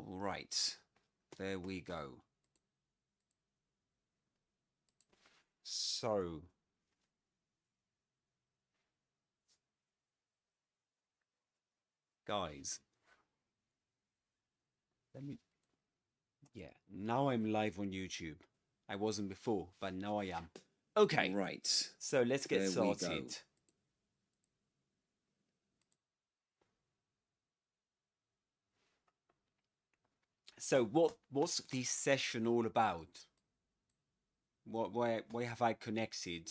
All right, there we go. So, guys, now I'm live on YouTube. I wasn't before, but now I am. Okay, Right. So let's get There we go. started. So what's this session all about? Why have I connected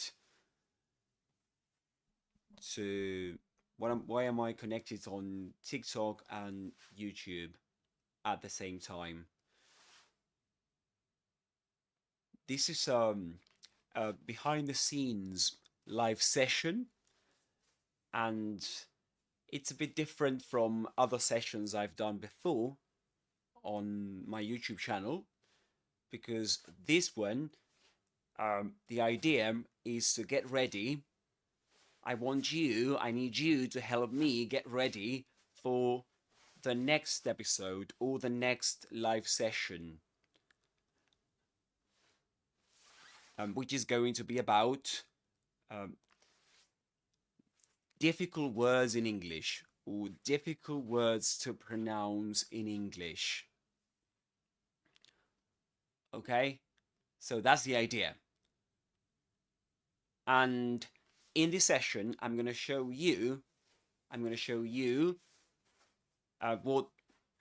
to why am I connected on TikTok and YouTube at the same time? This is a behind the scenes live session, and it's a bit different from other sessions I've done before on my YouTube channel, because this one, the idea is to get ready. I need you to help me get ready for the next episode or the next live session, which is going to be about difficult words in English or difficult words to pronounce in English. Okay, so that's the idea. And in this session, I'm going to show you what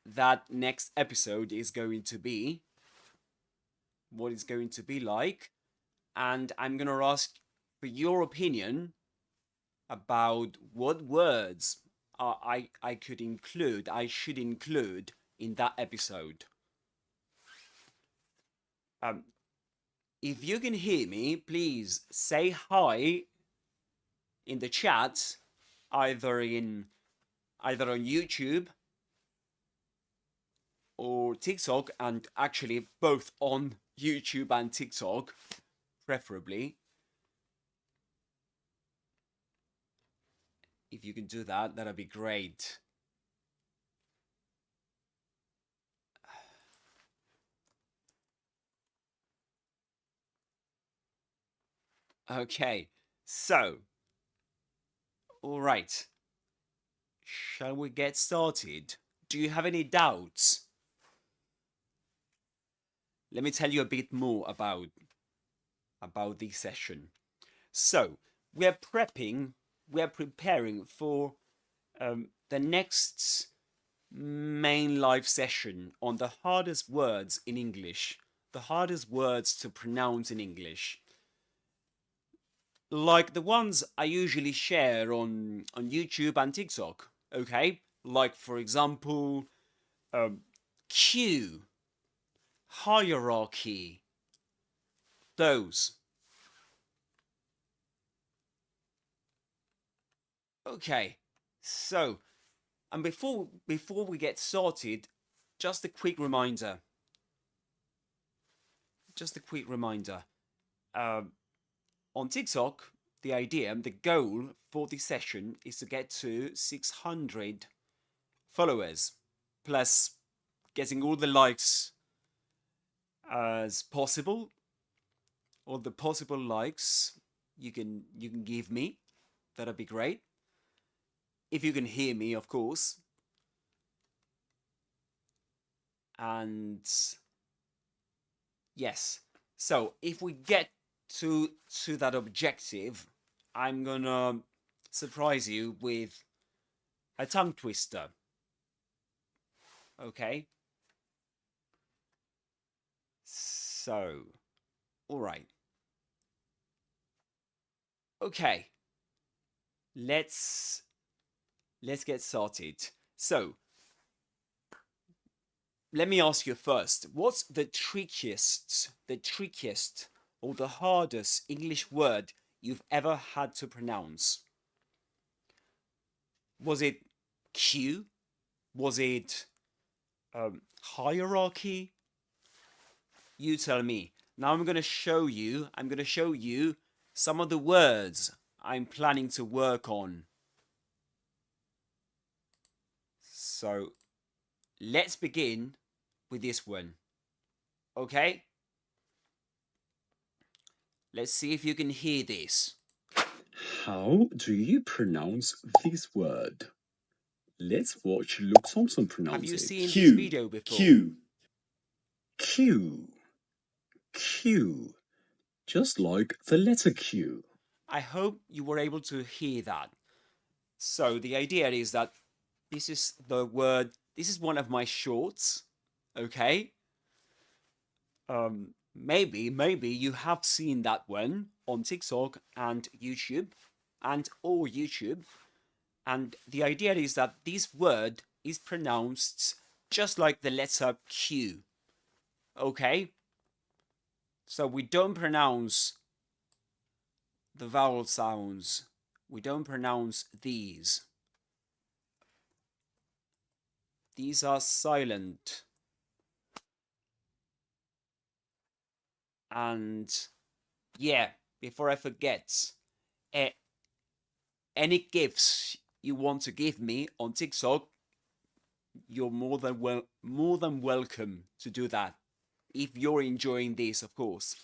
that next episode is going to be, what it's going to be like, and I'm going to ask for your opinion about what words I should include in that episode. If you can hear me, please say hi in the chat, either on YouTube or TikTok, and actually both on YouTube and TikTok, preferably. If you can do that, that'd be great. Okay, so, all right. Shall we get started? Do you have any doubts? Let me tell you a bit more about this session. So, we're preparing for the next main live session on the hardest words in English, the hardest words to pronounce in English, like the ones I usually share on YouTube and TikTok. Okay, like for example, Q, hierarchy, those. Okay, so, and before we get started, just a quick reminder. On TikTok, the goal for this session is to get to 600 followers, plus getting all the likes as possible, all the possible likes you can give me. That'd be great. If you can hear me, of course. And yes, so if we get to that objective, I'm gonna surprise you with a tongue twister. Okay? So, all right. Okay. Let's get started. So, let me ask you first, what's the trickiest or the hardest English word you've ever had to pronounce? Was it Q? Was it hierarchy? You tell me. Now I'm going to show you some of the words I'm planning to work on. So let's begin with this one. Okay? Let's see if you can hear this. How do you pronounce this word? Let's watch Luke Thompson pronounce it. Have you seen this video before? Q. Q. Just like the letter Q. I hope you were able to hear that. So the idea is that this is the word, this is one of my shorts, okay? Maybe you have seen that one on TikTok and YouTube or YouTube. And the idea is that this word is pronounced just like the letter Q, okay? So we don't pronounce the vowel sounds. We don't pronounce these. These are silent. And yeah, before I forget, any gifts you want to give me on TikTok, you're more than welcome to do that. If you're enjoying this, of course.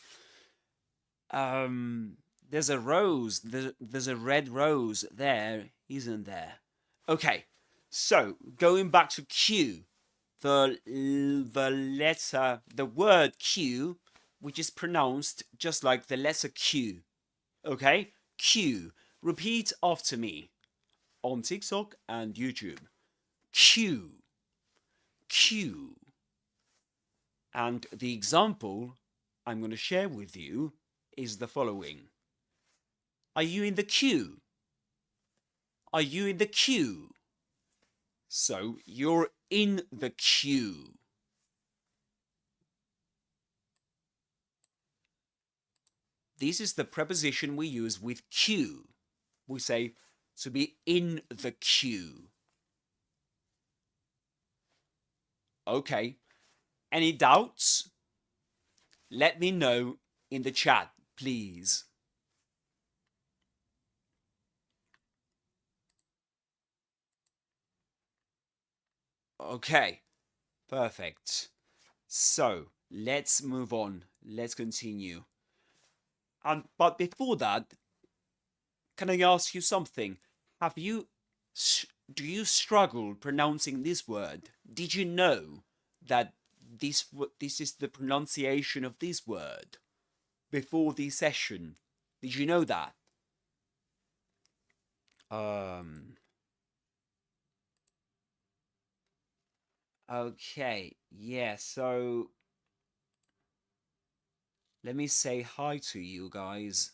There's a rose. There's a red rose there, isn't there? Okay, so going back to Q, the word Q, which is pronounced just like the letter Q. Okay, Q. Repeat after me on TikTok and YouTube. Q. Q. And the example I'm going to share with you is the following. Are you in the queue? Are you in the queue? So you're in the queue. This is the preposition we use with Q. We say to be in the queue. Okay. Any doubts? Let me know in the chat, please. Okay, perfect. So let's move on. Let's continue. But before that, can I ask you something? Do you struggle pronouncing this word? Did you know that this is the pronunciation of this word before this session? Did you know that? Okay, yeah, so let me say hi to you guys.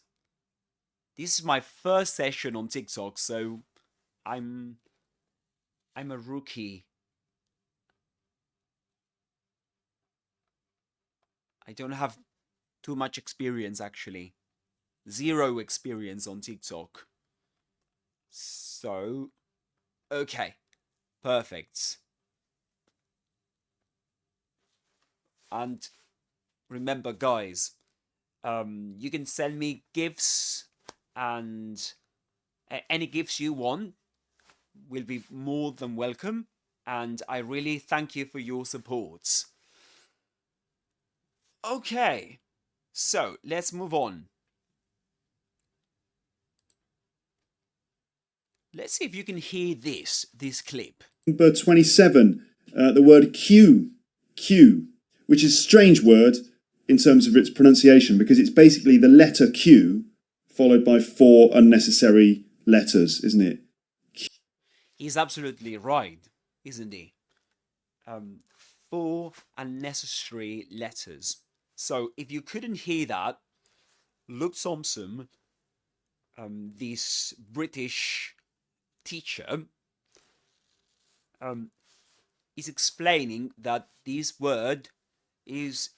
This is my first session on TikTok, so I'm a rookie. I don't have too much experience, actually. 0 experience on TikTok. So, okay, perfect. And remember, guys, you can send me gifts, and any gifts you want will be more than welcome. And I really thank you for your support. Okay, so let's move on. Let's see if you can hear this clip. Number 27, the word Q, which is a strange word in terms of its pronunciation because it's basically the letter Q followed by 4 unnecessary letters, isn't it? He's absolutely right, isn't he? 4 unnecessary letters. So if you couldn't hear that, Luke Thompson, this British teacher, is explaining that this word is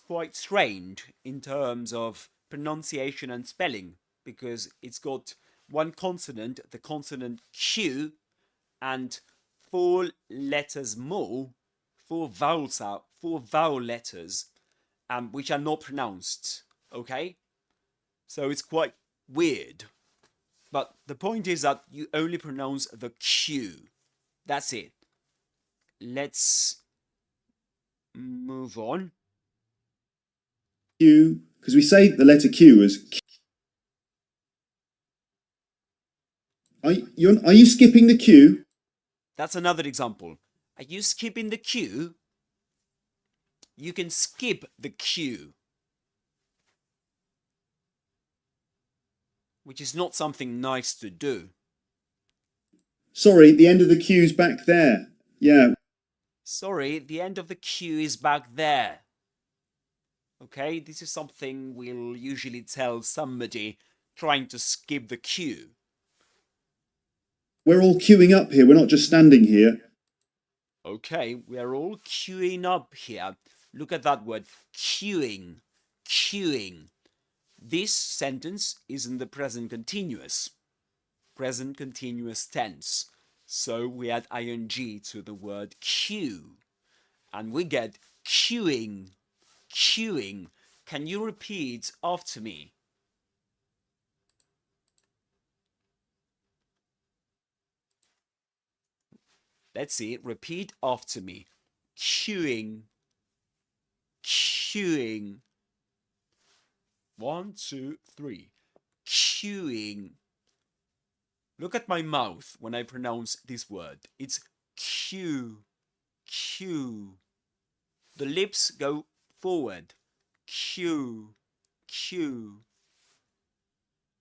quite strange in terms of pronunciation and spelling, because it's got one consonant, the consonant Q, and 4 letters more, 4 vowel letters, which are not pronounced. Okay, so it's quite weird. But the point is that you only pronounce the Q. That's it. Let's move on. Q, because we say the letter Q as Q. Are you skipping the Q? That's another example. Are you skipping the Q? You can skip the Q, which is not something nice to do. Sorry, the end of the Q's back there. Yeah. Sorry, the end of the Q is back there. Okay, this is something we'll usually tell somebody trying to skip the Q. We're all queuing up here. We're not just standing here. Okay, we're all queuing up here. Look at that word, queuing, queuing. This sentence is in the present continuous tense. So we add ing to the word queue, and we get queuing, queuing. Can you repeat after me? Let's see, repeat after me. Queuing, queuing. 1, 2, 3. Queuing. Look at my mouth when I pronounce this word. It's Q, Q. The lips go forward. Q, Q.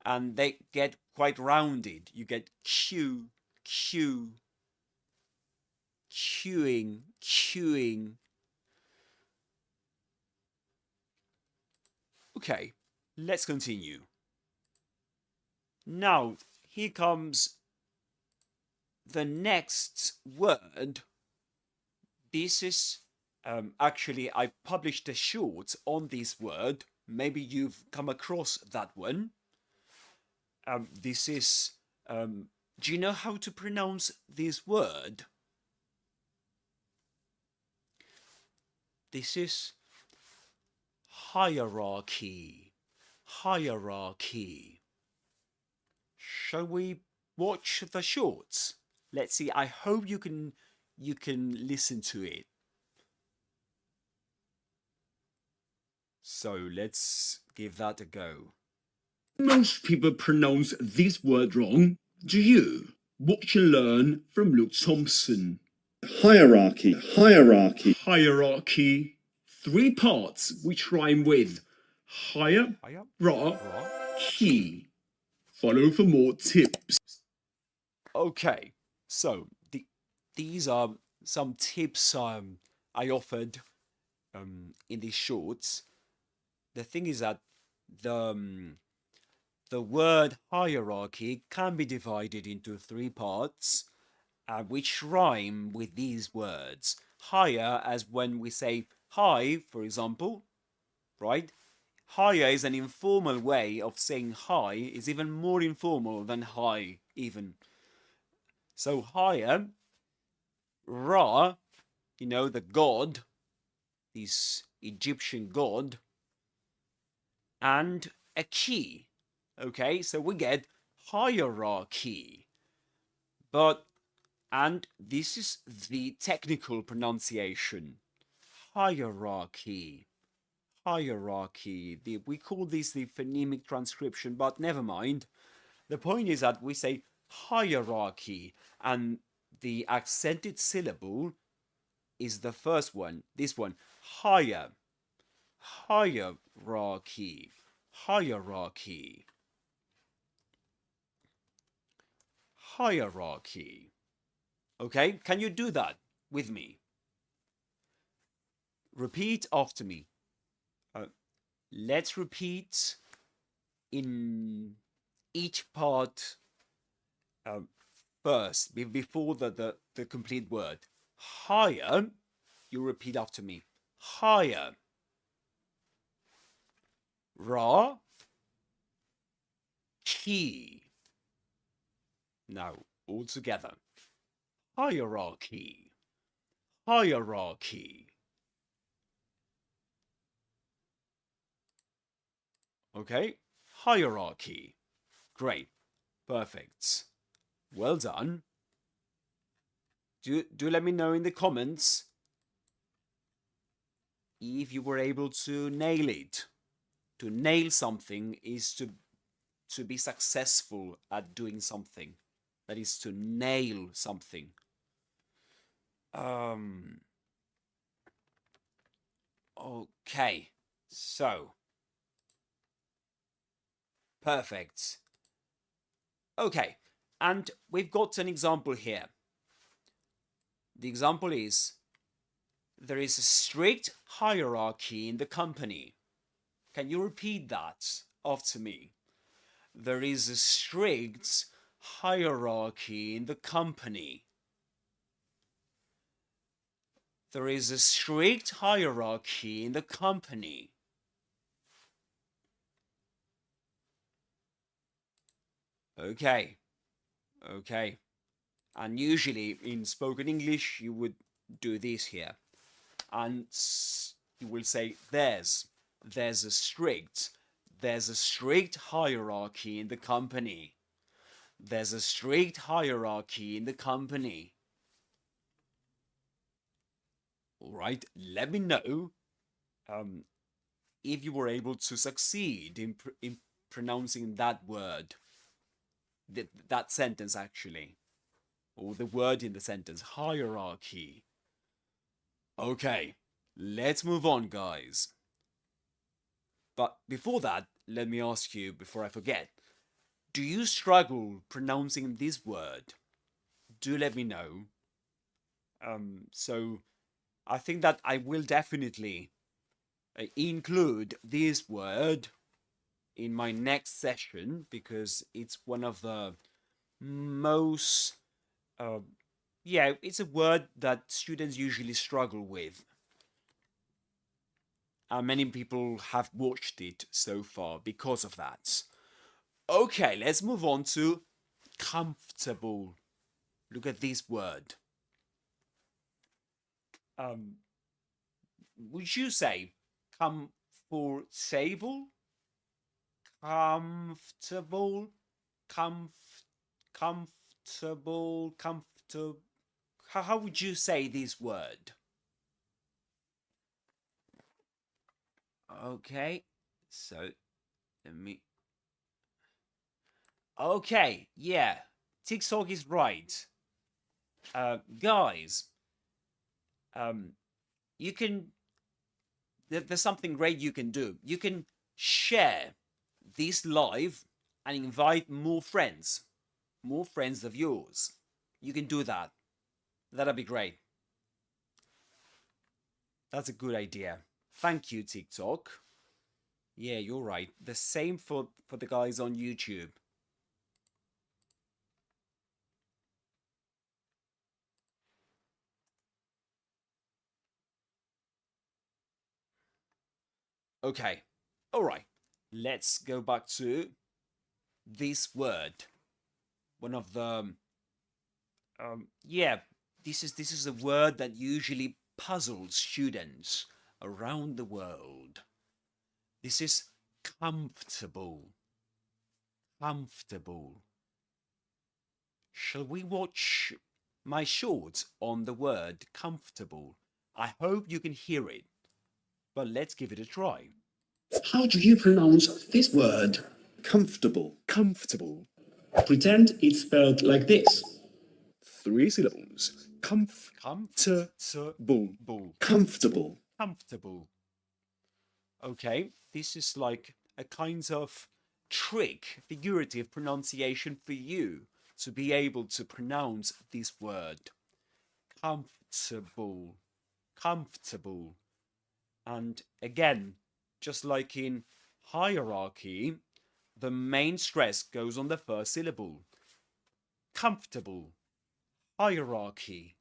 And they get quite rounded. You get Q, Q. Queuing, queuing. Okay, let's continue. Now, here comes the next word. This is actually, I published a short on this word. Maybe you've come across that one. This is, do you know how to pronounce this word? This is hierarchy. Hierarchy. Shall we watch the shorts? Let's see. I hope you can listen to it. So let's give that a go. Most people pronounce this word wrong. Do you? Watch and learn from Luke Thompson. Hierarchy, hierarchy. Hierarchy. 3 parts which rhyme with higher, key. Follow for more tips. Okay, so these are some tips I offered in these shorts. The thing is that the word hierarchy can be divided into 3 parts, which rhyme with these words. Higher, as when we say hi, for example, right? Higher is an informal way of saying hi, is even more informal than hi, even. So higher, Ra, you know, the god, this Egyptian god, and a key. Okay, so we get hierarchy. And this is the technical pronunciation. Hierarchy. Hierarchy. We call this the phonemic transcription, but never mind. The point is that we say hierarchy, and the accented syllable is the first one. This one, higher. Hierarchy. Hierarchy. Hierarchy. Okay, can you do that with me? Repeat after me. Let's repeat in each part first, before the complete word. Higher, you repeat after me. Higher. Ra, key. Now, all together. Hierarchy. Hierarchy. Okay, hierarchy. Great. Perfect. Well done. Do let me know in the comments if you were able to nail it. To nail something is to be successful at doing something. That is to nail something. Okay, so perfect. Okay, and we've got an example here. The example is, there is a strict hierarchy in the company. Can you repeat that after me? There is a strict hierarchy in the company. There is a strict hierarchy in the company. Okay, okay. And usually in spoken English, you would do this here. And you will say, there's a strict hierarchy in the company. There's a strict hierarchy in the company. All right, let me know if you were able to succeed in pronouncing that word, that sentence actually, or the word in the sentence, hierarchy. Okay, let's move on, guys. But before that, let me ask you, before I forget, do you struggle pronouncing this word? Do let me know. So I think that I will definitely include this word in my next session because it's one of the most yeah, it's a word that students usually struggle with. Many people have watched it so far because of that. Okay, let's move on to comfortable. Look at this word. Would you say comfortable? Comfortable? Comfortable? Comfortable? How would you say this word? Okay, so let me. Okay, yeah, TikTok is right. Guys, you can. There's something great you can do. You can share this live and invite more friends of yours. You can do that. That'd be great. That's a good idea. Thank you, TikTok. Yeah, you're right. The same for the guys on YouTube. Okay. All right. Let's go back to this word. One of the yeah, this is a word that usually puzzles students around the world. This is comfortable. Comfortable. Shall we watch my shorts on the word comfortable? I hope you can hear it, but let's give it a try. How do you pronounce this word? Comfortable. Comfortable. Pretend it's spelled like this. 3 syllables. Comfortable. Comfortable. Comfortable. Okay, this is like a kind of trick, figurative pronunciation for you to be able to pronounce this word. Comfortable. Comfortable. And again, just like in hierarchy, the main stress goes on the first syllable. Comfortable. Hierarchy.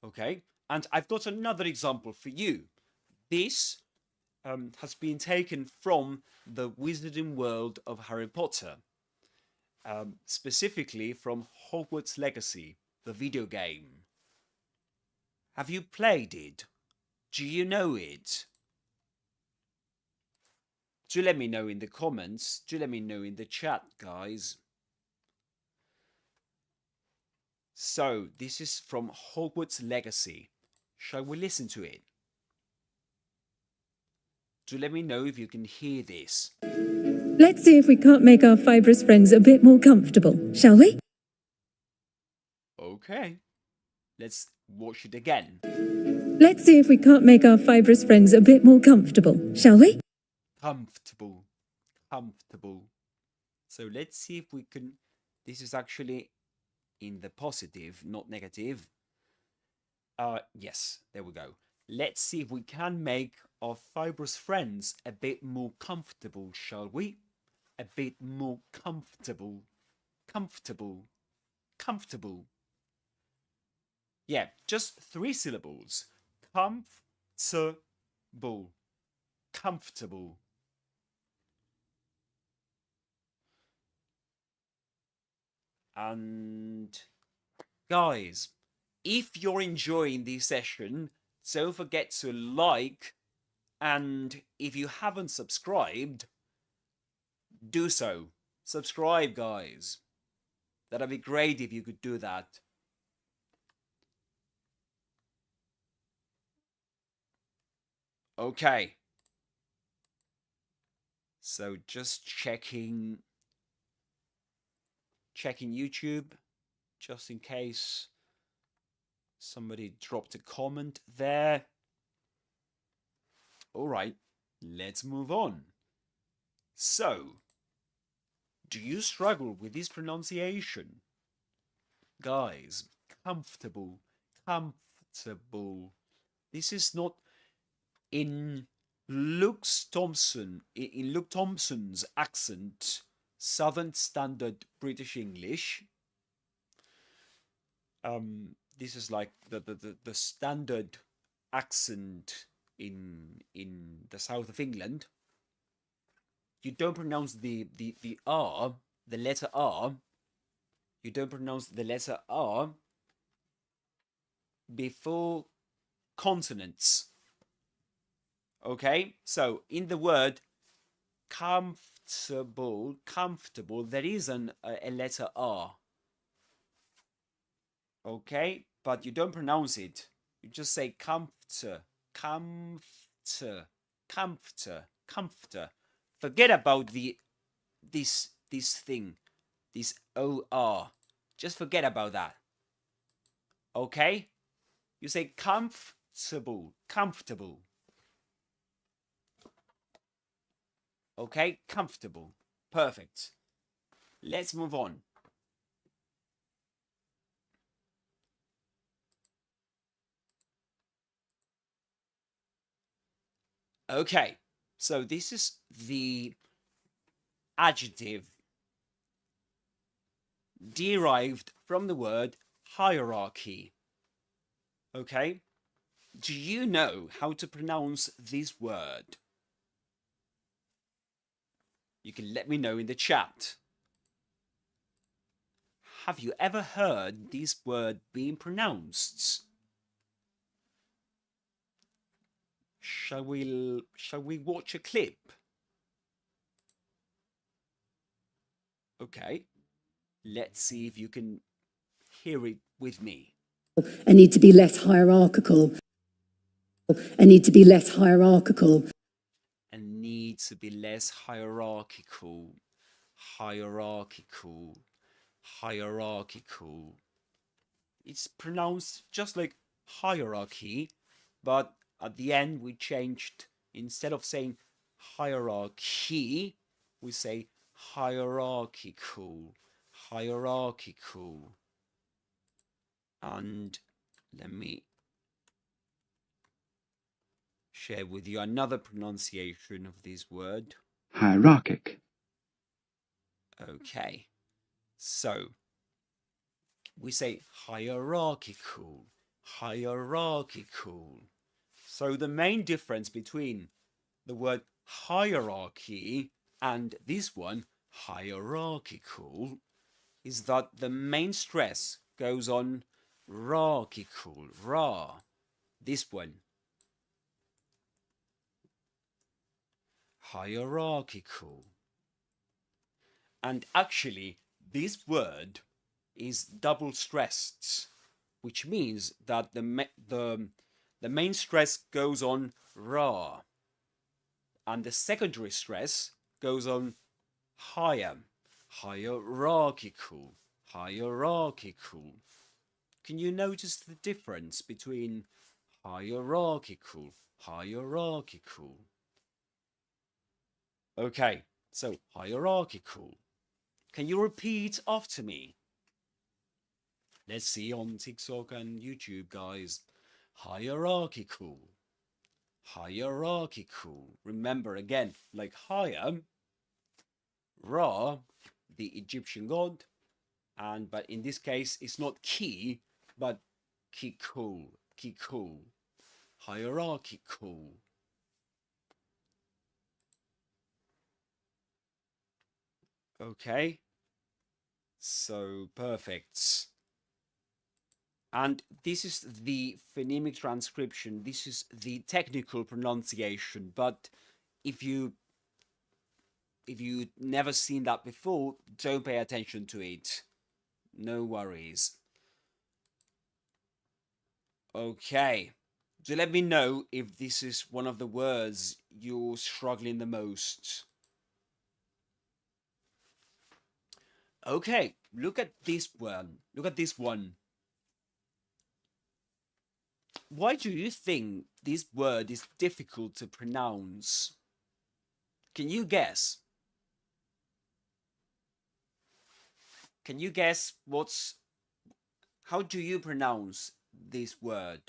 Okay, and I've got another example for you. This has been taken from the Wizarding World of Harry Potter, specifically from Hogwarts Legacy, the video game. Have you played it? Do you know it? Do let me know in the comments. Do let me know in the chat, guys. So, this is from Hogwarts Legacy. Shall we listen to it? Do let me know if you can hear this. Let's see if we can't make our fibrous friends a bit more comfortable, shall we? Okay. Let's watch it again. Let's see if we can't make our fibrous friends a bit more comfortable, shall we? Comfortable. Comfortable. So let's see if we can... This is actually in the positive, not negative. Yes, there we go. Let's see if we can make our fibrous friends a bit more comfortable, shall we? A bit more comfortable. Comfortable. Comfortable. Yeah, just 3 syllables. Comfortable. Comfortable. And guys, if you're enjoying this session, don't forget to like, and if you haven't subscribed, do so. Subscribe, guys. That'd be great if you could do that. Okay. So just checking YouTube, just in case somebody dropped a comment there. All right, let's move on. So, do you struggle with this pronunciation? Guys, comfortable, comfortable. This is not in Luke Thompson's accent, Southern Standard British English. This is like the standard accent in the south of England. You don't pronounce the R, the letter R. You don't pronounce the letter R before consonants. Okay, so in the word comfortable, there is a letter R. Okay, but you don't pronounce it. You just say comforter, comforter, comforter, comforter. Forget about this thing, this OR. Just forget about that. Okay? You say comfortable, comfortable. Okay, comfortable. Perfect. Let's move on. Okay, so this is the adjective derived from the word hierarchy. Okay, do you know how to pronounce this word? You can let me know in the chat. Have you ever heard this word being pronounced? Shall we watch a clip? Okay, let's see if you can hear it with me. I need to be less hierarchical. I need to be less hierarchical. And need to be less hierarchical. Hierarchical. Hierarchical. It's pronounced just like hierarchy, but at the end we changed, instead of saying hierarchy, we say hierarchical. Hierarchical. And let me share with you another pronunciation of this word. Hierarchic. Okay, so we say hierarchical, hierarchical. So the main difference between the word hierarchy and this one, hierarchical, is that the main stress goes on rarchical, ra. This one. Hierarchical. And actually, this word is double stressed, which means that the main stress goes on ra, and the secondary stress goes on higher, hierarchical, hierarchical. Can you notice the difference between hierarchical, hierarchical? Okay, so hierarchical. Can you repeat after me? Let's see on TikTok and YouTube, guys. Hierarchical, hierarchical. Remember again, like higher, Ra, the Egyptian god, but in this case it's not ki, but kikul, kikul, hierarchical. Okay, so perfect. And this is the phonemic transcription. This is the technical pronunciation. But if you never seen that before, don't pay attention to it. No worries. Okay. So let me know if this is one of the words you're struggling the most. Okay, look at this one. Look at this one. Why do you think this word is difficult to pronounce? Can you guess? Can you guess how do you pronounce this word?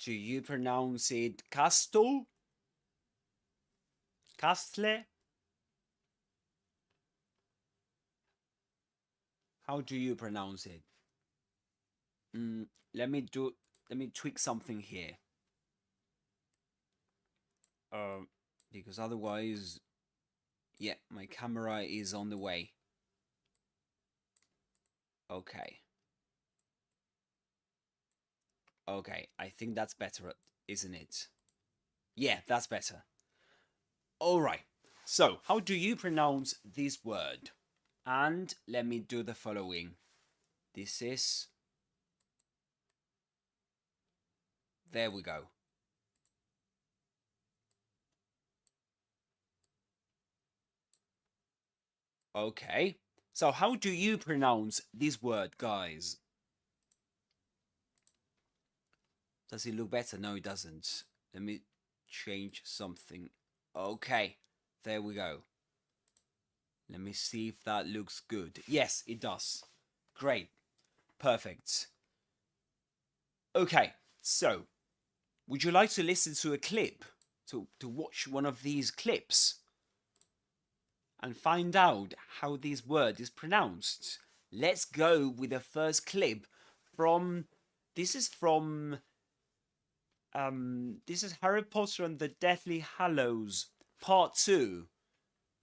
Do you pronounce it castle? Castle? How do you pronounce it? Let me tweak something here. Because otherwise, yeah, my camera is on the way. Okay. Okay, I think that's better, isn't it? Yeah, that's better. All right. So, how do you pronounce this word? And let me do the following. This is... There we go. Okay. So, how do you pronounce this word, guys? Does it look better? No, it doesn't. Let me change something. Okay. There we go. Let me see if that looks good. Yes, it does. Great. Perfect. Okay, so would you like to listen to a clip? To watch one of these clips? And find out how this word is pronounced? Let's go with the first clip from... This is from... this is Harry Potter and the Deathly Hallows Part 2.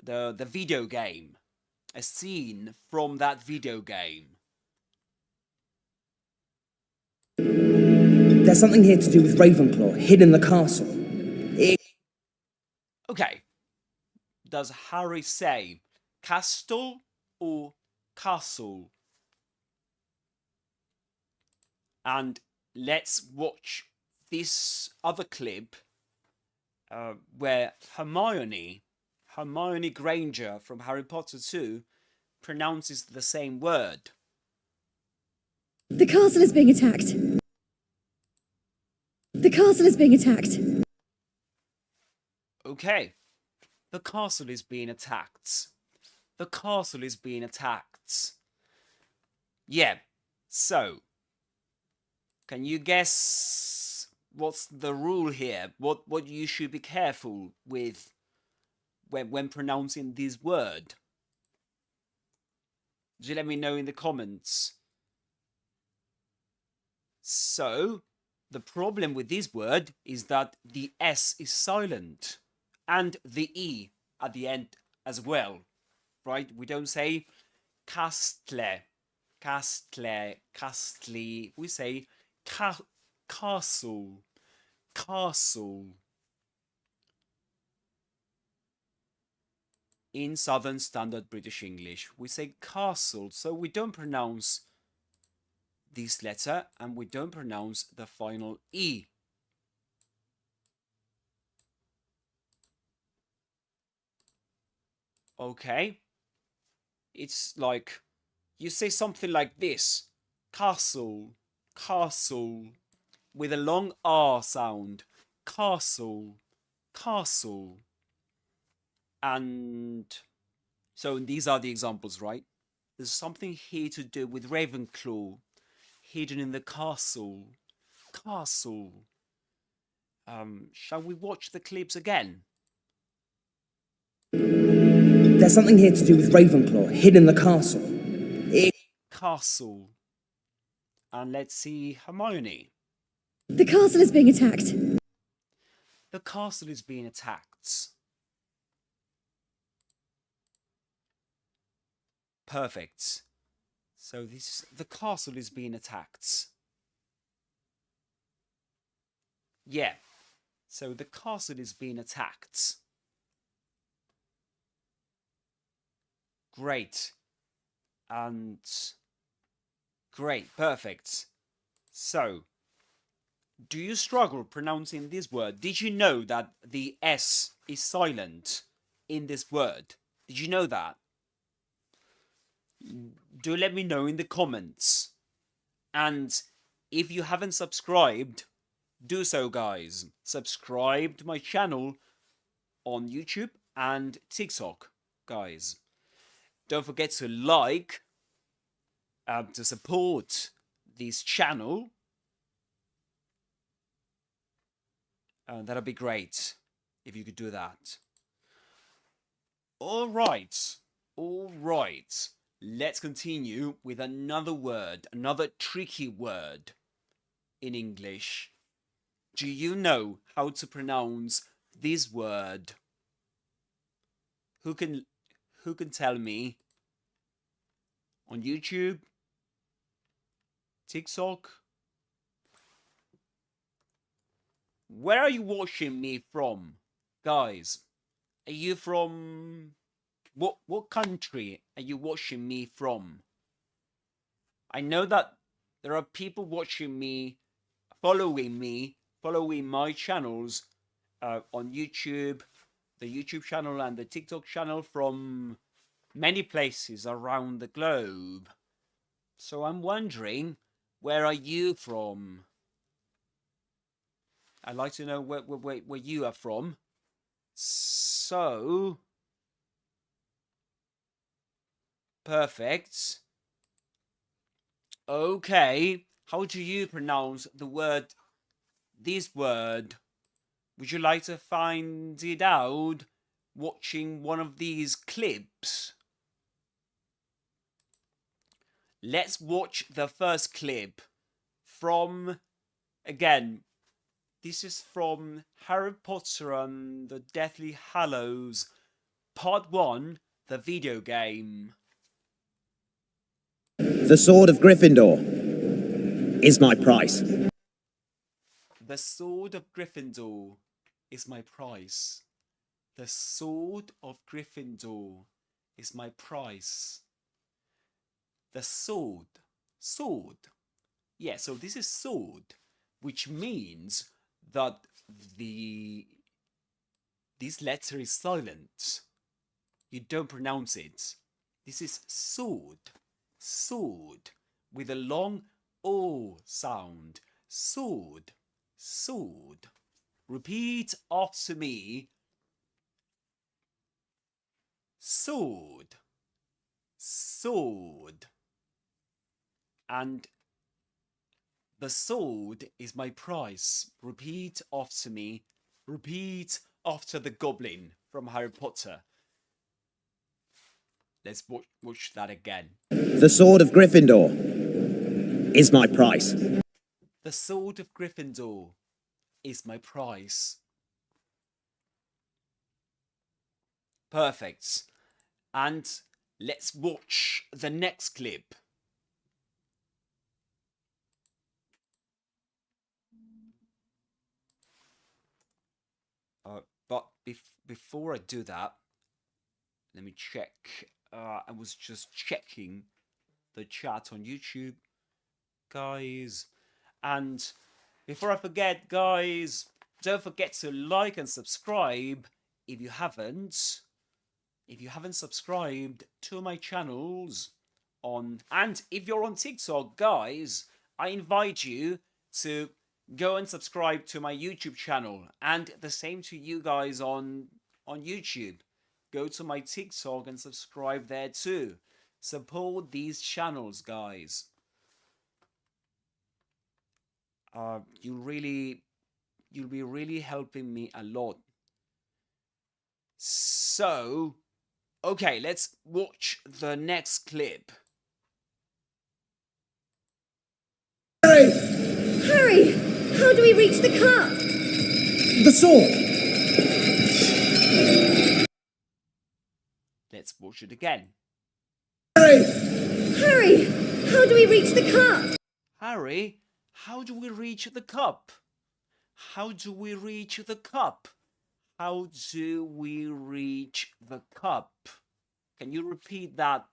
The video game. A scene from that video game. There's something here to do with Ravenclaw, hid in the castle. Okay. Does Harry say castle or castle? And let's watch this other clip where Hermione Granger from Harry Potter 2 pronounces the same word. The castle is being attacked. The castle is being attacked. Okay. The castle is being attacked. The castle is being attacked. Yeah. So, can you guess what's the rule here? What you should be careful with when pronouncing this word? Do let me know in the comments. So, the problem with this word is that the S is silent and the E at the end as well, right? We don't say castle, castle, castly. We say castle, castle. in Southern Standard British English, we say castle, so we don't pronounce this letter and we don't pronounce the final E. Okay? It's like, you say something like this, castle, castle, with a long R sound, castle, castle. And so these are the examples, right? There's something here to do with Ravenclaw, hidden in the castle, castle. Shall we watch the clips again? There's something here to do with Ravenclaw, hidden in the castle. Castle. And let's see Hermione. The castle is being attacked. The castle is being attacked. Perfect. So the castle is being attacked. Yeah. So the castle is being attacked. Great. And great, perfect. So, do you struggle pronouncing this word? Did you know that the S is silent in this word? Did you know that? Do let me know in the comments. And if you haven't subscribed, do so, guys. Subscribe to my channel on YouTube and TikTok, guys. Don't forget to like to support this channel. That'd be great if you could do that. All right. Let's continue with another word, another tricky word in English. Do you know how to pronounce this word? Who can tell me? On YouTube? TikTok? Where are you watching me from, guys? Are you from what country are you watching me from? I know that there are people watching me, following my channels on YouTube, the YouTube channel and the TikTok channel from many places around the globe. So I'm wondering, where are you from? I'd like to know where you are from. So, perfect. Okay, how do you pronounce the word, this word? Would you like to find it out watching one of these clips? Let's watch the first clip from, again, this is from Harry Potter and the Deathly Hallows, Part 1, the video game. The sword of Gryffindor is my price. The sword of Gryffindor is my price. The sword of Gryffindor is my price. The sword. Sword. Yeah, so this is sword, which means that this letter is silent. You don't pronounce it. This is sword. Sword. With a long O sound. Sword. Sword. Repeat after me. Sword. Sword. And the sword is my price. Repeat after me. Repeat after the goblin from Harry Potter. Let's watch that again. The sword of Gryffindor is my price. The sword of Gryffindor is my price. Perfect. And let's watch the next clip. But before I do that, Let me check. I was just checking the chat on YouTube, guys. And before I forget, guys, don't forget to like and subscribe if you haven't. If you haven't subscribed to my channels and if you're on TikTok, guys, I invite you to go and subscribe to my YouTube channel, and the same to you guys on YouTube. Go to my TikTok and subscribe there too. Support these channels, guys. You'll be really helping me a lot. So, okay, let's watch the next clip. Harry, how do we reach the cup? The sword. Let's watch it again. Harry, how do we reach the cup? Harry, how do we reach the cup? How do we reach the cup? How do we reach the cup? Can you repeat that?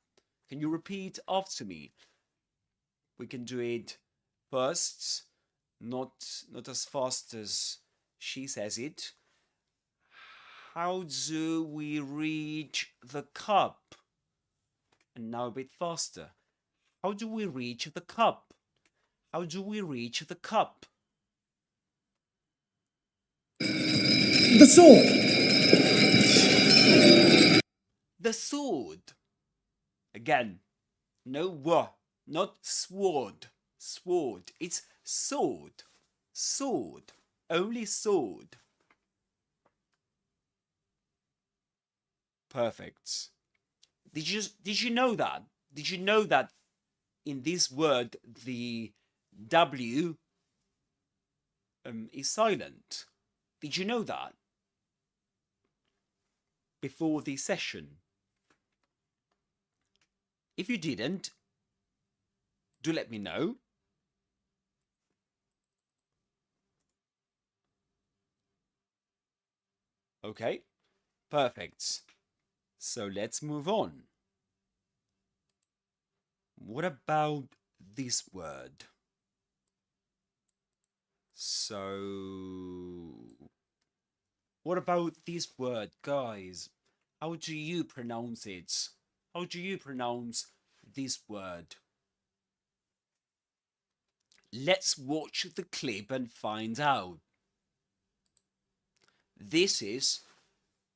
Can you repeat after me? We can do it first, not as fast as she says it. How do we reach the cup? And now a bit faster. How do we reach the cup? How do we reach the cup? The sword. The sword. Again, no w, not sword. Sword. It's sword. Sword. Only sword. Perfect. Did you know that? Did you know that in this word the W is silent? Did you know that? Before the session. If you didn't, do let me know. Okay, perfect. So let's move on. What about this word? So, what about this word, guys? How do you pronounce it? How do you pronounce this word? Let's watch the clip and find out. This is,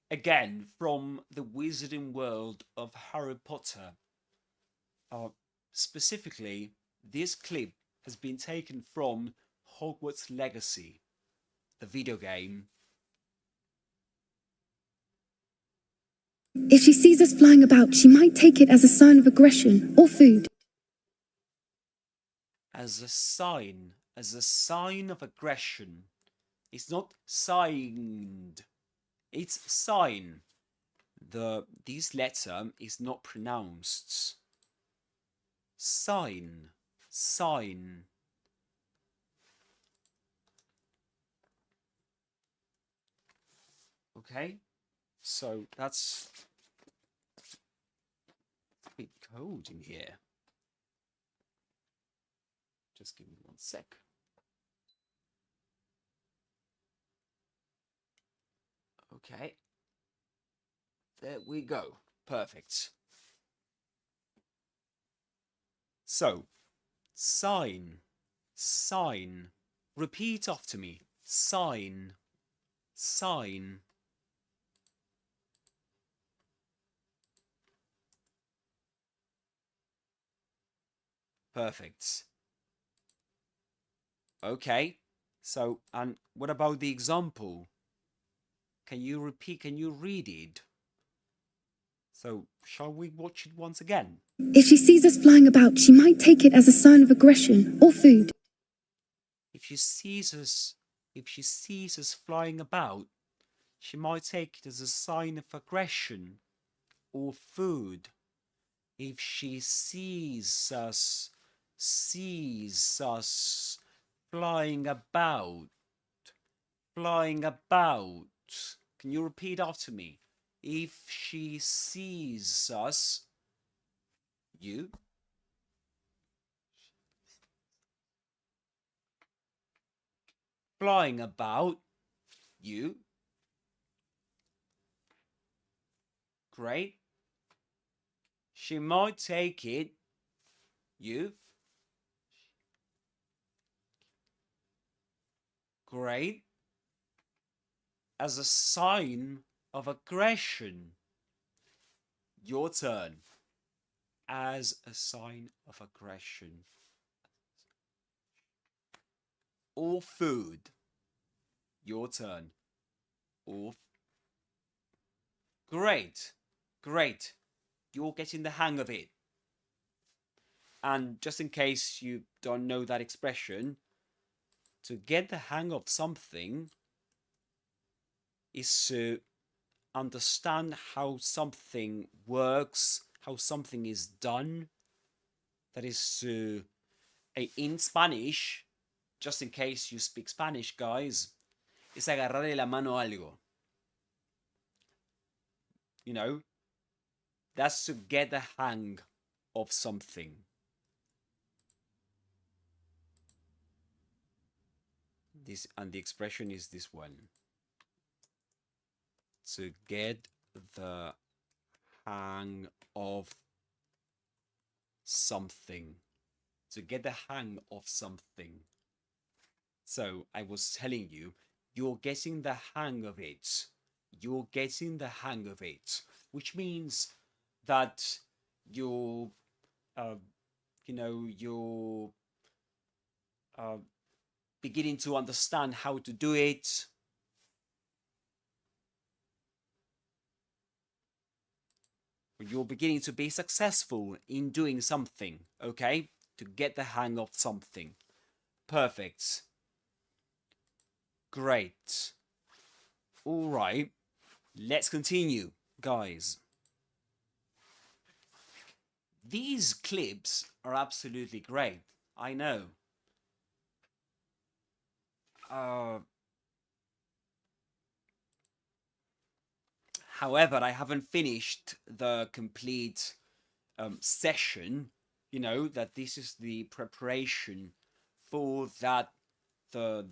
again, from the wizarding world of Harry Potter. Specifically, this clip has been taken from Hogwarts Legacy, the video game. If she sees us flying about, she might take it as a sign of aggression or food. As a sign of aggression. It's not signed, it's sign. This letter is not pronounced. Sign, sign. Okay, so that's a bit cold in here. Just give me 1 sec. Okay, there we go. Perfect. So, sign, sign. Repeat after me. Sign, sign. Perfect. Okay, so, and what about the example? Can you repeat, can you read it? So, shall we watch it once again? If she sees us flying about, she might take it as a sign of aggression or food. If she sees us flying about, she might take it as a sign of aggression or food. If she sees us flying about. Can you repeat after me? if she sees us, you, flying about, you, great. She might take it, you, great, as a sign of aggression, your turn, as a sign of aggression. Or food, your turn. Or great, great, you're getting the hang of it. And just in case you don't know that expression, to get the hang of something is to understand how something works, how something is done. That is to, in Spanish, just in case you speak Spanish, guys, es agarrarle la mano a algo. You know, that's to get the hang of something. This, and the expression is this one. To get the hang of something. To get the hang of something. So I was telling you, you're getting the hang of it. You're getting the hang of it, which means that you're, you're beginning to understand how to do it. You're beginning to be successful in doing something, okay? To get the hang of something. Perfect. Great. All right. Let's continue, guys. These clips are absolutely great. I know. However, I haven't finished the complete session. You know that this is the preparation for that the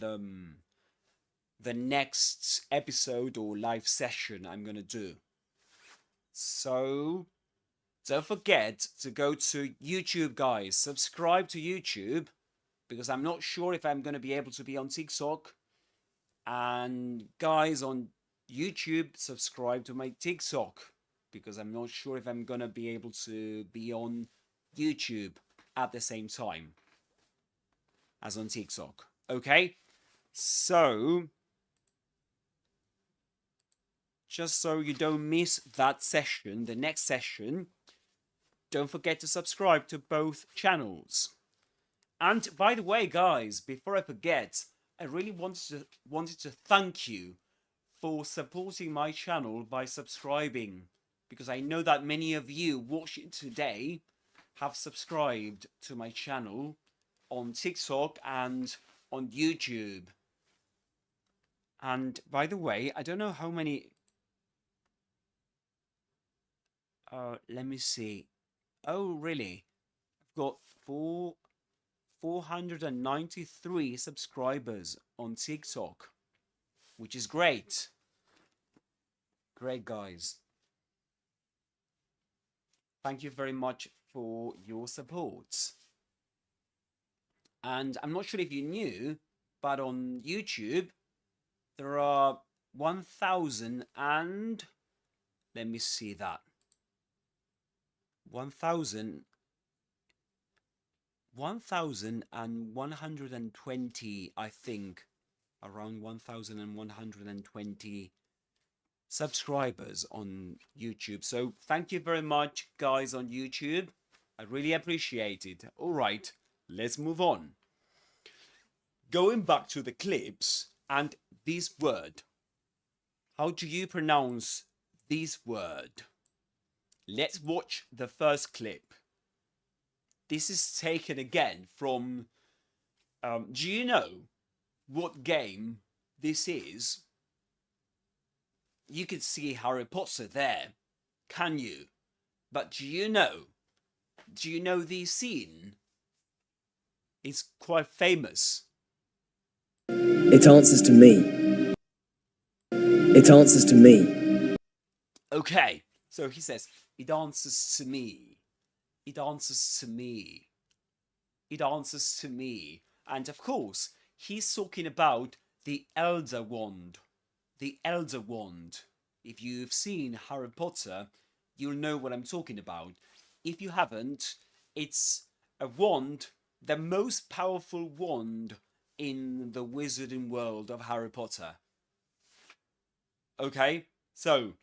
next episode or live session I'm gonna do. So don't forget to go to YouTube, guys. Subscribe to YouTube, because I'm not sure if I'm gonna be able to be on TikTok. And guys on YouTube, subscribe to my TikTok, because I'm not sure if I'm gonna be able to be on YouTube at the same time as on TikTok. Okay, so just so you don't miss that session, the next session, don't forget to subscribe to both channels. And by the way, guys, before I forget, I really wanted to thank you for supporting my channel by subscribing, because I know that many of you watching today have subscribed to my channel on TikTok and on YouTube. And by the way, I don't know how many... let me see. Oh, really? I've got 493 subscribers on TikTok, which is great. Great, guys. Thank you very much for your support. And I'm not sure if you knew, but on YouTube, there are 1,000 and... let me see that. 1,120, I think. Around 1,120 subscribers on YouTube. So thank you very much, guys, on YouTube. I really appreciate it. All right, let's move on. Going back to the clips and this word. How do you pronounce this word? Let's watch the first clip. This is taken again from... do you know what game this is? you could see Harry Potter there, can you? But do you know this scene? It's quite famous. It answers to me. It answers to me. Okay, so he says, it answers to me. It answers to me. It answers to me. And of course, he's talking about the Elder Wand. The Elder Wand. If you've seen Harry Potter, you'll know what I'm talking about. If you haven't, it's a wand, the most powerful wand in the wizarding world of Harry Potter. Okay, so,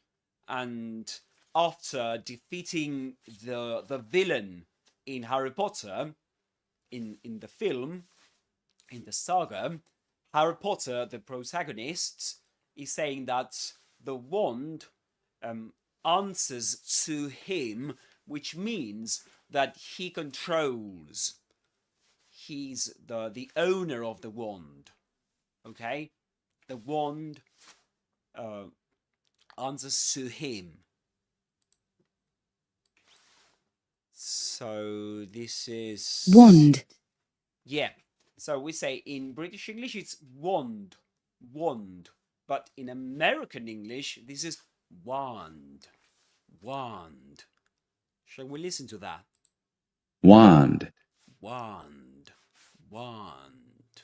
and after defeating the villain in Harry Potter, in the film, in the saga, Harry Potter, the protagonist, is saying that the wand answers to him, which means that he controls. He's the owner of the wand. Okay, the wand answers to him. So this is Wand. Yeah. So we say in British English it's wand, wand, but in American English this is wand, wand. Shall we listen to that? Wand. Wand, wand,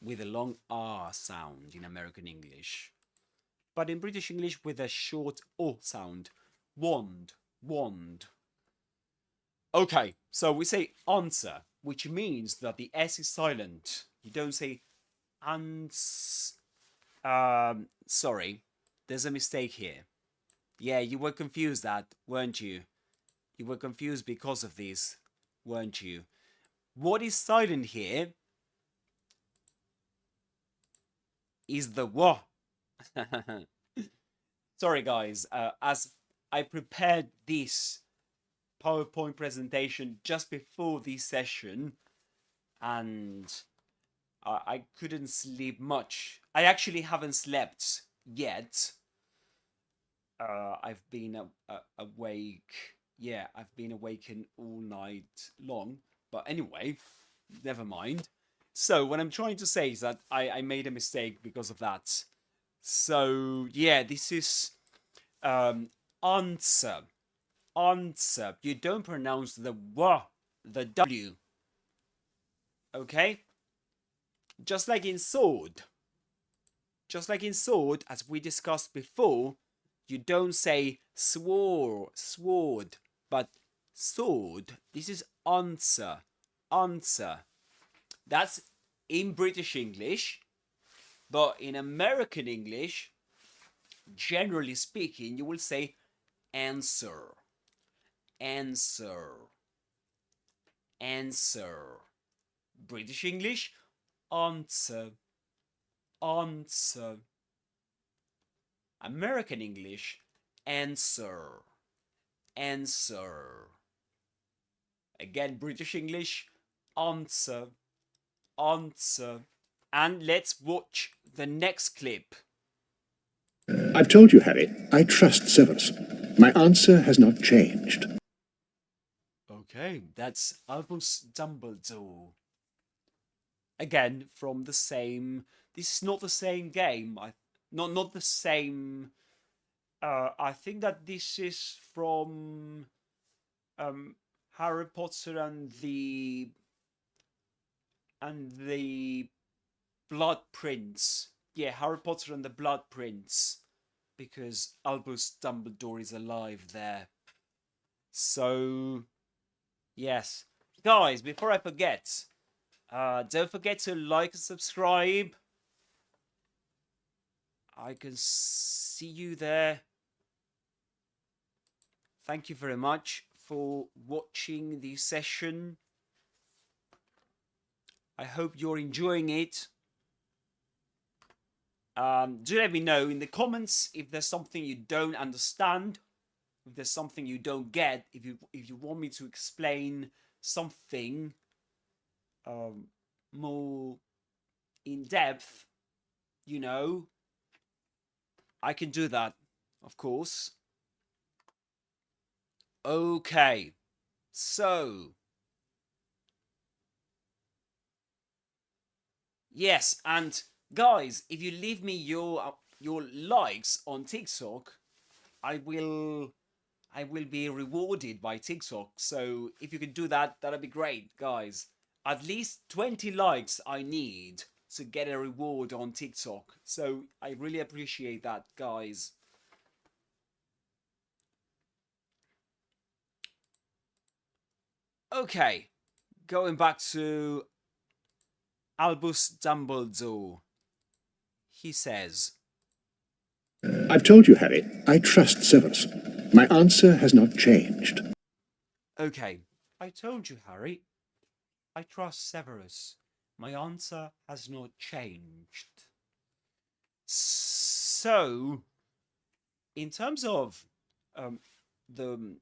with a long R sound in American English, but in British English with a short O sound. Wand, wand. Okay, so we say answer, which means that the S is silent. You don't say ans. Sorry, there's a mistake here. Yeah, you were confused weren't you? You were confused because of this, weren't you? What is silent here is the wa. Sorry, guys. As I prepared this PowerPoint presentation just before this session, and I couldn't sleep much. I actually haven't slept yet. I've been awake. Yeah, I've been awakened all night long. But anyway, never mind. So what I'm trying to say is that I made a mistake because of that. So yeah, this is answer. Answer. You don't pronounce the W, the W. Okay? Just like in sword. Just like in sword, as we discussed before, you don't say sword, but sword. This is answer. Answer. That's in British English, but in American English, generally speaking, you will say answer. Answer. Answer. British English, answer. Answer. American English, answer. Answer. Again, British English, answer. Answer. And let's watch the next clip. I've told you, Harry, I trust Severus. My answer has not changed. Okay, that's Albus Dumbledore. Again, from the same... This is not the same game. Not the same... I think that this is from Harry Potter and the Blood Prince. Yeah, Harry Potter and the Blood Prince, because Albus Dumbledore is alive there. So, yes. Guys, before I forget, don't forget to like and subscribe. I can see you there. Thank you very much for watching the session. I hope you're enjoying it. Do let me know in the comments if there's something you don't understand, if there's something you don't get, if you want me to explain something more in depth, you know. I can do that, of course. Okay, so yes, and guys, if you leave me your likes on TikTok, I will be rewarded by TikTok. So if you can do that, that'd be great, guys. At least 20 likes I need to get a reward on TikTok. So I really appreciate that, guys. Okay, going back to Albus Dumbledore. He says, I've told you, Harry, I trust Severus. My answer has not changed. okay, I told you, Harry. I trust Severus. My answer has not changed. So, in terms of the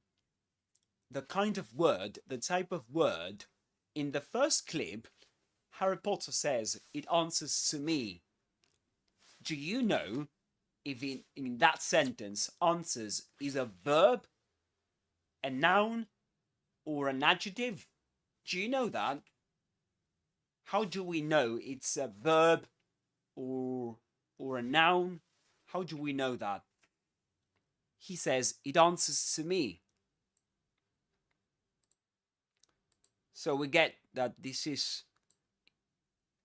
kind of word, the type of word, in the first clip, Harry Potter says it answers to me. Do you know if in that sentence answers is a verb, a noun, or an adjective? Do you know that? How do we know it's a verb or a noun? How do we know that? He says it answers to me. So we get that this is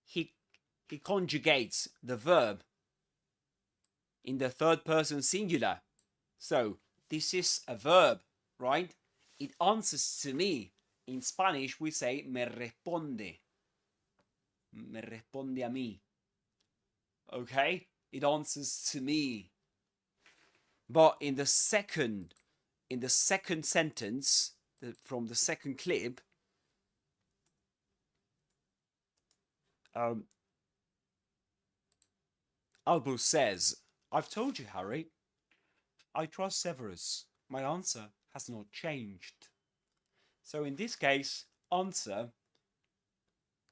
he conjugates the verb in the third person singular. So this is a verb, right? It answers to me. In Spanish we say me responde. Me responde a mí. Okay? It answers to me. But in the second sentence from the second clip, Albus says, I've told you, Harry. I trust Severus. My answer has not changed. So in this case, answer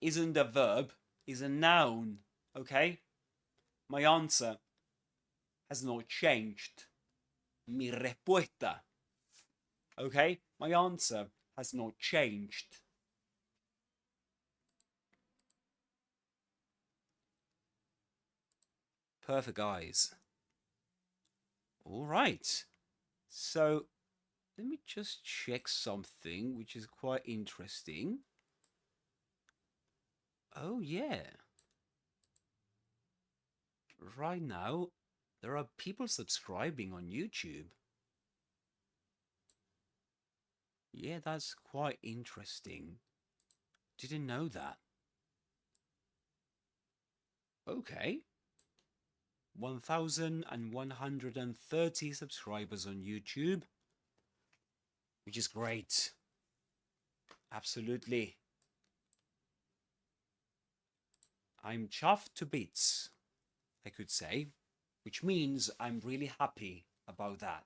isn't a verb, is a noun. Okay? My answer has not changed. Mi respuesta. Okay? My answer has not changed. Perfect, guys. All right. So let me just check something which is quite interesting. Oh, yeah. Right now, there are people subscribing on YouTube. Yeah, that's quite interesting. Didn't know that. Okay. 1,130 subscribers on YouTube, which is great. Absolutely. I'm chuffed to bits, I could say, which means I'm really happy about that.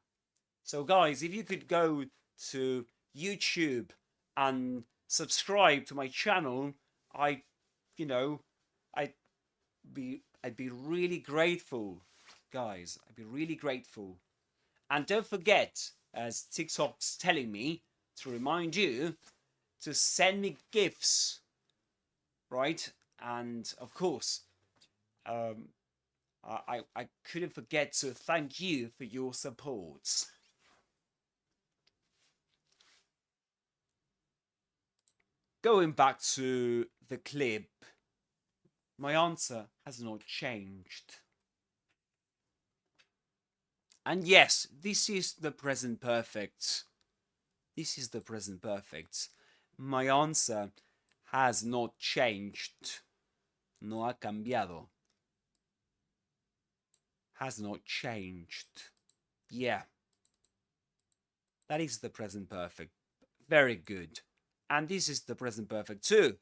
So guys, if you could go to YouTube and subscribe to my channel, I'd be really grateful, guys. I'd be really grateful. And don't forget, as TikTok's telling me, to remind you to send me gifts, right? And of course, I couldn't forget to thank you for your support. Going back to the clip, my answer has not changed. And yes, this is the present perfect. This is the present perfect. My answer has not changed. No ha cambiado. Has not changed. Yeah. That is the present perfect. Very good. And this is the present perfect too.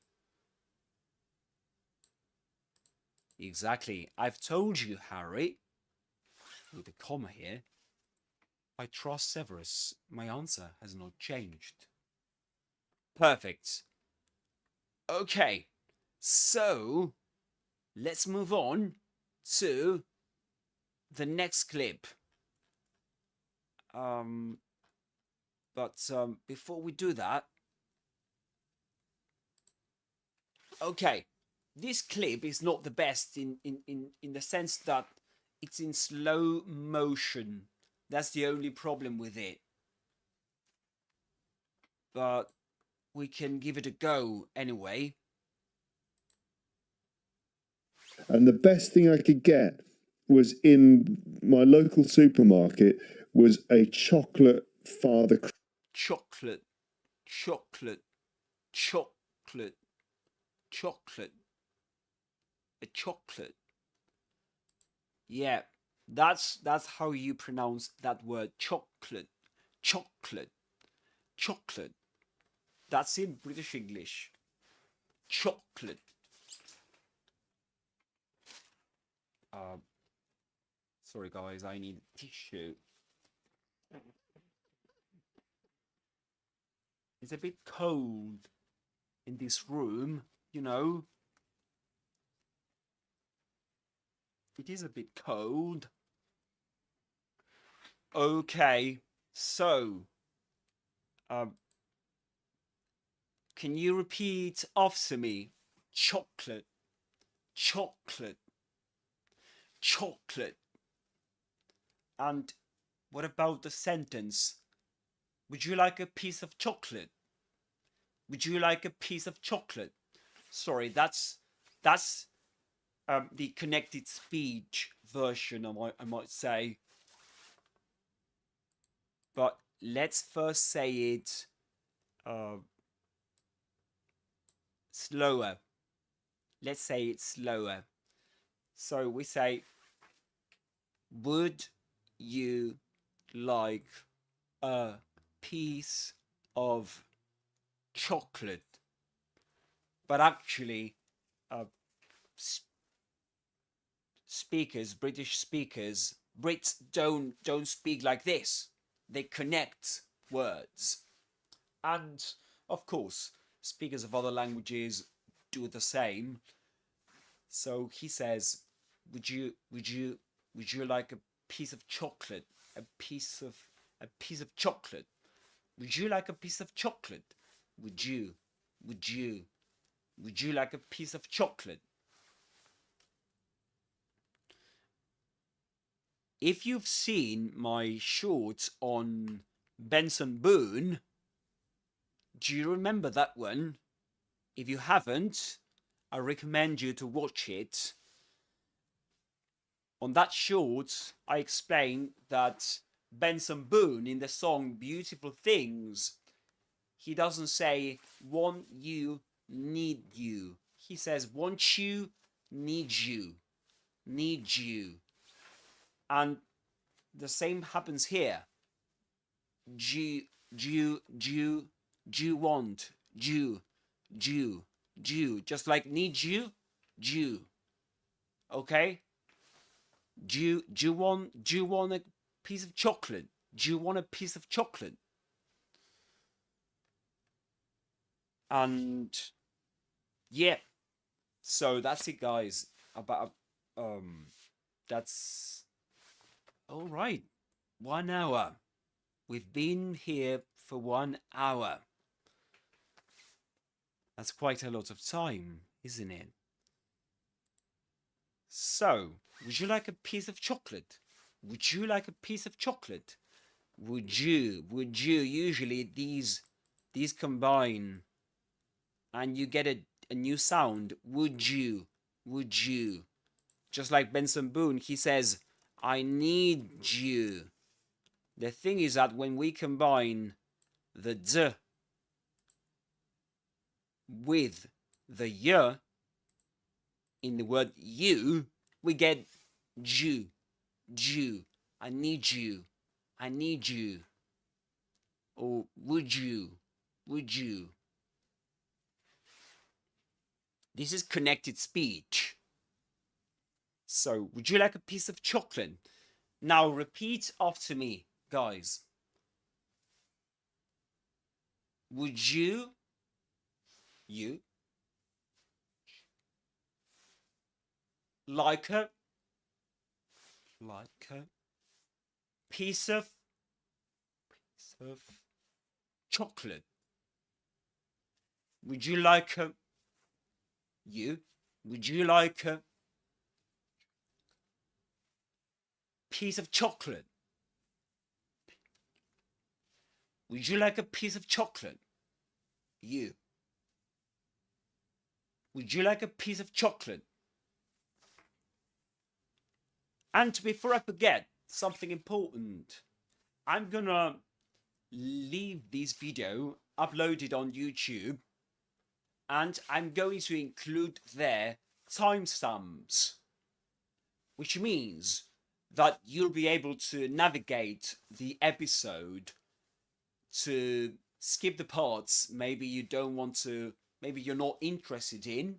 Exactly. I've told you, Harry. With a comma here. I trust Severus. My answer has not changed. Perfect. Okay. So, let's move on to the next clip. But before we do that, okay, this clip is not the best in the sense that it's in slow motion. That's the only problem with it. But we can give it a go anyway. And the best thing I could get was in my local supermarket was a chocolate Father Chocolate, chocolate, chocolate, chocolate, a chocolate. Yeah, that's how you pronounce that word, chocolate, chocolate, chocolate. That's in British English. Chocolate. Sorry guys, I need tissue. It's a bit cold in this room, you know. It is a bit cold. Okay, so can you repeat after me? Chocolate, chocolate, chocolate. And what about the sentence? Would you like a piece of chocolate? Would you like a piece of chocolate? Sorry, that's the connected speech version, I might say. But let's first say it slower. Let's say it slower. So we say, would you like a piece of chocolate? But actually, British speakers, Brits don't speak like this. They connect words. And of course, speakers of other languages do the same. So he says, would you like a piece of chocolate? A piece of chocolate. Would you like a piece of chocolate? Would you like a piece of chocolate? If you've seen my shorts on Benson Boone, do you remember that one? If you haven't, I recommend you to watch it. On that short, I explained that Benson Boone in the song Beautiful Things, he doesn't say want you, need you. He says want you, need you, need you. And the same happens here. Do you want, do, just like need you, do. Okay? Do you want a piece of chocolate? Do you want a piece of chocolate? And yeah, so that's it, guys. About that's all right. 1 hour. We've been here for 1 hour. That's quite a lot of time, isn't it? So, would you like a piece of chocolate? Would you like a piece of chocolate? Would you? Usually these combine and you get a new sound. Would you? Just like Benson Boone, he says, I need you. The thing is that when we combine the d with the y in the word you, we get ju. I need you. Or would you? This is connected speech. So, would you like a piece of chocolate? Now repeat after me, guys. Would you like a like a piece of chocolate? Would you like a would you like a piece of chocolate? Would you like a piece of chocolate? You. Would you like a piece of chocolate? And before I forget something important, I'm gonna leave this video uploaded on YouTube, and I'm going to include there timestamps, which means that you'll be able to navigate the episode to skip the parts maybe you don't want to, maybe you're not interested in,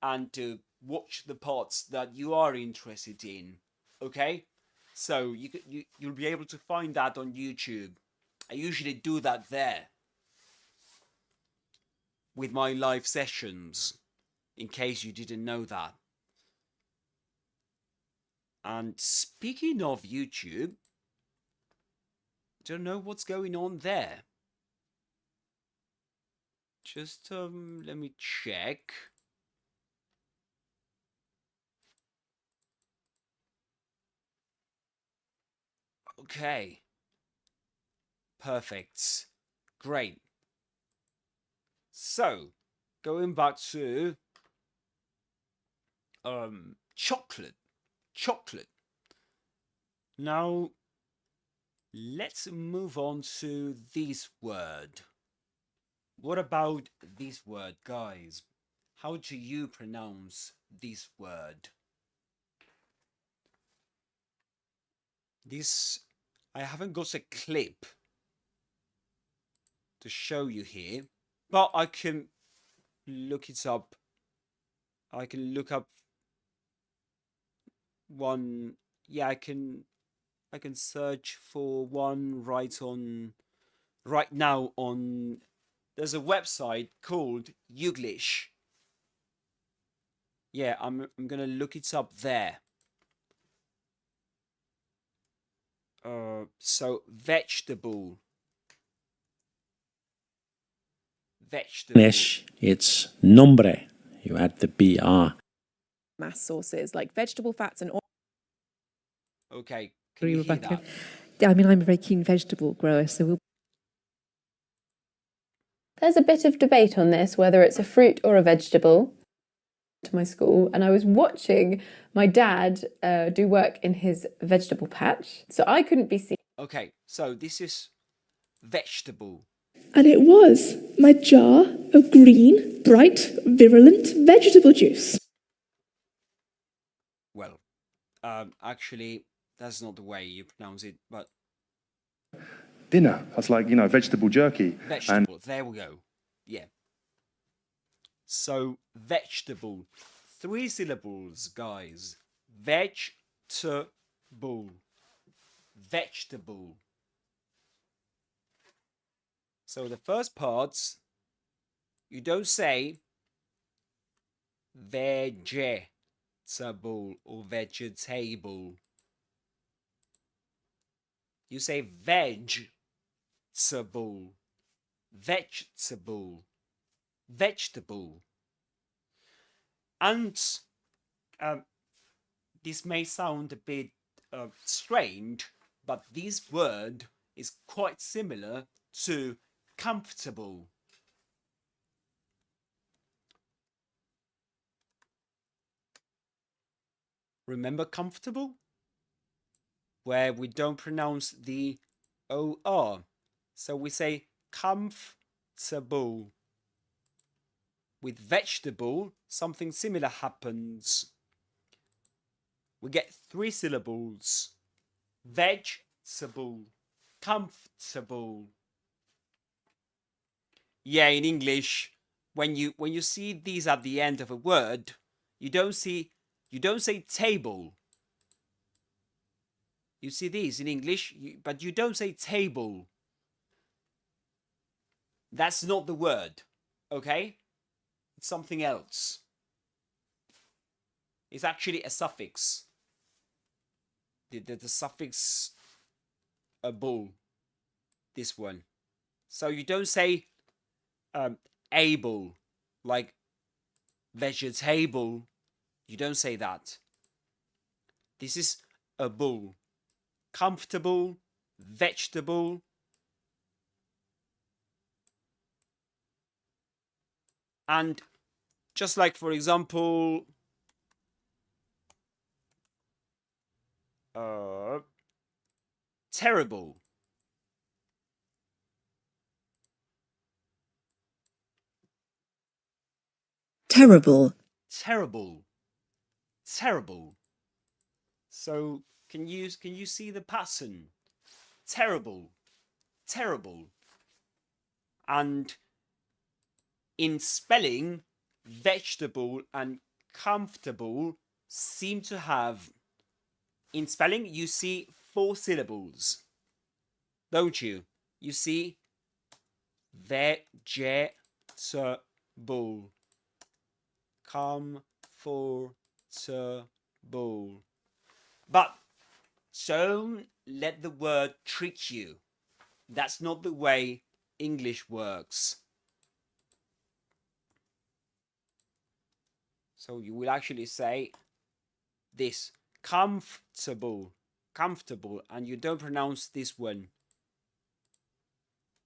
and to watch the parts that you are interested in. Okay, so you'll be able to find that on YouTube. I usually do that there with my live sessions, in case you didn't know that. And speaking of YouTube, don't know what's going on there. Just let me check. Okay. Perfect. Great. So, going back to chocolate. Chocolate. Now, let's move on to this word. What about this word, guys? How do you pronounce this word? This, I haven't got a clip to show you here, but I can look it up. I can look up one. Yeah, I can search for one right now on. There's a website called Devilish. Yeah, I'm gonna look it up there. So vegetable. Spanish, it's nombre. You add the BR. Mass sources like vegetable fats and oil. Okay, can you hear that? I mean, I'm a very keen vegetable grower, so we'll... There's a bit of debate on this, whether it's a fruit or a vegetable. To my school, and I was watching my dad do work in his vegetable patch, so I couldn't be seen. Okay, so this is vegetable. And it was my jar of green, bright, virulent vegetable juice. Well, actually, that's not the way you pronounce it, but... Dinner. That's like, vegetable jerky. Vegetable, there we go. Yeah. So, vegetable. 3 syllables, guys. Vegetable. Vegetable. So, the first parts, you don't say vegetable or vegetable. You say vegetable. Vegetable. Vegetable. And this may sound a bit strange, but this word is quite similar to comfortable. Remember comfortable? Where we don't pronounce the OR. So we say comfortable. With vegetable, something similar happens. We get 3 syllables. Vegetable. Comfortable. Yeah, in English, when you see these at the end of a word, you don't say table. You see these in English, but you don't say table. That's not the word, okay? It's something else. It's actually a suffix. the suffix able, this one. So you don't say able, like vegetable. You don't say that. This is able. Comfortable, vegetable. And just like, for example, terrible. Terrible. Terrible. Terrible. So can you see the pattern? Terrible. Terrible. And in spelling, vegetable and comfortable seem to have, in spelling, you see 4 syllables, don't you? You see vegetable, comfortable. But don't let the word trick you. That's not the way English works. So you will actually say this, comfortable, comfortable, and you don't pronounce this one.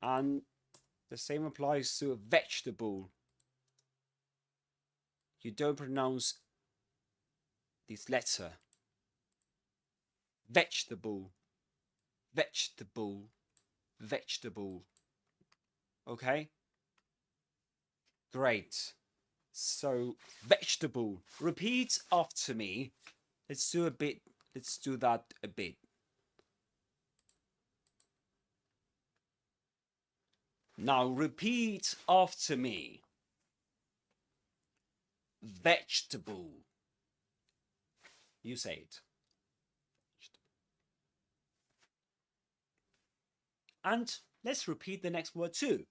And the same applies to vegetable. You don't pronounce this letter. Vegetable, vegetable, vegetable. Okay? Great. So, vegetable. Repeat after me. Let's do that a bit. Now repeat after me. Vegetable. You say it. And let's repeat the next word too.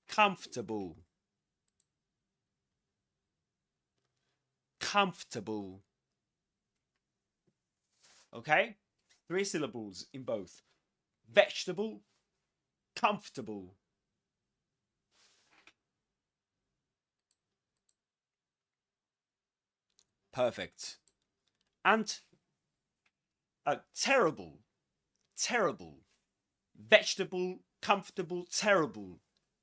Comfortable. Comfortable. Okay? 3 syllables in both. Vegetable, comfortable. Perfect. And terrible, terrible. Vegetable, comfortable, terrible.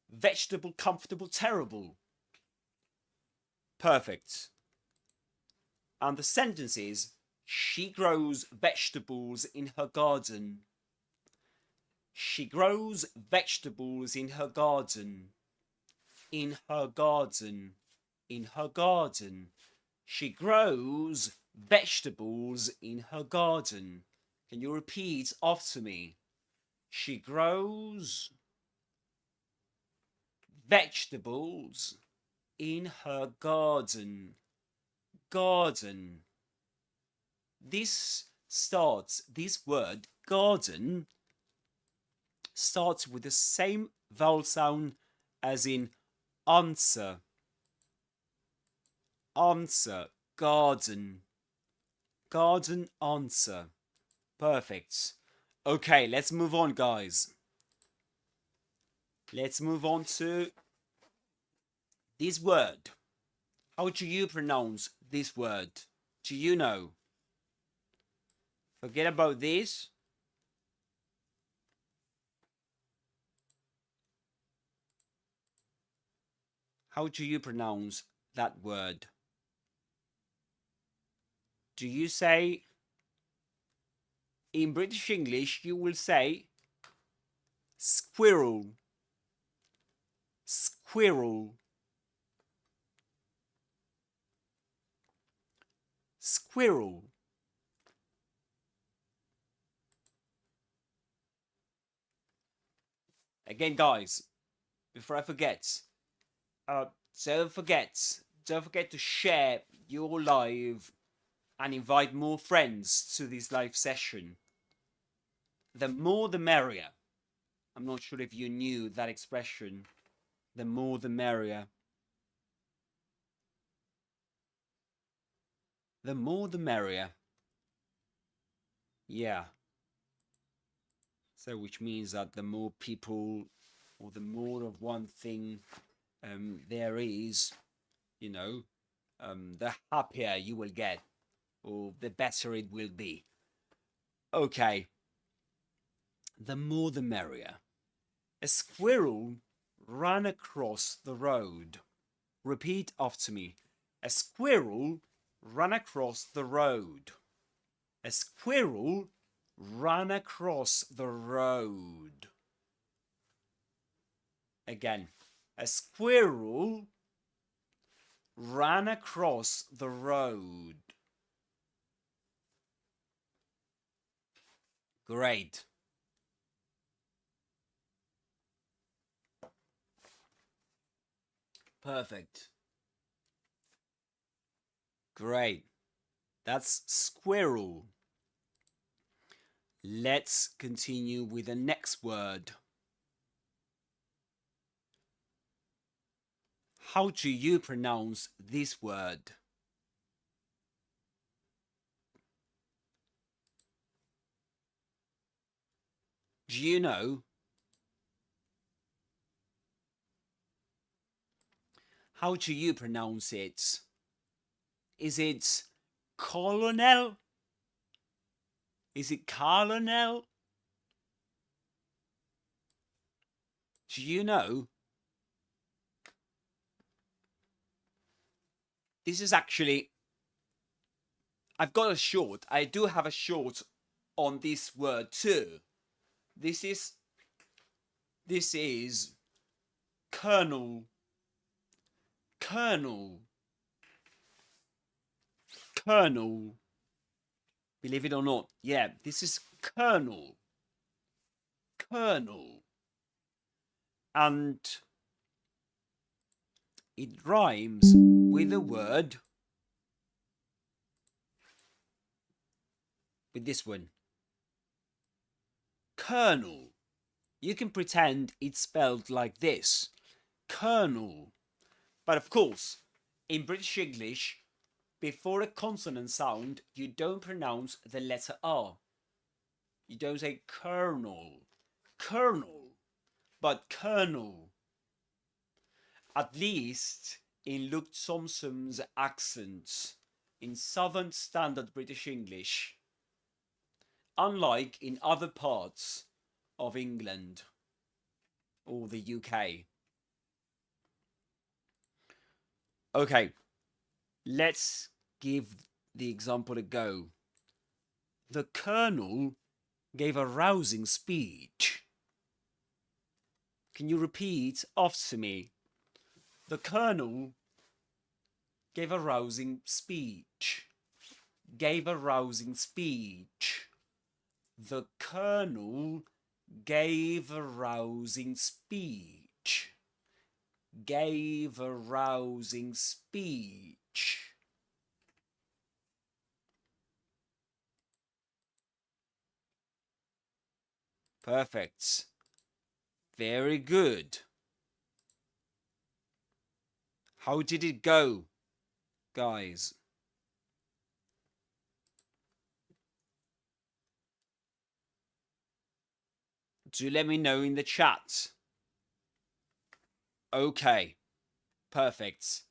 Vegetable, comfortable, terrible. Perfect. And the sentence is, she grows vegetables in her garden. She grows vegetables in her garden. In her garden. In her garden. She grows vegetables in her garden. Can you repeat after me? She grows vegetables in her garden. Garden. This word, garden, starts with the same vowel sound as in answer. Answer, garden. Garden, answer. Perfect. Okay, let's move on, guys. Let's move on to this word. How do you pronounce this word? Do you know? Forget about this. How do you pronounce that word? Do you say, in British English, you will say squirrel. Squirrel. Squirrel. Again, guys, before I forget, don't forget to share your live and invite more friends to this live session. The more the merrier. I'm not sure if you knew that expression. The more the merrier. The more the merrier. Yeah. So which means that the more people or the more of one thing there is, you know, the happier you will get or the better it will be. Okay. The more the merrier. A squirrel ran across the road. Repeat after me. A squirrel ran across the road. A squirrel ran across the road. Again. A squirrel ran across the road. Great. Perfect. Great. That's squirrel. Let's continue with the next word. How do you pronounce this word? Do you know? How do you pronounce it? Is it colonel? Is it colonel? Do you know? This is actually, I've got a short. I do have a short on this word too. This is kernel. Kernel. Kernel. Believe it or not. Yeah, this is kernel. Kernel. And it rhymes with the word, with this one. Kernel. You can pretend it's spelled like this. Kernel. But of course, in British English, before a consonant sound, you don't pronounce the letter R. You don't say kernel. Kernel. But kernel. At least in Luke Thompson's accent in Southern Standard British English, unlike in other parts of England or the UK. Okay, let's give the example a go. The Colonel gave a rousing speech. Can you repeat after me? The Colonel gave a rousing speech. Gave a rousing speech. The Colonel gave a rousing speech. Gave a rousing speech. Perfect. Very good. How did it go, guys? Do let me know in the chat. Okay. Perfect.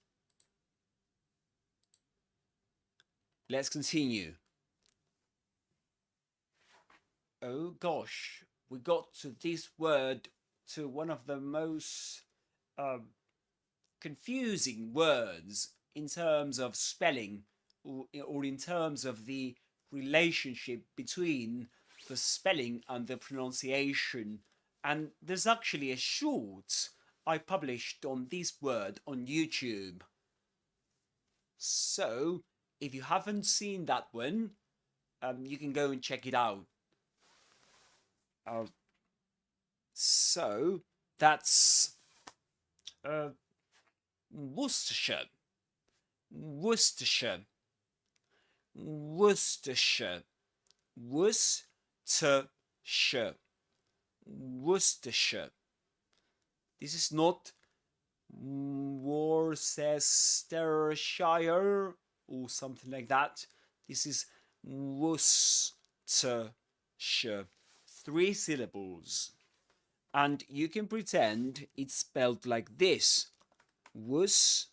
Let's continue. Oh gosh, we got to this word, to one of the most confusing words in terms of spelling or in terms of the relationship between the spelling and the pronunciation. And there's actually a short I published on this word on YouTube. So if you haven't seen that one, you can go and check it out. So that's Worcestershire. Worcestershire. Worcestershire. Worcestershire. Worcestershire. This is not Worcestershire or something like that. This is Worcestershire. Worcestershire. 3 syllables. And you can pretend it's spelled like this. Worcestershire.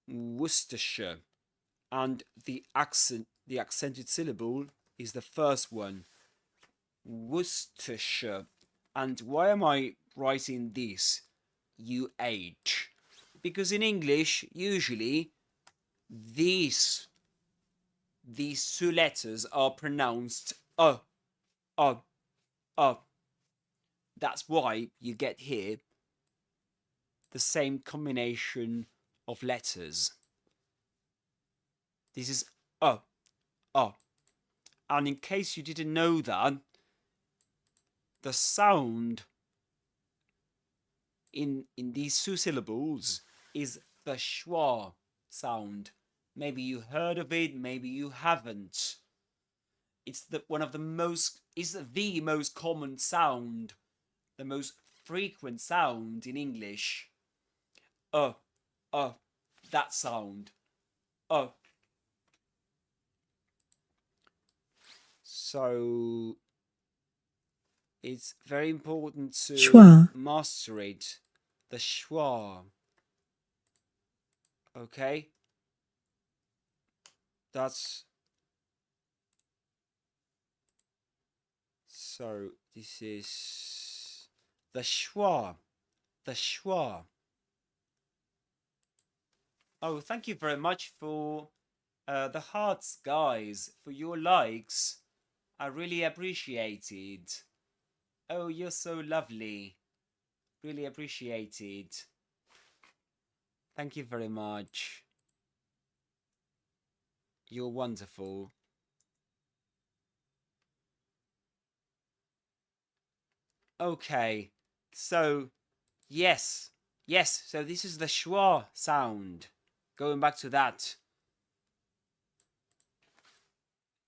Worcestershire. And the accented syllable is the first one. Worcestershire. And why am I writing this? UH. Because in English, usually, these 2 letters are pronounced That's why you get here the same combination of letters. This is and in case you didn't know that, the sound in these 2 syllables is the schwa sound. Maybe you heard of it, maybe you haven't. It's the most common sound, the most frequent sound in English. That sound. So it's very important to Schwa. master it. The schwa. Okay? That's... So this is the schwa. The schwa. Oh, thank you very much for the hearts, guys, for your likes. I really appreciate it. Oh, you're so lovely. Really appreciate it. Thank you very much. You're wonderful. Okay, so yes, so this is the schwa sound. Going back to that.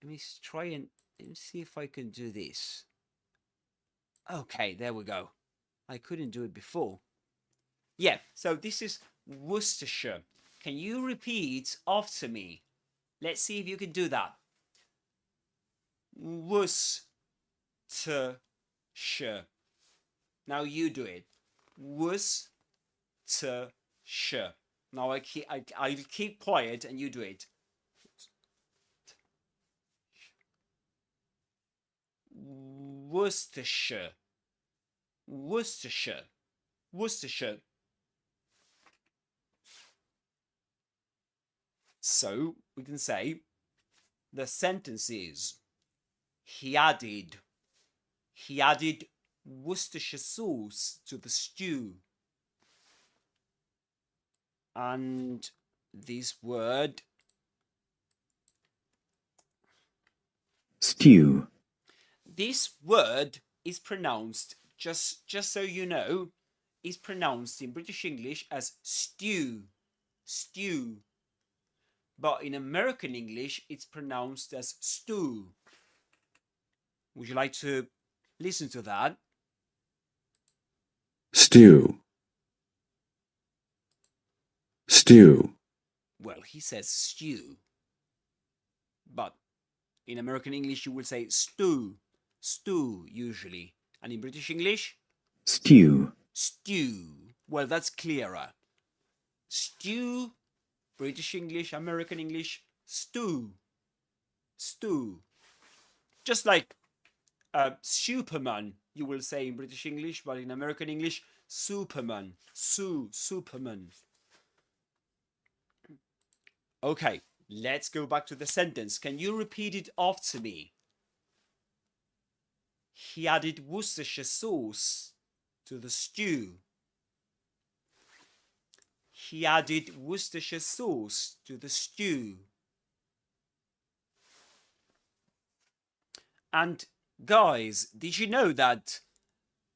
Let me try and see if I can do this. Okay, there we go. I couldn't do it before. Yeah, so this is Worcestershire. Can you repeat after me? Let's see if you can do that. Worcestershire. Now you do it. Worcestershire. Now I'll keep quiet and you do it. Worcestershire. Worcestershire. Worcestershire. So we can say the sentence is he added Worcestershire sauce to the stew. And this word stew. This word is pronounced, just so you know, is pronounced in British English as stew. Stew. But in American English, it's pronounced as stew. Would you like to listen to that? Stew. Stew. Well, he says stew. But in American English, you will say stew. Stew, usually. And in British English? Stew. Stew. Well, that's clearer. Stew, British English, American English, stew. Stew. Just like Superman, you will say in British English, but in American English, Superman. Superman. Okay, let's go back to the sentence. Can you repeat it after me? He added Worcestershire sauce to the stew. He added Worcestershire sauce to the stew. And guys, did you know that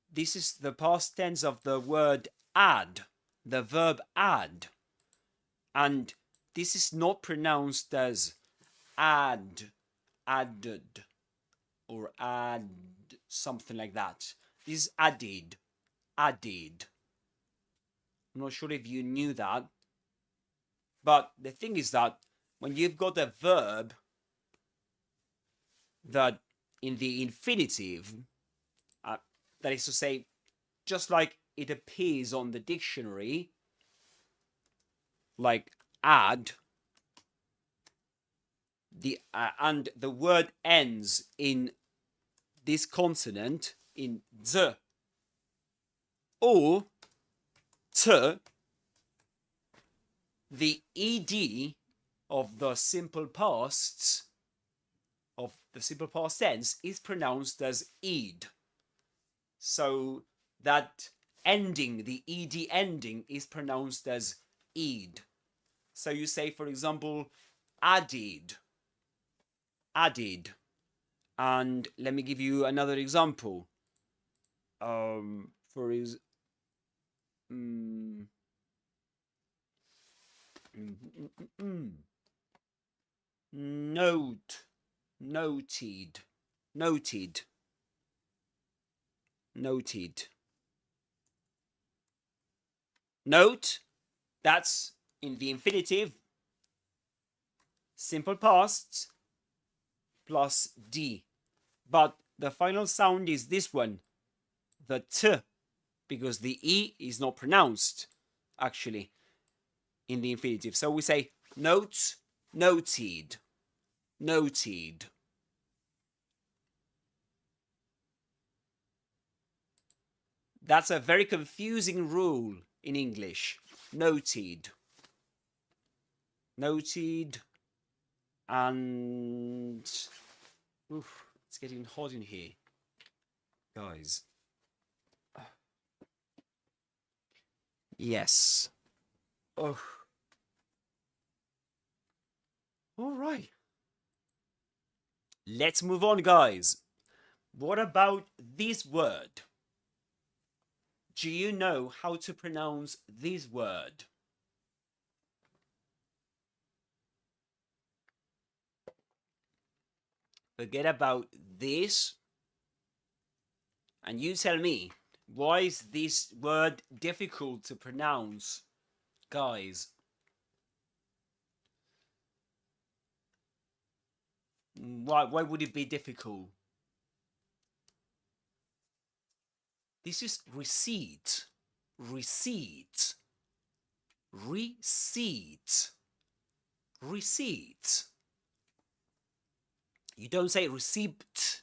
this is the past tense of the word add, the verb add? And this is not pronounced as add, added, or add, something like that. This is added, added. I'm not sure if you knew that. But the thing is that when you've got a verb that in the infinitive, that is to say, just like it appears on the dictionary, like add, and the word ends in this consonant, in z or t, the ed of the simple past, of the simple past tense, is pronounced as ed. So that ending, the ed ending, is pronounced as ed. So you say, for example, added, added. And let me give you another example. Note, noted, noted, noted. Note, that's in the infinitive, simple past plus d. But the final sound is this one, the t, because the e is not pronounced, actually, in the infinitive. So we say note, noted, noted. That's a very confusing rule in English. Noted. Noted. And oof, it's getting hot in here, guys. Yes. Oh. All right. Let's move on, guys. What about this word? Do you know how to pronounce this word? Forget about this. And you tell me, why is this word difficult to pronounce, guys? Why would it be difficult? This is receipt, receipt, receipt, receipt. You don't say receipt.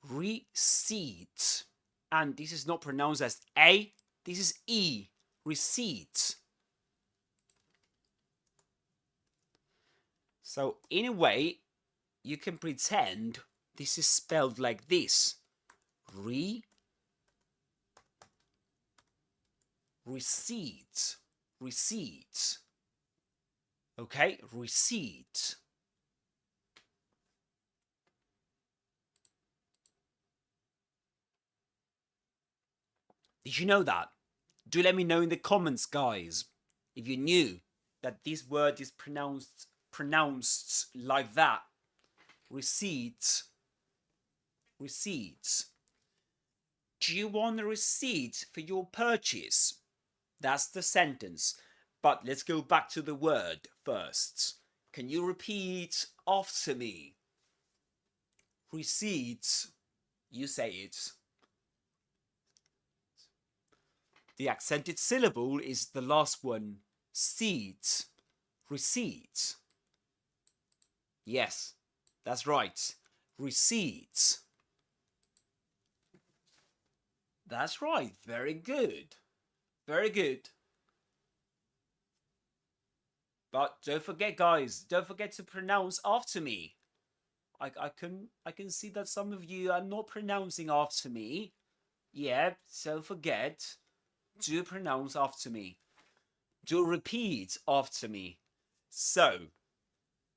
Receipt. And this is not pronounced as A, this is E. Receipt. So in a way, you can pretend this is spelled like this. Receipt. Receipt. Okay, receipt. Did you know that? Do let me know in the comments, guys, if you knew that this word is pronounced like that. Receipt. Receipt. Do you want a receipt for your purchase? That's the sentence. But let's go back to the word first. Can you repeat after me? Receipt. You say it. The accented syllable is the last one. Seat. Receipt. Yes, that's right. Receipt. That's right. Very good. Very good. But don't forget, guys, don't forget to pronounce after me. I can see that some of you are not pronouncing after me. Yeah, so forget. Do pronounce after me. Do repeat after me. So,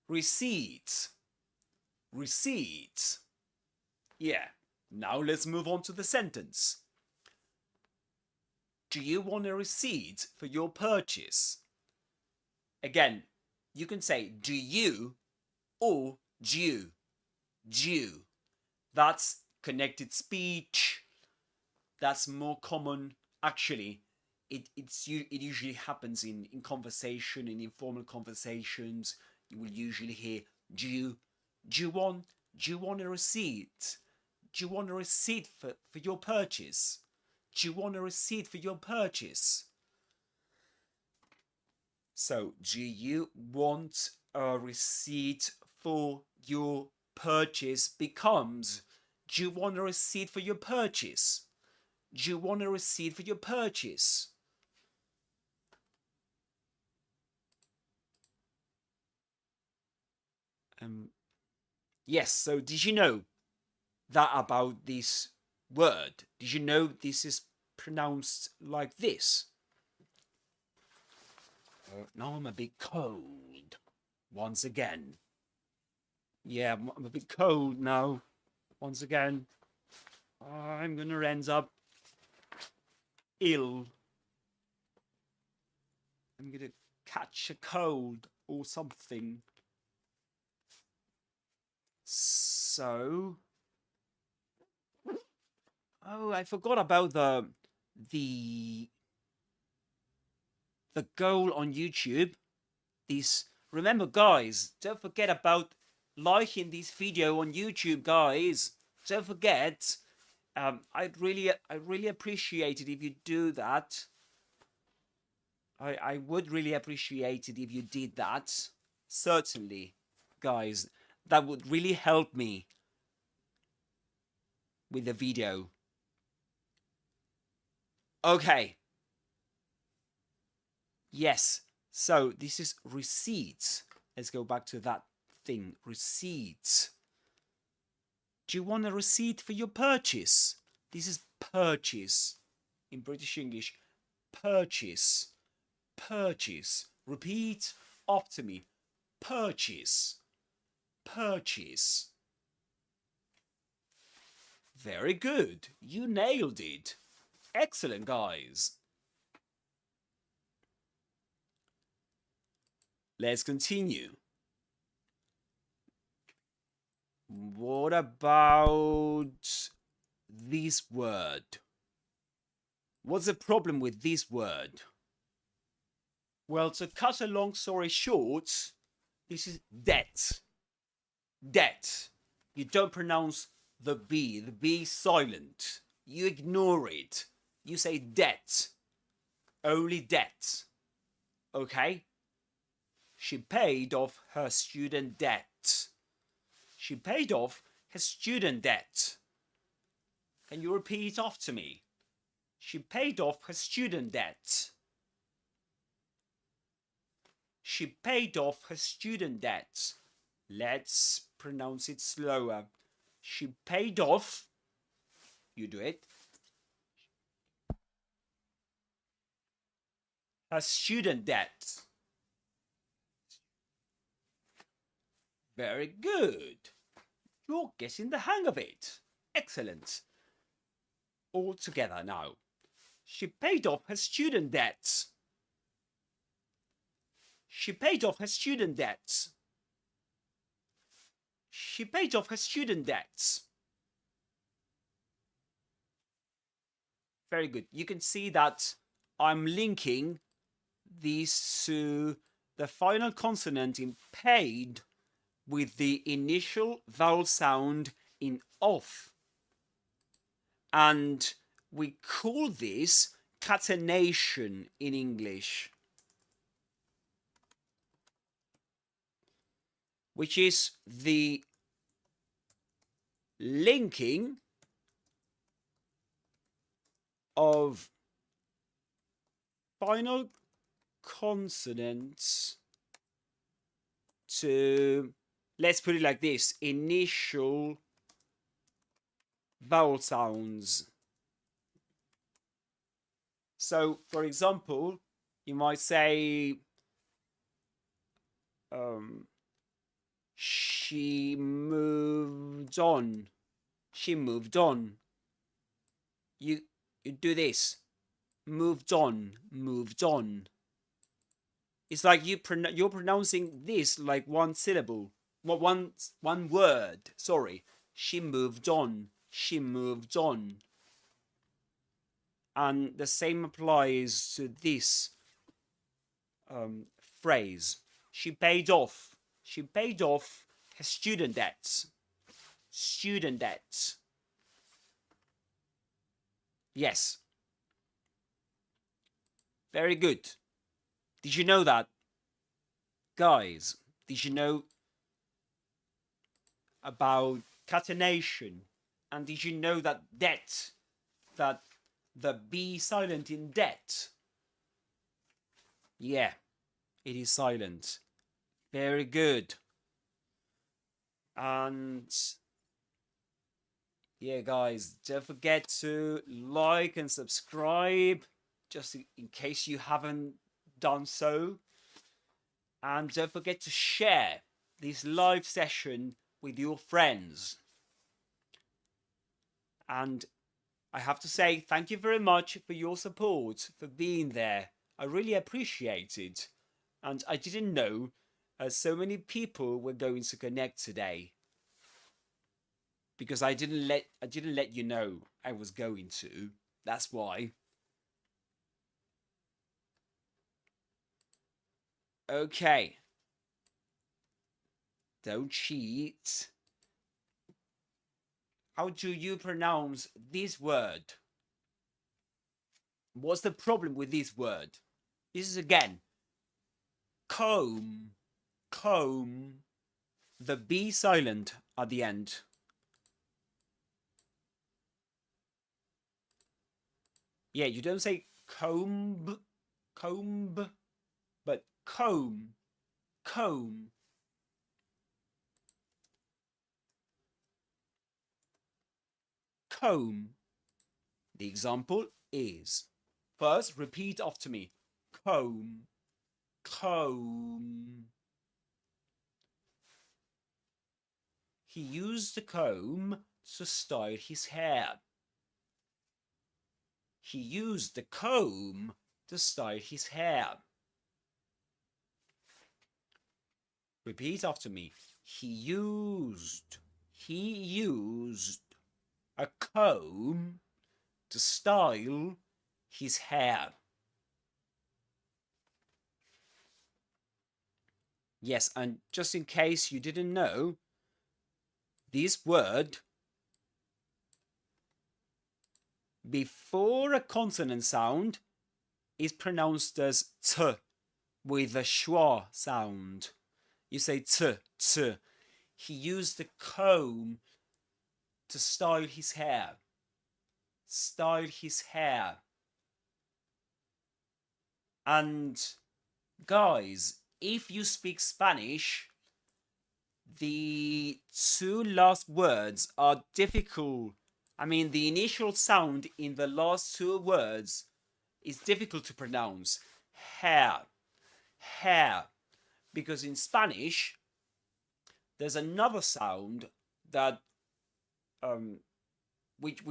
receipt. Receipt. Yeah. Now let's move on to the sentence. Do you want a receipt for your purchase? Again, you can say do you or due. Due. That's connected speech. That's more common. Actually, it usually happens in conversation, in informal conversations. You will usually hear, do you want a receipt? Do you want a receipt for your purchase? Do you want a receipt for your purchase? So, do you want a receipt for your purchase becomes, do you want a receipt for your purchase? Do you want a receipt for your purchase? Yes, so did you know that about this word? Did you know this is pronounced like this? Now I'm a bit cold. Once again. Yeah, I'm a bit cold now. Once again. I'm gonna end up ill. I'm gonna catch a cold or something. So, oh, I forgot about the goal on YouTube. Remember, guys, don't forget about liking this video on YouTube, guys. Don't forget. I'd really appreciate it if you do that. I would really appreciate it if you did that. Certainly, guys. That would really help me with the video. Okay. Yes. So this is receipts. Let's go back to that thing. Receipts. Do you want a receipt for your purchase? This is purchase. In British English, purchase. Purchase. Repeat after me. Purchase. Purchase. Very good. You nailed it. Excellent, guys. Let's continue. What about this word? What's the problem with this word? Well, to cut a long story short, this is debt. Debt. You don't pronounce the B. The B is silent. You ignore it. You say debt. Only debt. Okay? She paid off her student debt. She paid off her student debt. Can you repeat after me? She paid off her student debt. She paid off her student debt. Let's pronounce it slower. She paid off. You do it. Her student debt. Very good. You're getting the hang of it. Excellent. All together now. She paid off her student debt. She paid off her student debt. She paid off her student debts. Very good. You can see that I'm linking these to the final consonant in paid with the initial vowel sound in off. And we call this catenation in English, which is the linking of final consonants to, let's put it like this, initial vowel sounds. So, for example, you might say, she moved on. She moved on. You do this. Moved on. Moved on. It's like you're pronouncing this like one syllable. One word. Sorry. She moved on. she moved on. And the same applies to this phrase. She paid off. She paid off her student debts. Student debts. Yes. Very good. Did you know that? Guys, did you know about catenation? And did you know that debt, that the B silent in debt? Yeah, it is silent. Very good. And yeah, guys, don't forget to like and subscribe, just in case you haven't done so. And don't forget to share this live session with your friends. And I have to say thank you very much for your support, for being there. I really appreciate it. And I didn't know so many people were going to connect today, because I didn't let you know I was going to. That's why. Okay. Don't cheat. How do you pronounce this word? What's the problem with this word? This is again comb. Comb. The B silent at the end. Yeah, you don't say comb, comb, but comb, comb. Comb. The example is, first repeat after me. Comb, comb. He used the comb to style his hair. He used the comb to style his hair. Repeat after me. He used a comb to style his hair. Yes, and just in case you didn't know, this word before a consonant sound is pronounced as t with a schwa sound. You say t, t. He used the comb to style his hair. Style his hair. And guys, if you speak Spanish, the two last words are difficult. I mean, the initial sound in the last two words is difficult to pronounce. Hair. Hair. Because in Spanish, there's another sound that which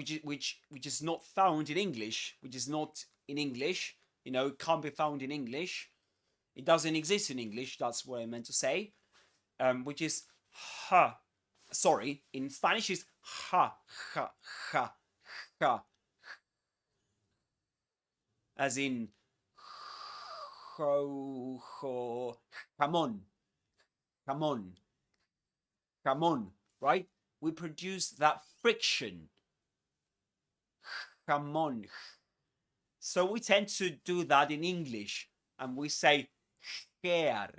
is not found in English, which is not in English, you know, it can't be found in English. It doesn't exist in English, that's what I meant to say. Which is ha. Sorry, in Spanish is ha, ha, ha, ha. As in jamón, jamón, jamón, right? We produce that friction. Jamón. So we tend to do that in English, and we say hair,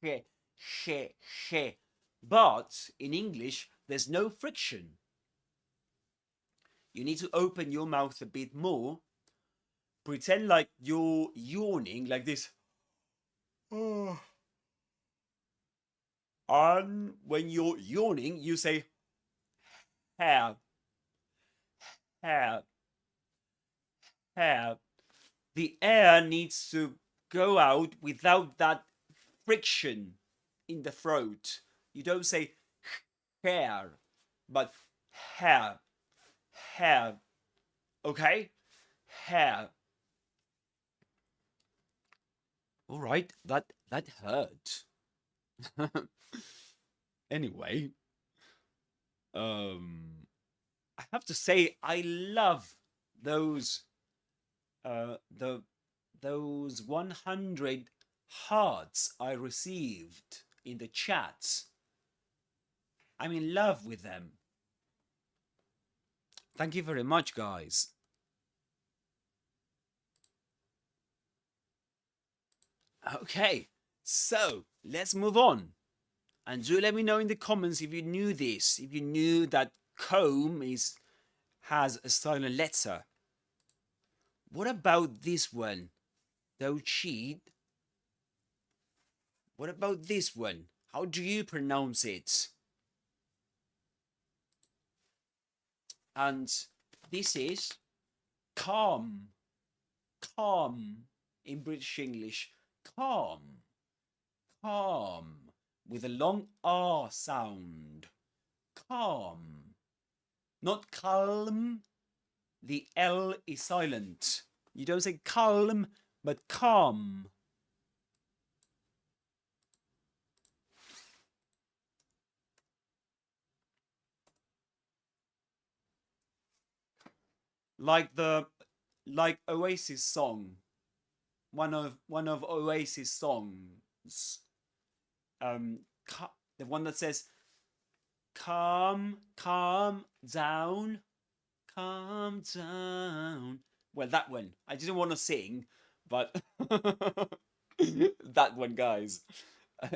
hair. But in English, there's no friction. You need to open your mouth a bit more. Pretend like you're yawning like this. And when you're yawning, you say hair, hair, hair. The air needs to go out without that friction in the throat. You don't say hair, but hair, hair. Okay? Hair. All right, that hurt. Anyway, I have to say, I love those those 100 hearts I received in the chat. I'm in love with them. Thank you very much, guys. Okay, so let's move on. And do let me know in the comments if you knew this, if you knew that comb has a silent letter. What about this one? Don't cheat. What about this one? How do you pronounce it? And this is calm. Calm in British English. Calm. Calm. With a long R sound. Calm. Not calm. The L is silent. You don't say calm, but calm. Like Oasis song. One of Oasis songs. The one that says calm down. Calm down. Well, that one. I didn't want to sing, but that one, guys.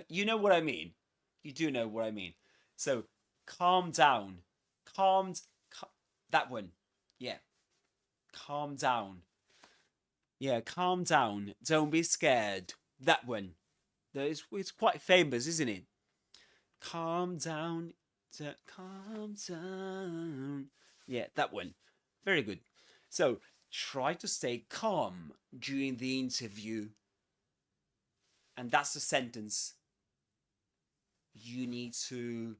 You know what I mean. You do know what I mean. So, calm down. That one. Yeah. Calm down. Yeah, calm down. Don't be scared. That one. It's quite famous, isn't it? Calm down. Calm down. Yeah, that one. Very good. So, try to stay calm during the interview. And that's the sentence. You need to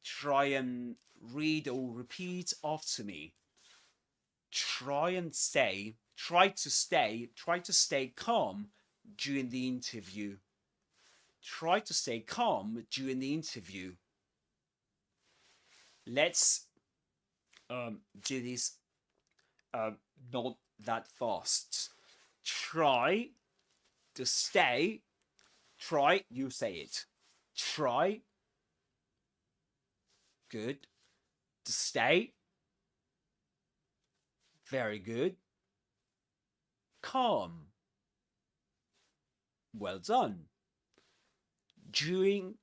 try and read or repeat after me. Try to stay calm during the interview. Try to stay calm during the interview. Let's do this not that fast. Try to stay. Try, you say it. Try. Good. To stay. Very good. Calm. Well done. During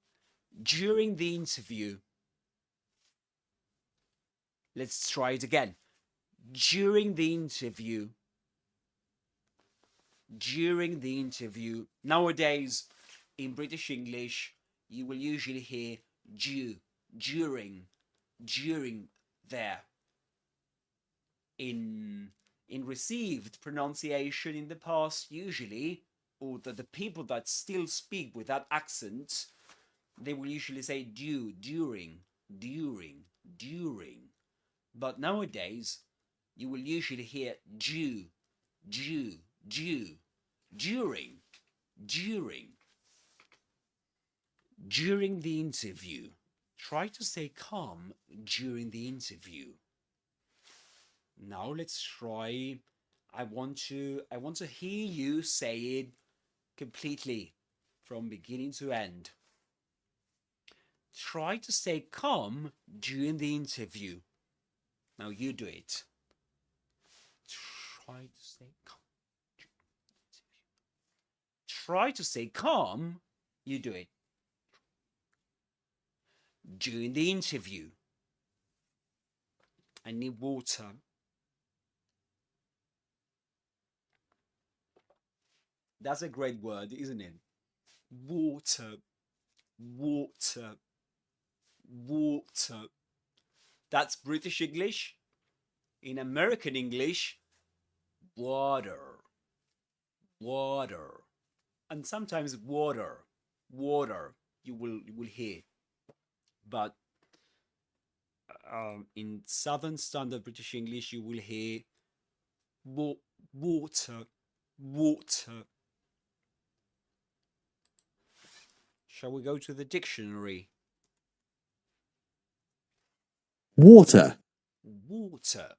the interview. Let's try it again. During the interview. During the interview. Nowadays, in British English, you will usually hear during there. In received pronunciation in the past, usually, or the people that still speak with that accent, they will usually say during. But nowadays, you will usually hear during. During the interview. Try to stay calm during the interview. Now let's try. I want to hear you say it completely from beginning to end. Try to stay calm during the interview. Now you do it. Try to stay calm. Try to stay calm. You do it. During the interview. I need water. That's a great word, isn't it? Water. That's British English. In American English, water. And sometimes water. You will hear. But in Southern Standard British English, you will hear water. Shall we go to the dictionary? Water. Water.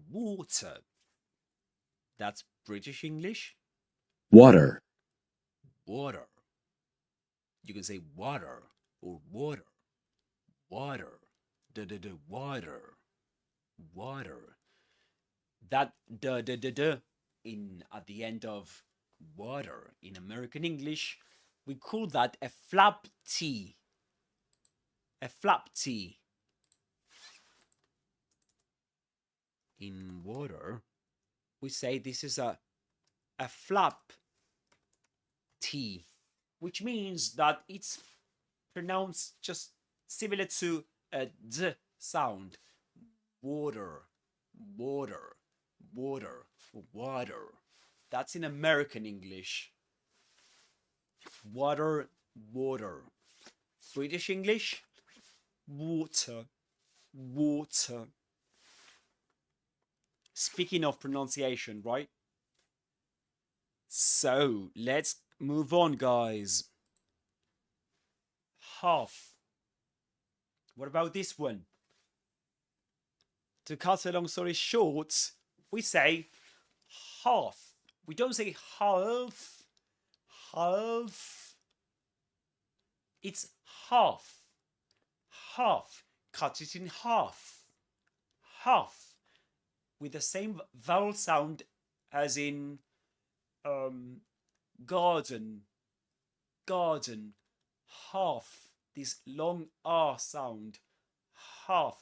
Water. That's British English. Water. Water. You can say water or water. Water. Water. Water. That in at the end of water in American English, we call that a flap T. A flap T. In water, we say this is a flap T, which means that it's pronounced just similar to a D sound. Water, water, water, water. That's in American English. Water, water. British English, water, water. Speaking of pronunciation, right? So let's move on, guys. Half. What about this one? To cut a long story short, we say half. We don't say half. Half. It's half. Half. Cut it in half. Half. With the same vowel sound as in garden. Garden. Half. This long R sound. Half.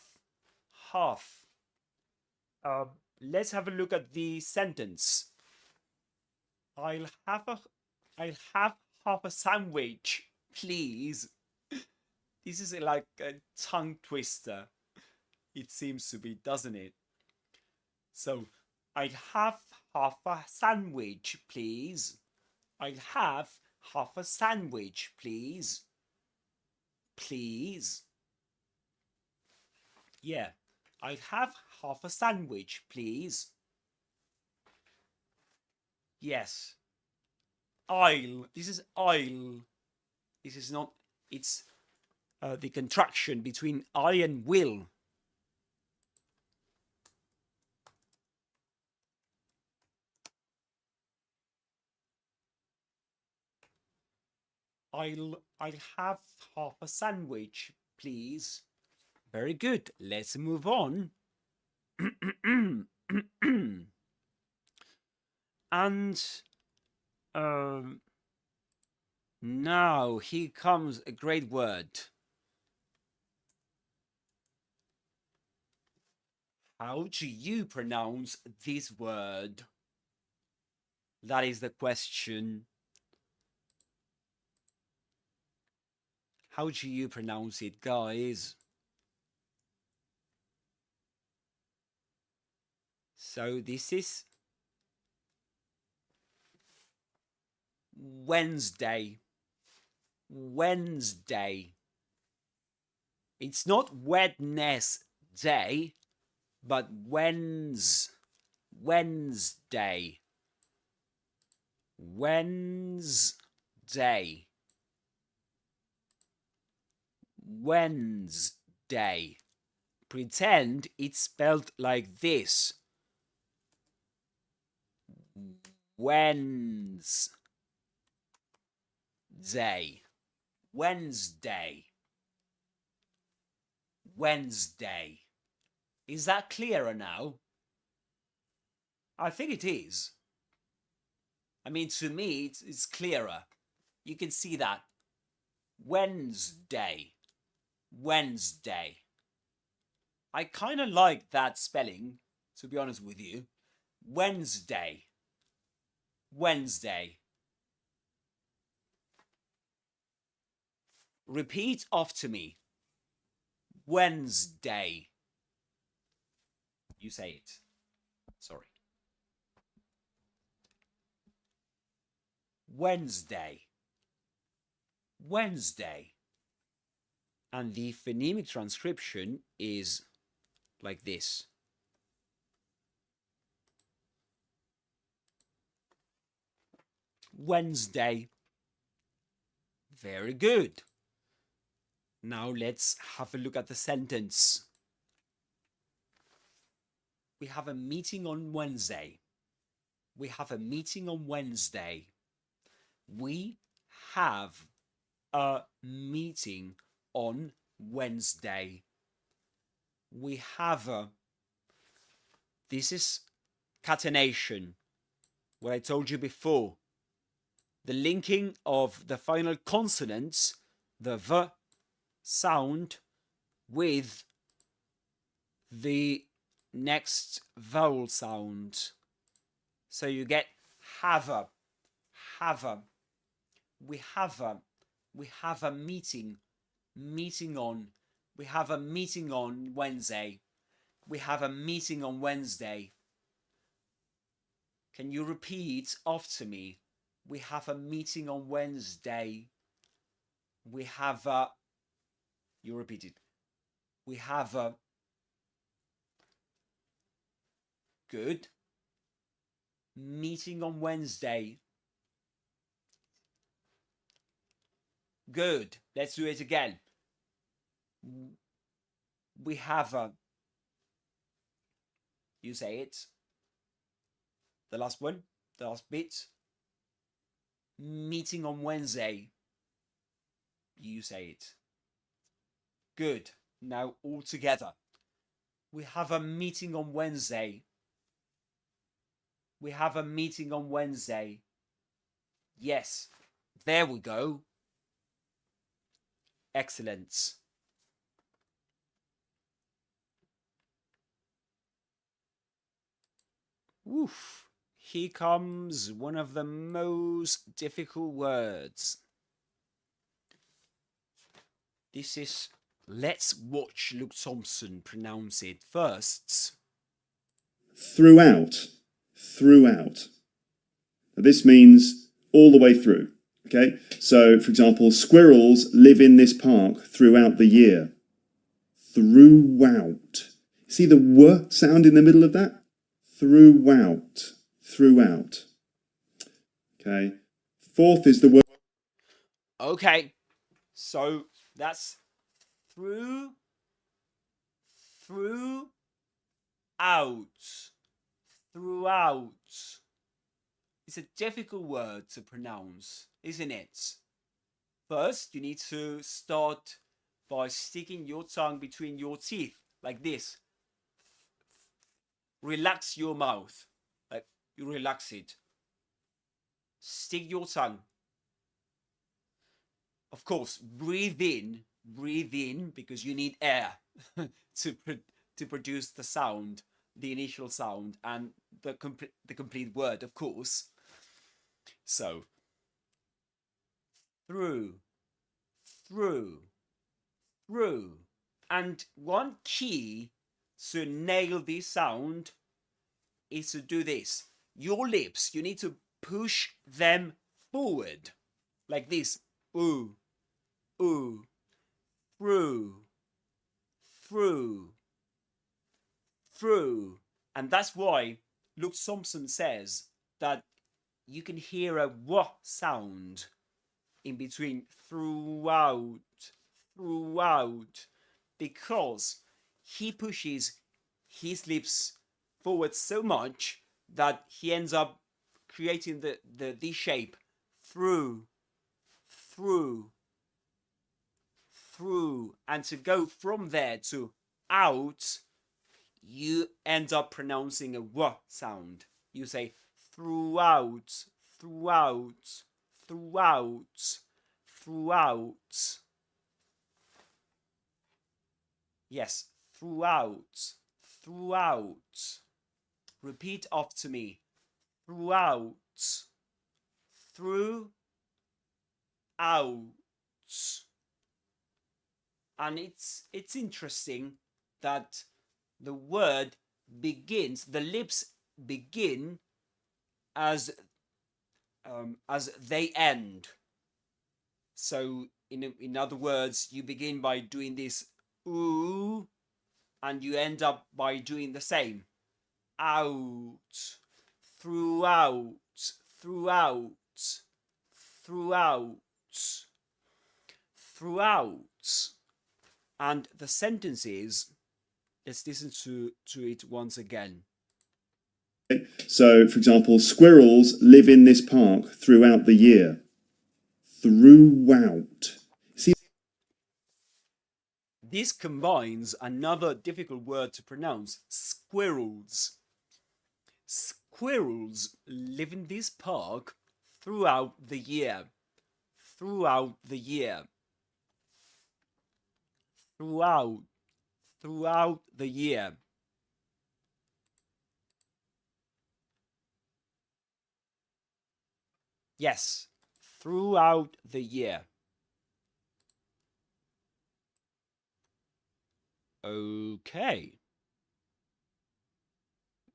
Half. Let's have a look at the sentence. I'll have half a sandwich, please. This is like a tongue twister. It seems to be, doesn't it? So, I'll have half a sandwich, please. I'll have half a sandwich, please. Please. Yeah. I'll have half a sandwich, please. Yes. I'll. This is I'll. This is not. It's the contraction between I and will. I'll have half a sandwich, please. Very good. Let's move on. And now here comes a great word. How do you pronounce this word? That is the question. How do you pronounce it, guys? So this is Wednesday. Wednesday. It's not Wednesday, but Wednesday. Wednesday. Wednesday. Pretend it's spelled like this. Wednesday. Wednesday. Wednesday. Is that clearer now? I think it is. I mean, to me, it's clearer. You can see that. Wednesday. Wednesday. I kind of like that spelling, to be honest with you. Wednesday. Wednesday. Repeat after me. Wednesday. You say it. Sorry. Wednesday. Wednesday. And the phonemic transcription is like this. Wednesday. Very good. Now let's have a look at the sentence. We have a meeting on Wednesday. We have a meeting on Wednesday. We have a meeting on Wednesday. We have a... This is catenation. What I told you before. The linking of the final consonants, the V sound, with the next vowel sound. So you get have a. We have a meeting on. We have a meeting on Wednesday. We have a meeting on Wednesday. Can you repeat after me? We have a meeting on Wednesday. We have a... You repeat it. We have a... Good. Meeting on Wednesday. Good. Let's do it again. We have a... You say it. The last one. The last bit. Meeting on Wednesday. You say it. Good. Now all together. We have a meeting on Wednesday. We have a meeting on Wednesday. Yes. There we go. Excellent. Woof. Here comes one of the most difficult words. This is... Let's watch Luke Thompson pronounce it first. Throughout. Throughout. Now, this means all the way through. Okay? So, for example, squirrels live in this park throughout the year. Throughout. See the W sound in the middle of that? Throughout. Throughout. Okay. Fourth is the word. Okay. So that's through, out, throughout. It's a difficult word to pronounce, isn't it? First, you need to start by sticking your tongue between your teeth, like this. Relax your mouth, like you relax it. Stick your tongue. Of course, breathe in, because you need air to produce the sound, the initial sound, and the complete word, of course. So, through. And one key to nail this sound is to do this. Your lips, you need to push them forward, like this. Ooh, ooh, through. And that's why Luke Thompson says that you can hear a W sound in between throughout, because he pushes his lips forward so much that he ends up creating the shape through. And to go from there to out, you end up pronouncing a W sound. You say throughout. Yes, throughout. Repeat after me. Throughout. And it's interesting that the word begins, the lips begin as they end. So in other words, you begin by doing this ooh, and you end up by doing the same. Out, throughout. And the sentences, Let's listen to it once again. So, for example, squirrels live in this park throughout the year. Throughout. See, this combines another difficult word to pronounce, squirrels. Squirrels live in this park throughout the year. Throughout the year. Throughout the year. Yes, throughout the year. Okay.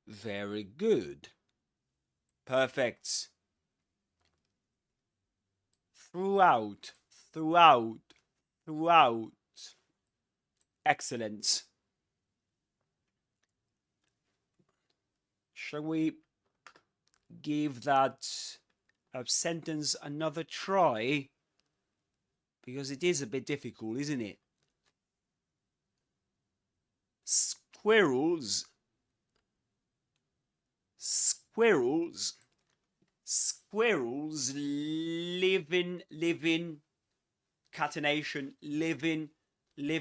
Very good. Perfect. Throughout. Excellent. Shall we give that sentence another try? Because it is a bit difficult, isn't it? Squirrels live in catenation, live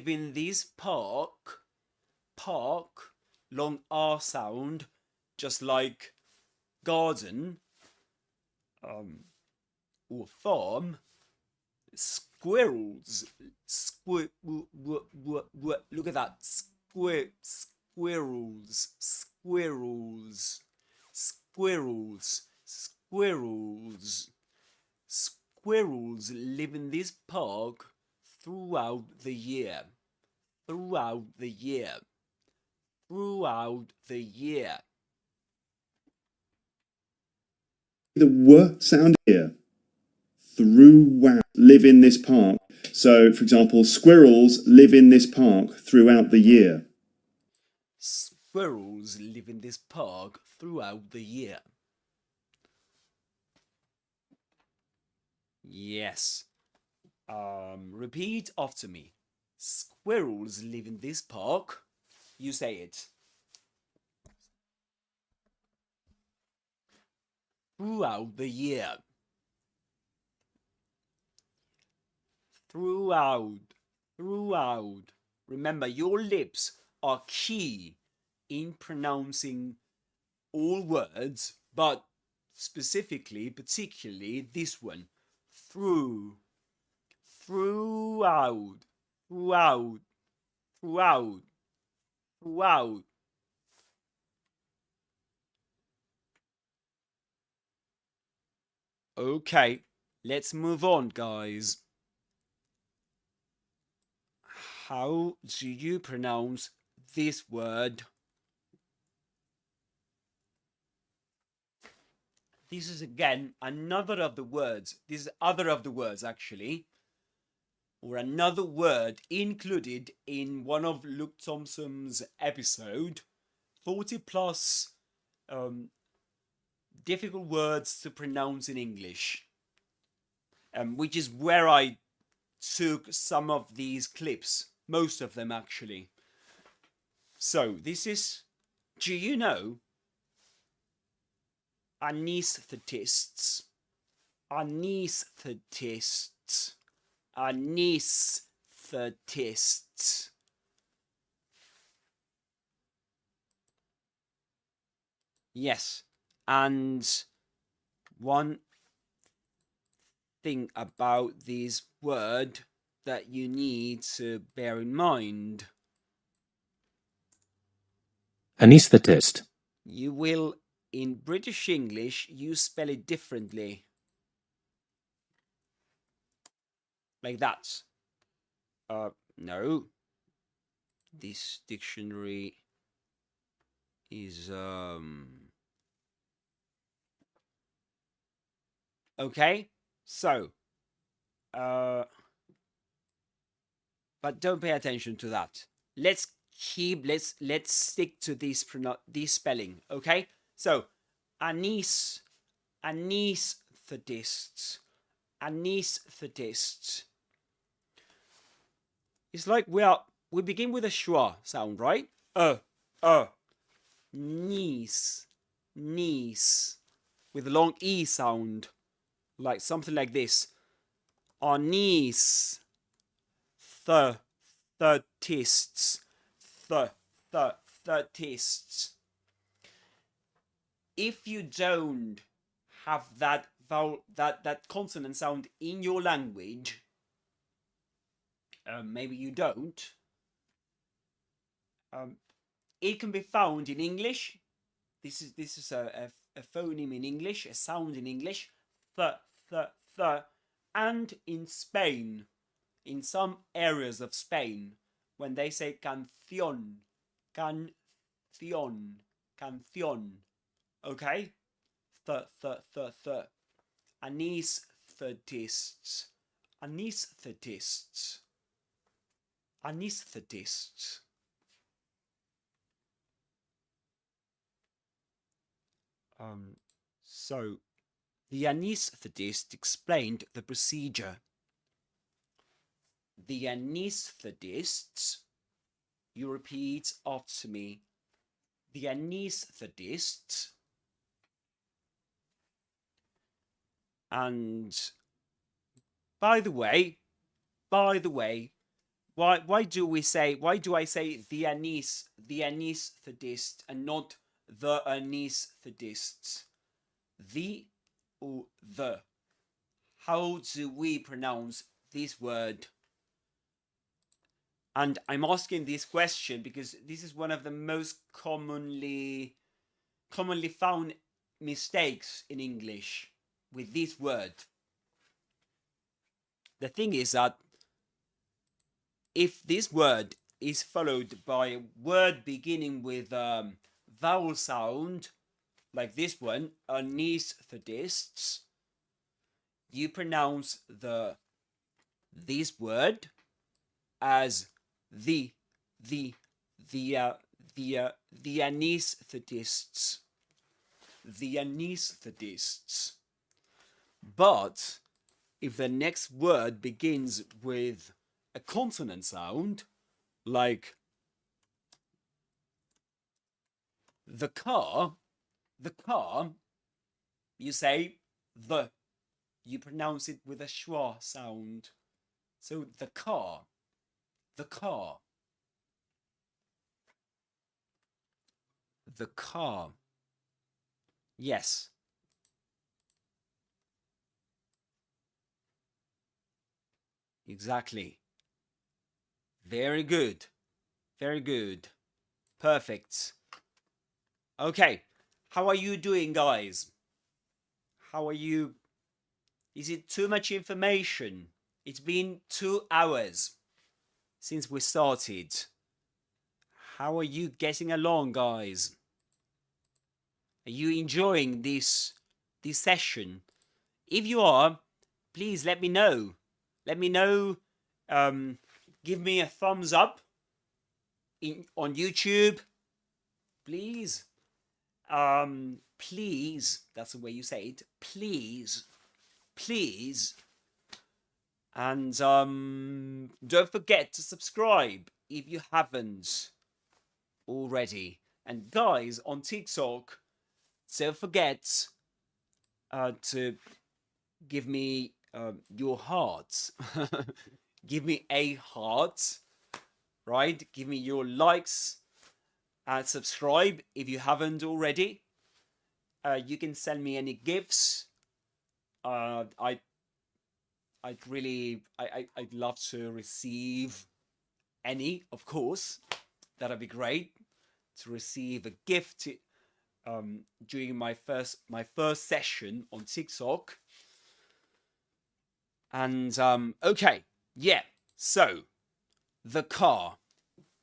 in this park, long R sound, just like garden or farm. Squirrels, look at that, squirrels live in this park throughout the year. Throughout the year. the w sound here. Throughout. Live in this park. So, for example, squirrels live in this park throughout the year. Squirrels live in this park throughout the year. Yes. Repeat after me. Squirrels live in this park. You say it. Throughout the year. Throughout. Remember, your lips are key in pronouncing all words, but particularly this one. Throughout. Okay, let's move on, guys. How do you pronounce this word? This is again another of the words. This is other of the words actually, or another word included in one of Luke Thompson's episode, 40 plus difficult words to pronounce in English, which is where I took some of these clips, most of them actually. So this is, do you know, anaesthetists. Yes, and one thing about this word that you need to bear in mind. Anaesthetist. You will, in British English, you spell it differently. Like that. No. This dictionary is okay, so but don't pay attention to that. Let's stick to this spelling, okay? So anaesthetists. It's like we begin with a schwa sound, right? niece, niece, with a long E sound, like something like this. Niece, thirtists, thirtists. If you don't have that vowel, that consonant sound in your language, maybe you don't. It can be found in English. This is a phoneme in English, a sound in English, and in Spain, in some areas of Spain, when they say canción, canción, canción, okay? Anaesthetists, anaesthetists, anaesthetists. So the anaesthetist explained the procedure. The anaesthetists, you repeat after me. The anaesthetists, and by the way, why do I say the anaesthetist and not the anaesthetists? The or the? How do we pronounce this word? And I'm asking this question because this is one of the most commonly found mistakes in English with this word. The thing is that if this word is followed by a word beginning with vowel sound, like this one, anaesthetists, you pronounce this word as the anaesthetists, the anaesthetists. But if the next word begins with a consonant sound, like the car, you say the. You pronounce it with a schwa sound. So the car, the car, the car. Yes. Exactly. Very good. Very good. Perfect. Okay. How are you doing, guys? How are you? Is it too much information? It's been 2 hours since we started. How are you getting along, guys? Are you enjoying this session? If you are, please let me know. Let me know. Give me a thumbs up on YouTube, please. Please, that's the way you say it. Please. And don't forget to subscribe if you haven't already. And guys, on TikTok, don't forget to give me your hearts. Give me a heart, right? Give me your likes and subscribe if you haven't already. You can send me any gifts. I'd love to receive any, of course. That'd be great to receive a gift during my first session on TikTok. And okay, yeah. So the car,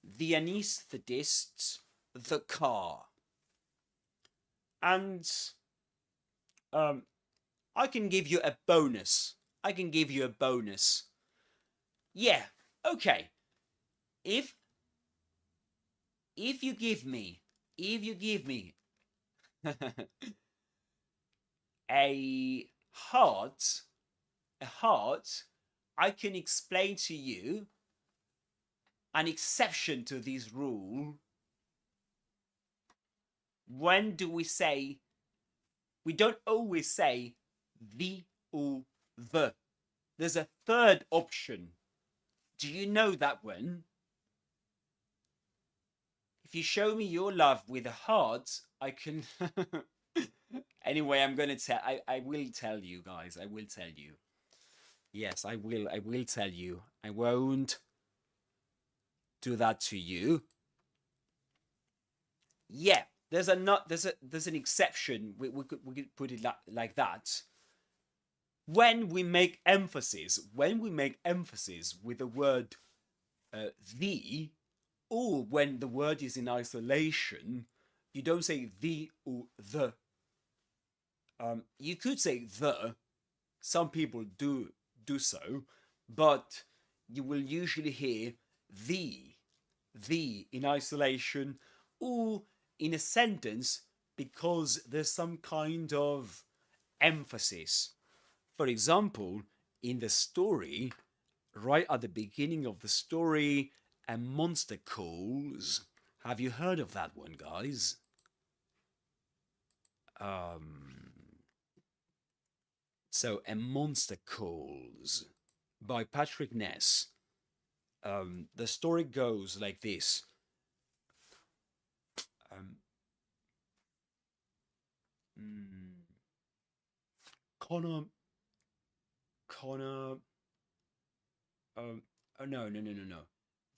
the anaesthetist, the car, and I can give you a bonus. Yeah, okay. If you give me a heart, I can explain to you an exception to this rule when do we say, we don't always say the or the. There's a third option. Do you know that one? If you show me your love with a heart, I can... Anyway, I'm going to tell... I will tell you, guys. I will tell you. Yes, I will tell you. I won't do that to you. Yeah, there's an exception. We could put it like that. When we make emphasis with the word the, or when the word is in isolation, you don't say the or the. You could say the. Some people do so, but you will usually hear the in isolation or in a sentence because there's some kind of emphasis. For example, in the story, right at the beginning of the story, a monster calls. Have you heard of that one, guys? So, A Monster Calls by Patrick Ness. The story goes like this. Connor. Oh no.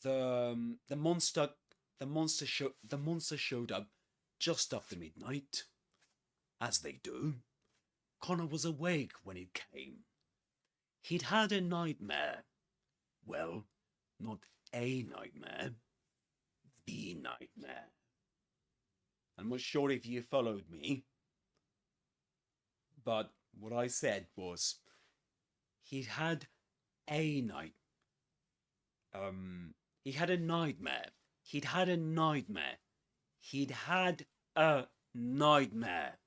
The monster showed up just after midnight, as they do. Connor was awake when it came. He'd had a nightmare. Well, not a nightmare, the nightmare. I'm not sure if you followed me, but what I said was he had a nightmare. He had a nightmare. He'd had a nightmare. He'd had a nightmare.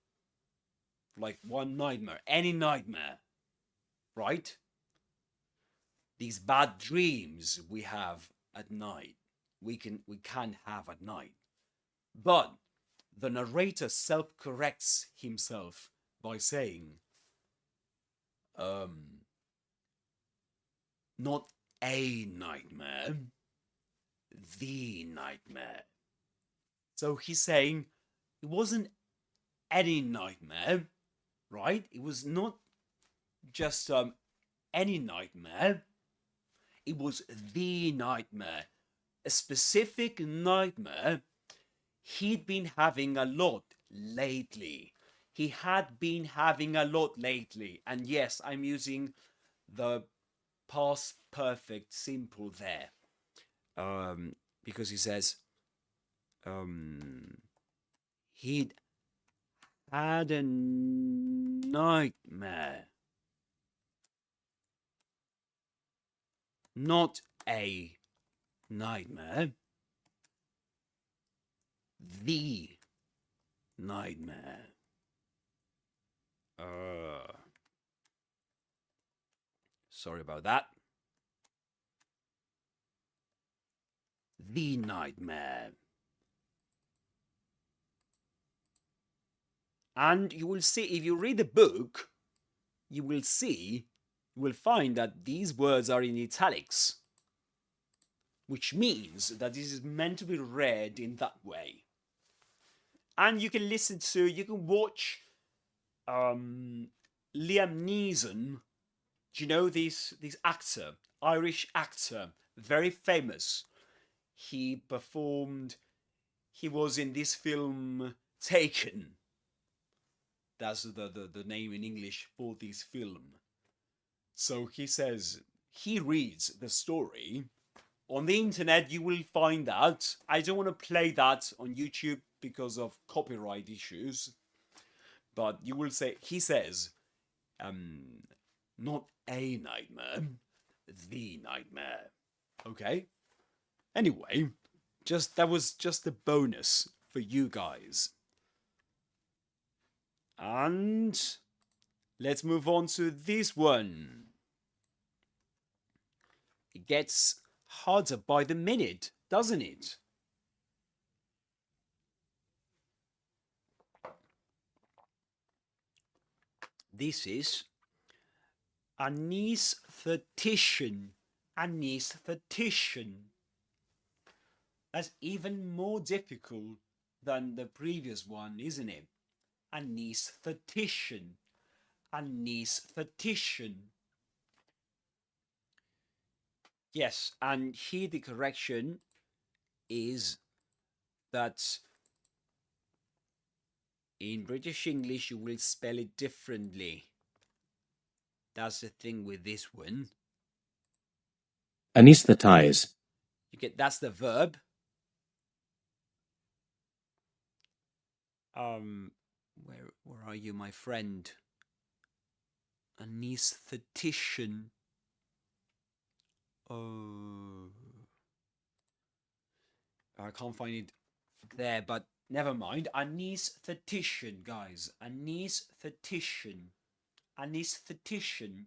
Like one nightmare, any nightmare, right? These bad dreams we have at night, we can have at night. But the narrator self-corrects himself by saying, not a nightmare, the nightmare. So he's saying it wasn't any nightmare, right? It was not just any nightmare. It was the nightmare, a specific nightmare he'd been having a lot lately. He had been having a lot lately. And yes, I'm using the past perfect simple there. Because he says, he'd had a nightmare. Not a nightmare. The nightmare. Sorry about that. The nightmare. And you will see, if you read the book, you will find that these words are in italics, which means that this is meant to be read in that way. And you can watch Liam Neeson. Do you know this actor, Irish actor, very famous? He was in this film Taken. That's the name in English for this film. So he says, he reads the story. On the internet, you will find that. I don't want to play that on YouTube because of copyright issues. But you will say, he says, not a nightmare, the nightmare. Okay? Anyway, that was just a bonus for you guys. And let's move on to this one. It gets harder by the minute, doesn't it? This is anaesthetician. Anaesthetician. That's even more difficult than the previous one, isn't it? Anaesthetician. Anaesthetician. Yes, and here the correction is that in British English you will spell it differently. That's the thing with this one. Anesthetize. You get, that's the verb. Where are you, my friend? Anaesthetician. Oh, I can't find it there, but never mind. Anaesthetician, guys. Anaesthetician. Anaesthetician.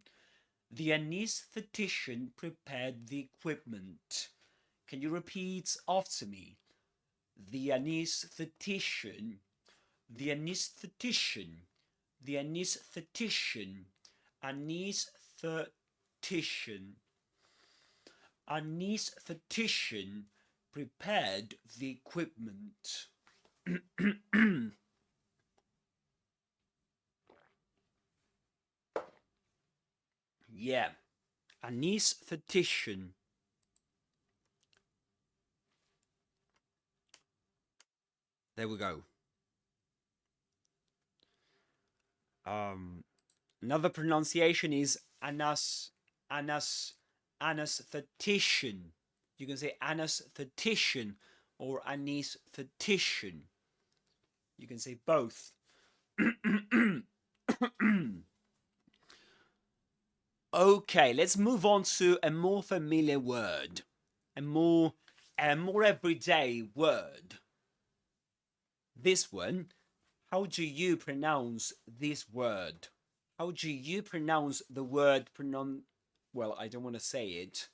The anaesthetician prepared the equipment. Can you repeat after me? The anaesthetician. The anaesthetician. The anaesthetician. Anaesthetician. Anaesthetician prepared the equipment. Yeah, anaesthetician. There we go. Another pronunciation is anaesthetician. You can say anaesthetician or anaesthetician. You can say both. Okay, let's move on to a more familiar word, a more everyday word. This one, how do you pronounce this word? How do you pronounce the word well, I don't want to say it.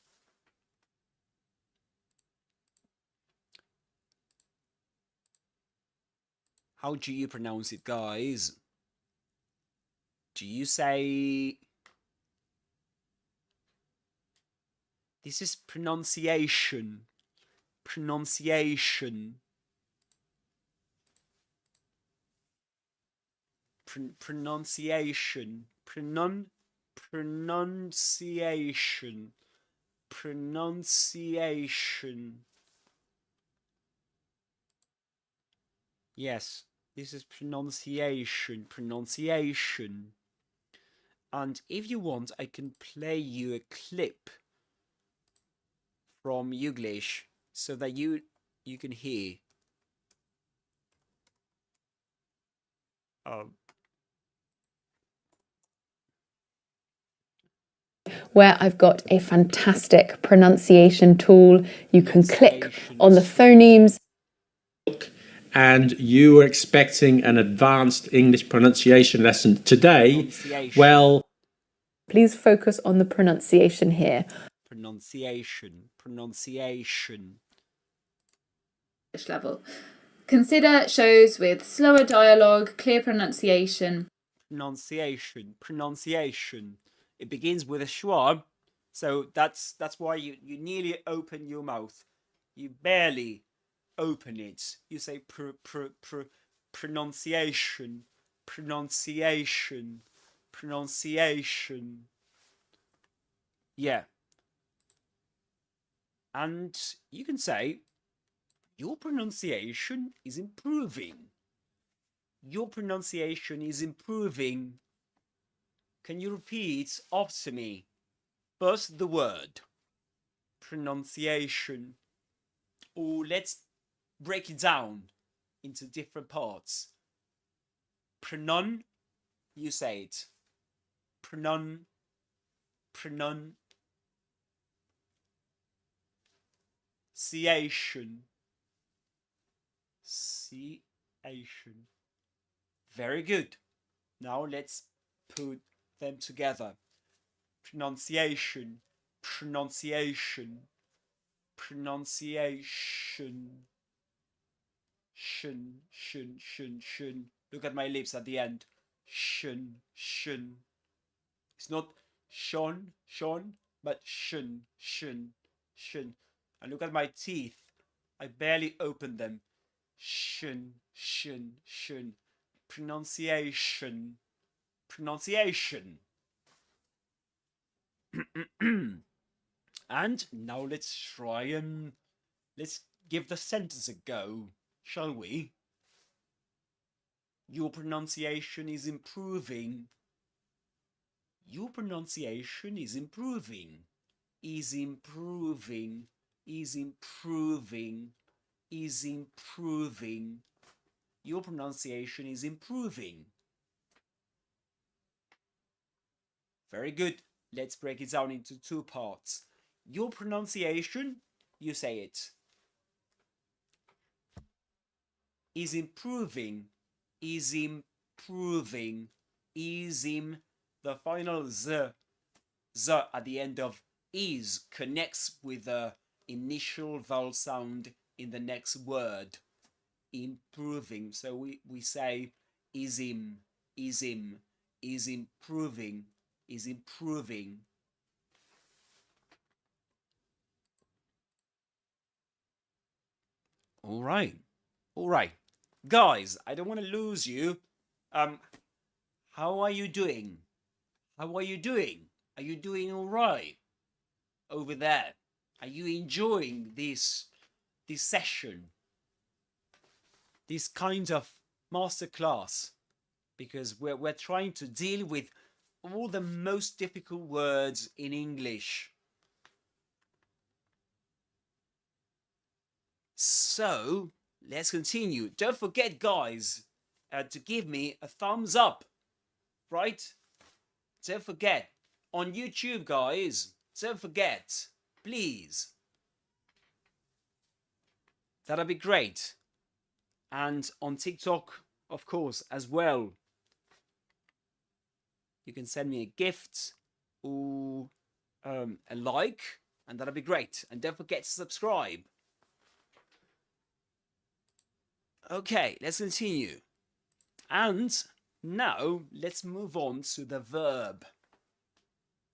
How do you pronounce it, guys? Do you say... This is pronunciation. Pronunciation. Pronunciation. Pronunciation. Pronunciation. Yes, this is pronunciation. Pronunciation. And if you want, I can play you a clip from English so that you can hear. Where I've got a fantastic pronunciation tool. You can click on the phonemes. And you were expecting an advanced English pronunciation lesson today. Well, please focus on the pronunciation here. Pronunciation. Pronunciation. Level. Consider shows with slower dialogue, clear pronunciation. Pronunciation. Pronunciation. It begins with a schwa, so that's why you nearly open your mouth. You barely open it. You say pronunciation. Pronunciation. Pronunciation. Yeah. And you can say, your pronunciation is improving. Your pronunciation is improving. Can you repeat after me? First the word. Pronunciation. Or let's break it down into different parts. Pronun, you say it. Pronun. Pronunciation. Very good. Now let's put them together. Pronunciation. Pronunciation. Pronunciation. Shun. Look at my lips at the end. shun, shun. It's not shon, but shun, shun, shun. And look at my teeth. I barely opened them. Shun, shun, shun. Pronunciation, pronunciation. And now let's try and let's give the sentence a go, shall we? Your pronunciation is improving. Your pronunciation is improving. Is improving. Is improving. Is improving. Your pronunciation is improving. Very good. Let's break it down into two parts. Your pronunciation, you say it, is improving. Is improving. Is im. The final z at the end of is connects with the initial vowel sound in the next word. Improving. So we say is im, is im, is improving, is improving. All right. All right. Guys, I don't want to lose you. How are you doing? How are you doing? Are you doing all right over there? Are you enjoying this session? This kind of masterclass? Because we're trying to deal with all the most difficult words in English. So, let's continue. Don't forget, guys, to give me a thumbs up, right? Don't forget. On YouTube, guys, don't forget, please. That'd be great. And on TikTok, of course, as well. You can send me a gift or a like, and that'd be great. And don't forget to subscribe. Okay, let's continue. And now let's move on to the verb.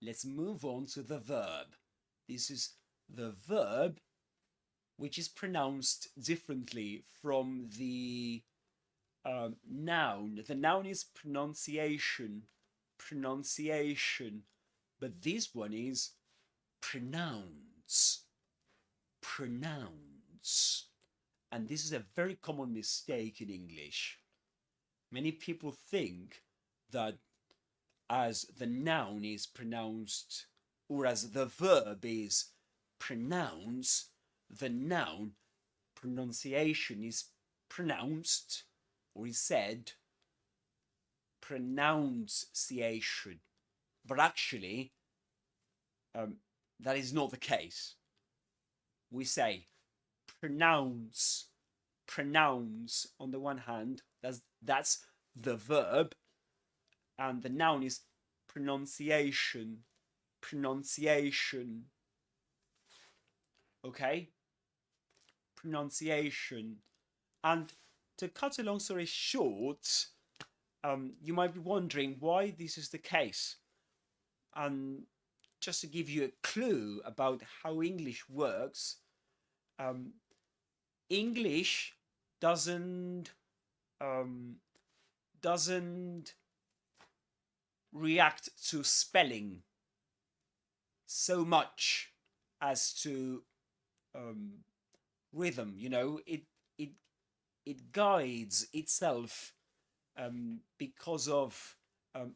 Let's move on to the verb. This is the verb which is pronounced differently from the noun. The noun is pronunciation, pronunciation, but this one is pronounce, pronounce. And this is a very common mistake in English. Many people think that as the noun is pronounced, or as the verb is pronounce, the noun pronunciation is pronounced, or is said pronunciation. But actually, that is not the case. We say pronounce, pronounce on the one hand, that's the verb, and the noun is pronunciation, pronunciation. Okay? Pronunciation. And to cut a long story short, you might be wondering why this is the case. And just to give you a clue about how English works, English doesn't react to spelling so much as to rhythm. You know, it guides itself because of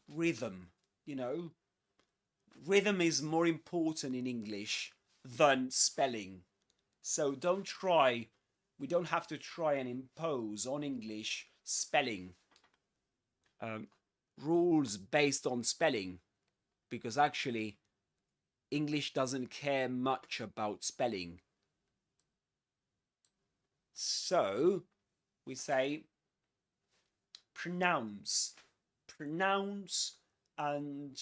rhythm. You know, rhythm is more important in English than spelling. So we don't have to try and impose on English spelling rules based on spelling, because actually English doesn't care much about spelling. So we say pronounce, pronounce, and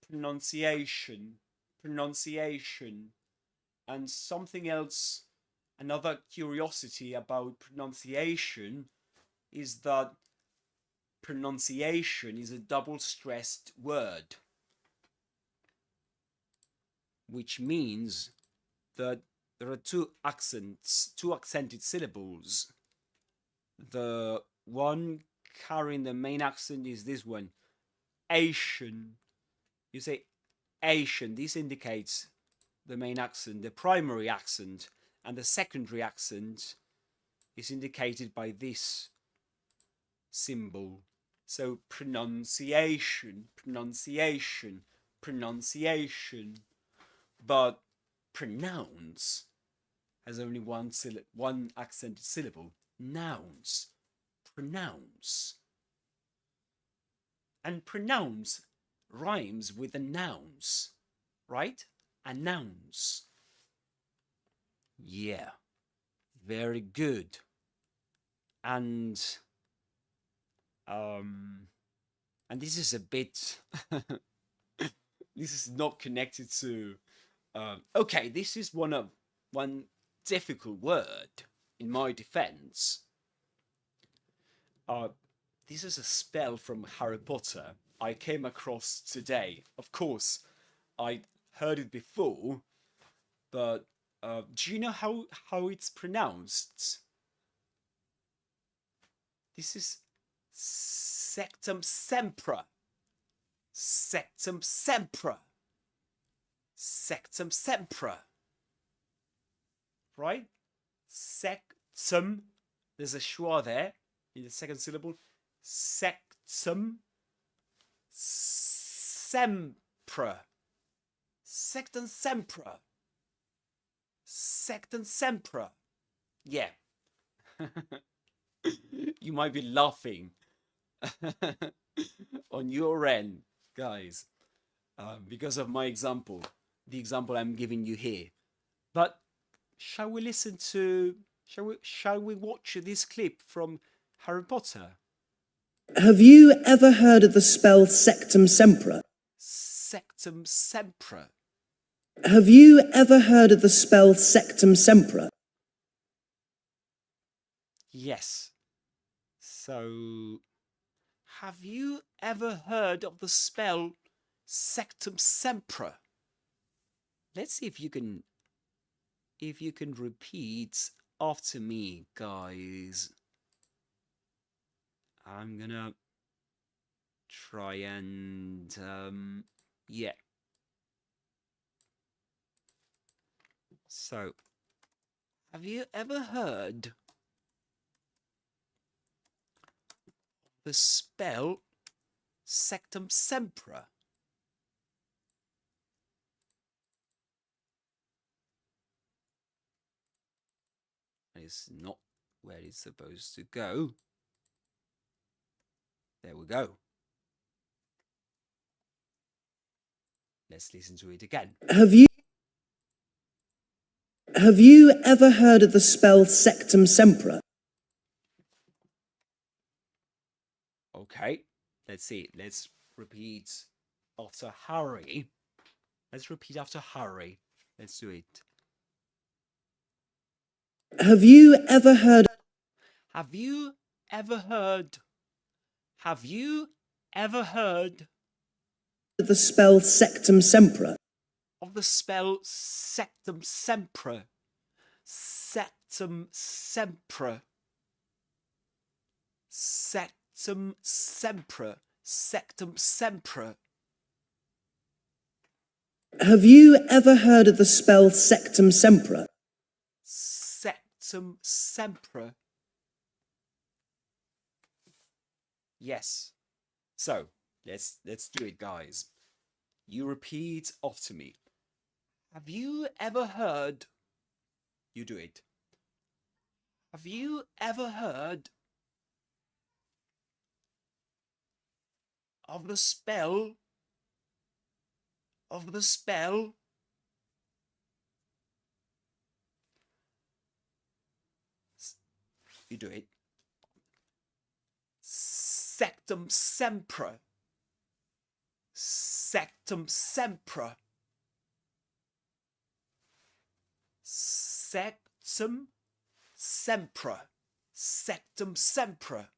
pronunciation, pronunciation. And something else, another curiosity about pronunciation is that pronunciation is a double-stressed word, which means that there are two accented syllables. The one carrying the main accent is this one, Asian. You say Asian. This indicates the main accent, the primary accent, and the secondary accent is indicated by this symbol. So pronunciation, pronunciation, pronunciation. But pronounce has only one accented syllable. Nouns, pronounce. And pronounce rhymes with the nouns, right? Announce. Yeah, very good. And this is a bit this is not connected to okay, this is one difficult word in my defense. This is a spell from Harry Potter I came across today. Of course, I heard it before, but do you know how it's pronounced? This is Sectumsempra. Sectumsempra. Sectumsempra. Right? Sectum. There's a schwa there in the second syllable. Sectum. Sempra. Sectumsempra. Sectumsempra. Yeah. You might be laughing on your end, guys, because of my example, the example I'm giving you here. But shall we listen to? Shall we watch this clip from Harry Potter? Have you ever heard of the spell Sectumsempra? Sectumsempra. Have you ever heard of the spell Sectumsempra? Yes. So, have you ever heard of the spell Sectumsempra? Let's see if you can repeat after me, guys. I'm gonna try and yeah. So, have you ever heard the spell Sectumsempra? It's not where it's supposed to go. There we go. Let's listen to it again. Have you ever heard of the spell Sectumsempra? Okay, let's see. Let's repeat after Harry. Let's repeat after Harry. Let's do it. Have you ever heard? Have you ever heard? Have you ever heard of the spell Sectumsempra? Of the spell Sectumsempra. Sectumsempra. Sectumsempra. Sectumsempra. Have you ever heard of the spell Sectumsempra? Sectumsempra. Yes. So, let's do it, guys. You repeat after me. Have you ever heard? You do it. Have you ever heard of the spell? Of the spell? You do it. Sectumsempra. Sectumsempra. Sectumsempra. Sectumsempra.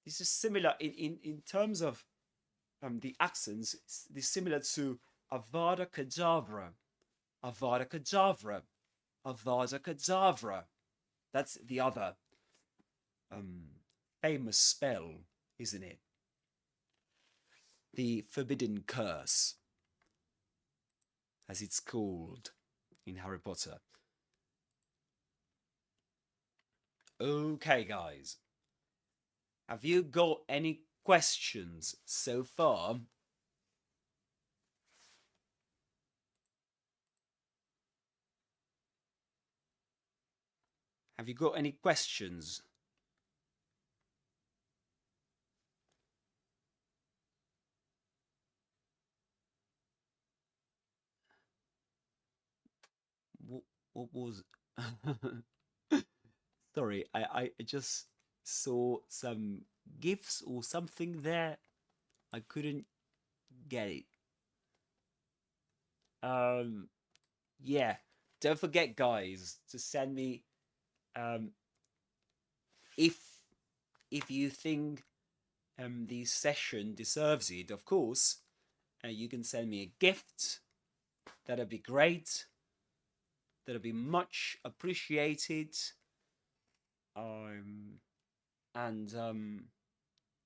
this is similar in terms of the accents. It's similar to Avada Kedavra, Avada Kedavra, Avada Kedavra. That's the other famous spell, isn't it? The forbidden curse, as it's called in Harry Potter. Okay, guys. Have you got any questions so far? Have you got any questions? What was... Sorry, I just saw some GIFs or something there. I couldn't get it. Yeah, don't forget, guys, to send me if you think the session deserves it, of course. You can send me a gift. That'd be great. That'd be much appreciated.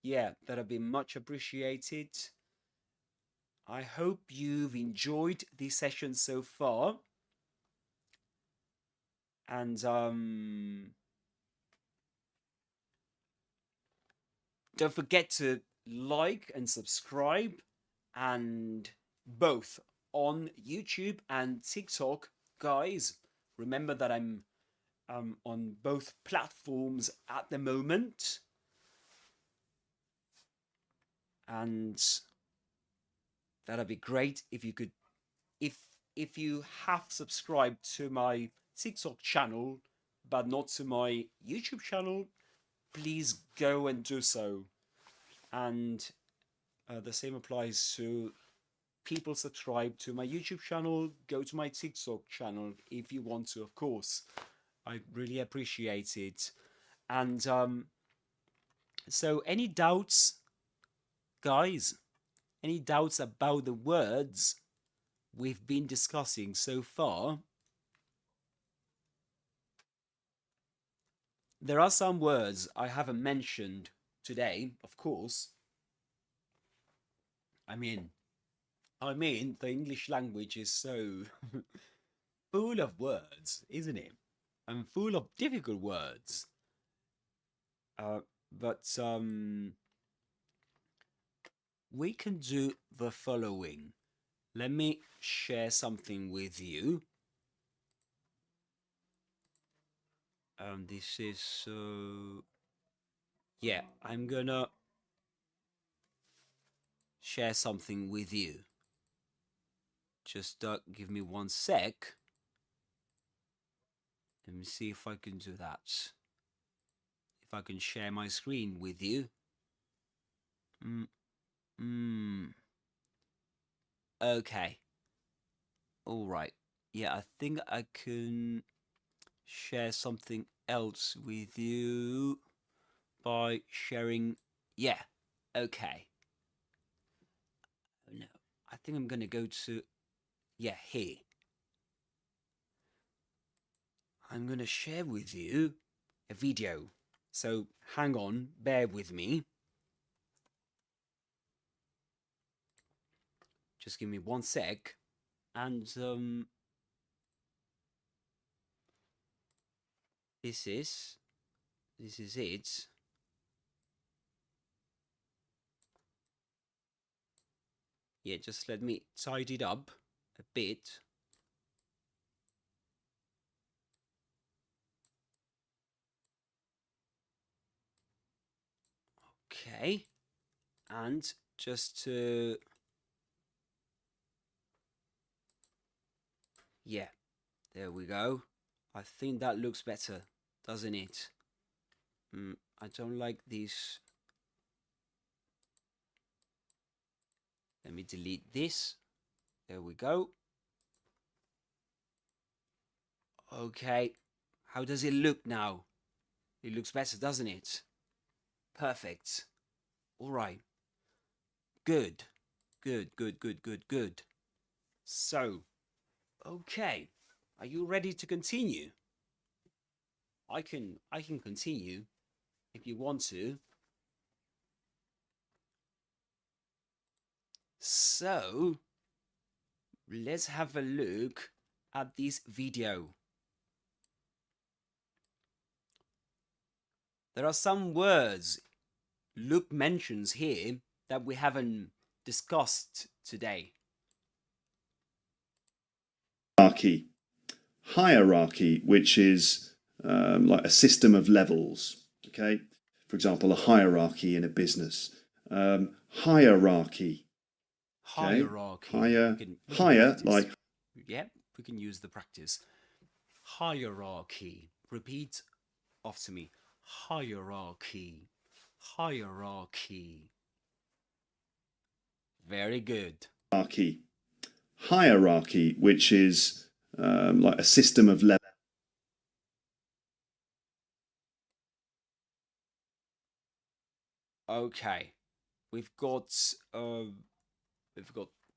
Yeah, that'd be much appreciated. I hope you've enjoyed this session so far. And don't forget to like and subscribe, and both on YouTube and TikTok, guys. Remember that I'm on both platforms at the moment, and that'd be great if you could, if you have subscribed to my TikTok channel but not to my YouTube channel, please go and do so. And the same applies to people subscribe to my YouTube channel. Go to my TikTok channel if you want to, of course. I really appreciate it. And so any doubts, guys? Any doubts about the words we've been discussing so far? There are some words I haven't mentioned today, of course. I mean, the English language is so full of words, isn't it? And full of difficult words. But we can do the following. Let me share something with you. This is yeah, I'm gonna share something with you. Just give me 1 sec. Let me see if I can do that. If I can share my screen with you. Okay. All right. Yeah, I think I can share something else with you by sharing. Yeah. Okay. No, I think I'm gonna go to, yeah, here. I'm gonna share with you a video. So hang on, bear with me. Just give me 1 sec. And this is it. Yeah, just let me tidy it up a bit. Okay. And just to, yeah, there we go. I think that looks better, doesn't it? I don't like this. Let me delete this. There we go. Okay. How does it look now? It looks better, doesn't it? Perfect. All right. Good. Good. So, okay. Are you ready to continue? I can continue if you want to. So, let's have a look at this video. There are some words Luke mentions here that we haven't discussed today. Hierarchy, which is like a system of levels. Okay, for example, a hierarchy in a business. Hierarchy. Okay? Hierarchy. Higher, like. Yep, we can use the practice. Hierarchy. Repeat after me. Hierarchy. Hierarchy. Very good. Hierarchy, which is like a system of levels. Okay, we've got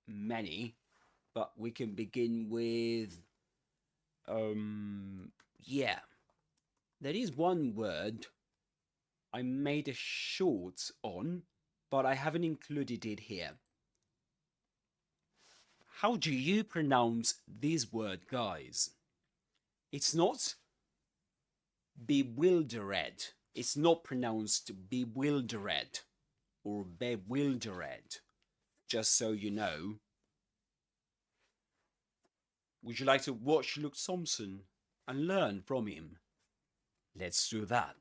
many, but we can begin with yeah. There is one word I made a short on, but I haven't included it here. How do you pronounce this word, guys? It's not bewildered. It's not pronounced bewildered or bewildered, just so you know. Would you like to watch Luke Thompson and learn from him? Let's do that.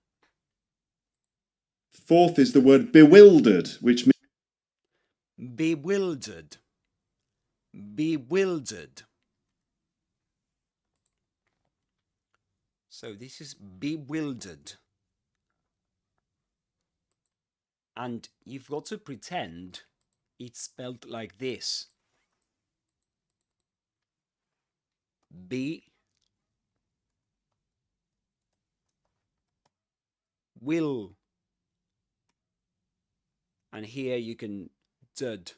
Fourth is the word bewildered, which means bewildered. Bewildered. So this is bewildered. And you've got to pretend it's spelled like this. Be will. And here you can dud.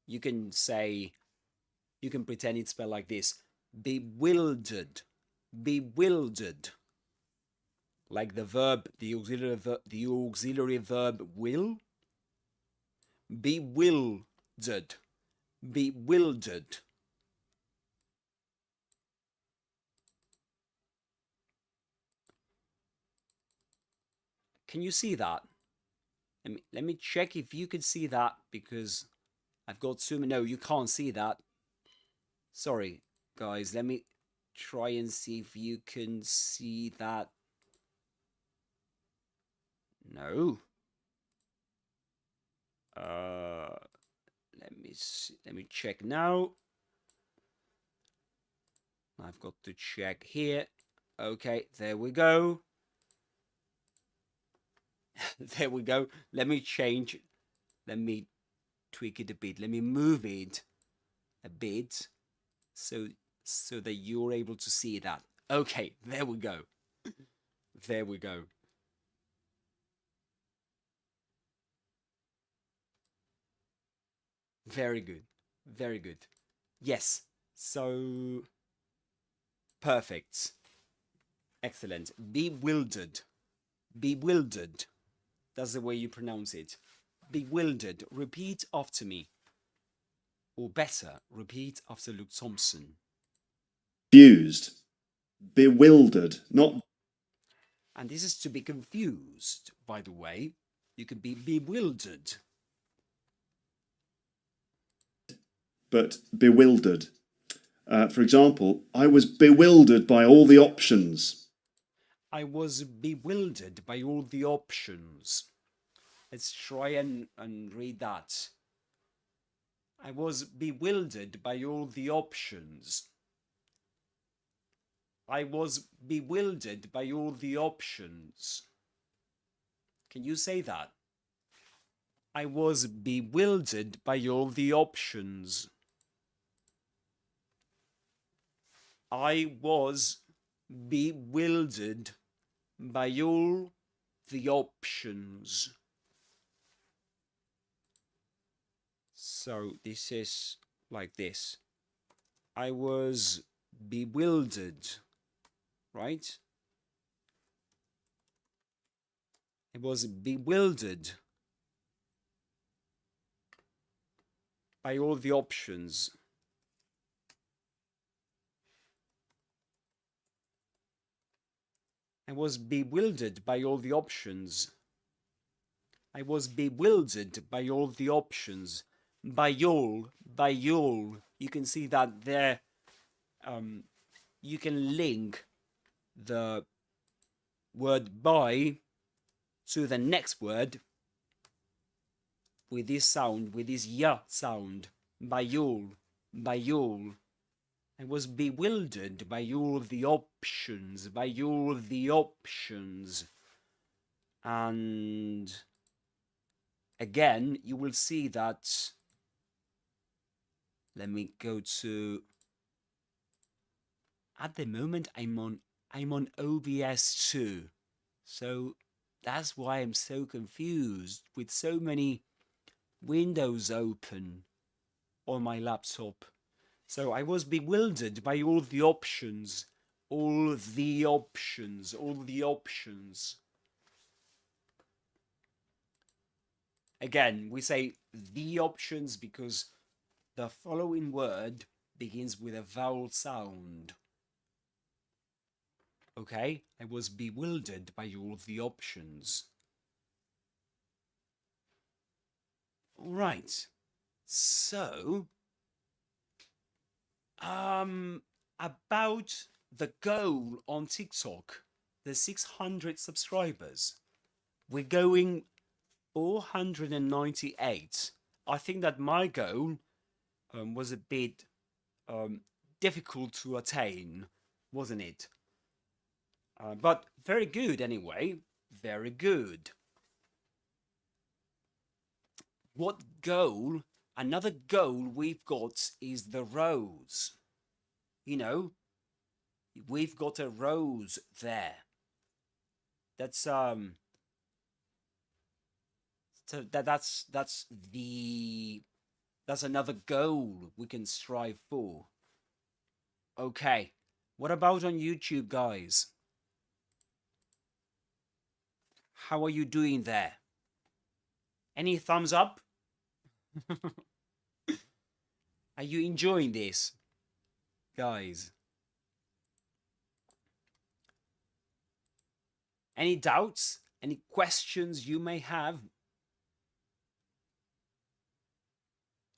You can say, you can pretend it's spelled like this. Bewildered. Bewildered. Like the verb, the auxiliary verb will. Bewildered. Bewildered. Can you see that? Let me check if you can see that, because I've got so many. No, you can't see that. Sorry, guys. Let me try and see if you can see that. No. Let me see. Let me check now. I've got to check here. Okay, there we go. There we go. Let me change. Let me tweak it a bit. Let me move it a bit so that you're able to see that. Okay, there we go. There we go. Very good. Very good. Yes. So perfect. Excellent. Bewildered. Bewildered. That's the way you pronounce it. Bewildered. Repeat after me. Or better, repeat after Luke Thompson. confused. Bewildered. Not. And this is to be confused, by the way. You could be bewildered. But bewildered. For example, I was bewildered by all the options. I was bewildered by all the options. Let's try and read that. I was bewildered by all the options. I was bewildered by all the options. Can you say that? I was bewildered by all the options. I was bewildered by all the options. So this is like this. I was bewildered, right? I was bewildered by all the options. I was bewildered by all the options. I was bewildered by all the options. By all. You can see that there, you can link the word by to the next word with this sound, with this ya sound. By all. I was bewildered by all the options, And again, you will see that, let me go to, at the moment I'm on OBS 2. So that's why I'm so confused with so many windows open on my laptop. So I was bewildered by all the options. Again, we say the options because the following word begins with a vowel sound. Okay? I was bewildered by all the options. Right. So, about the goal on TikTok, the 600 subscribers. We're going 498. I think that my goal was a bit difficult to attain, wasn't it? But very good anyway. Very good. What goal? Another goal we've got is the rose. You know, we've got a rose there. That's so that's another goal we can strive for. Okay, what about on YouTube, guys? How are you doing there? Any thumbs up? Are you enjoying this, guys? Any doubts? Any questions you may have?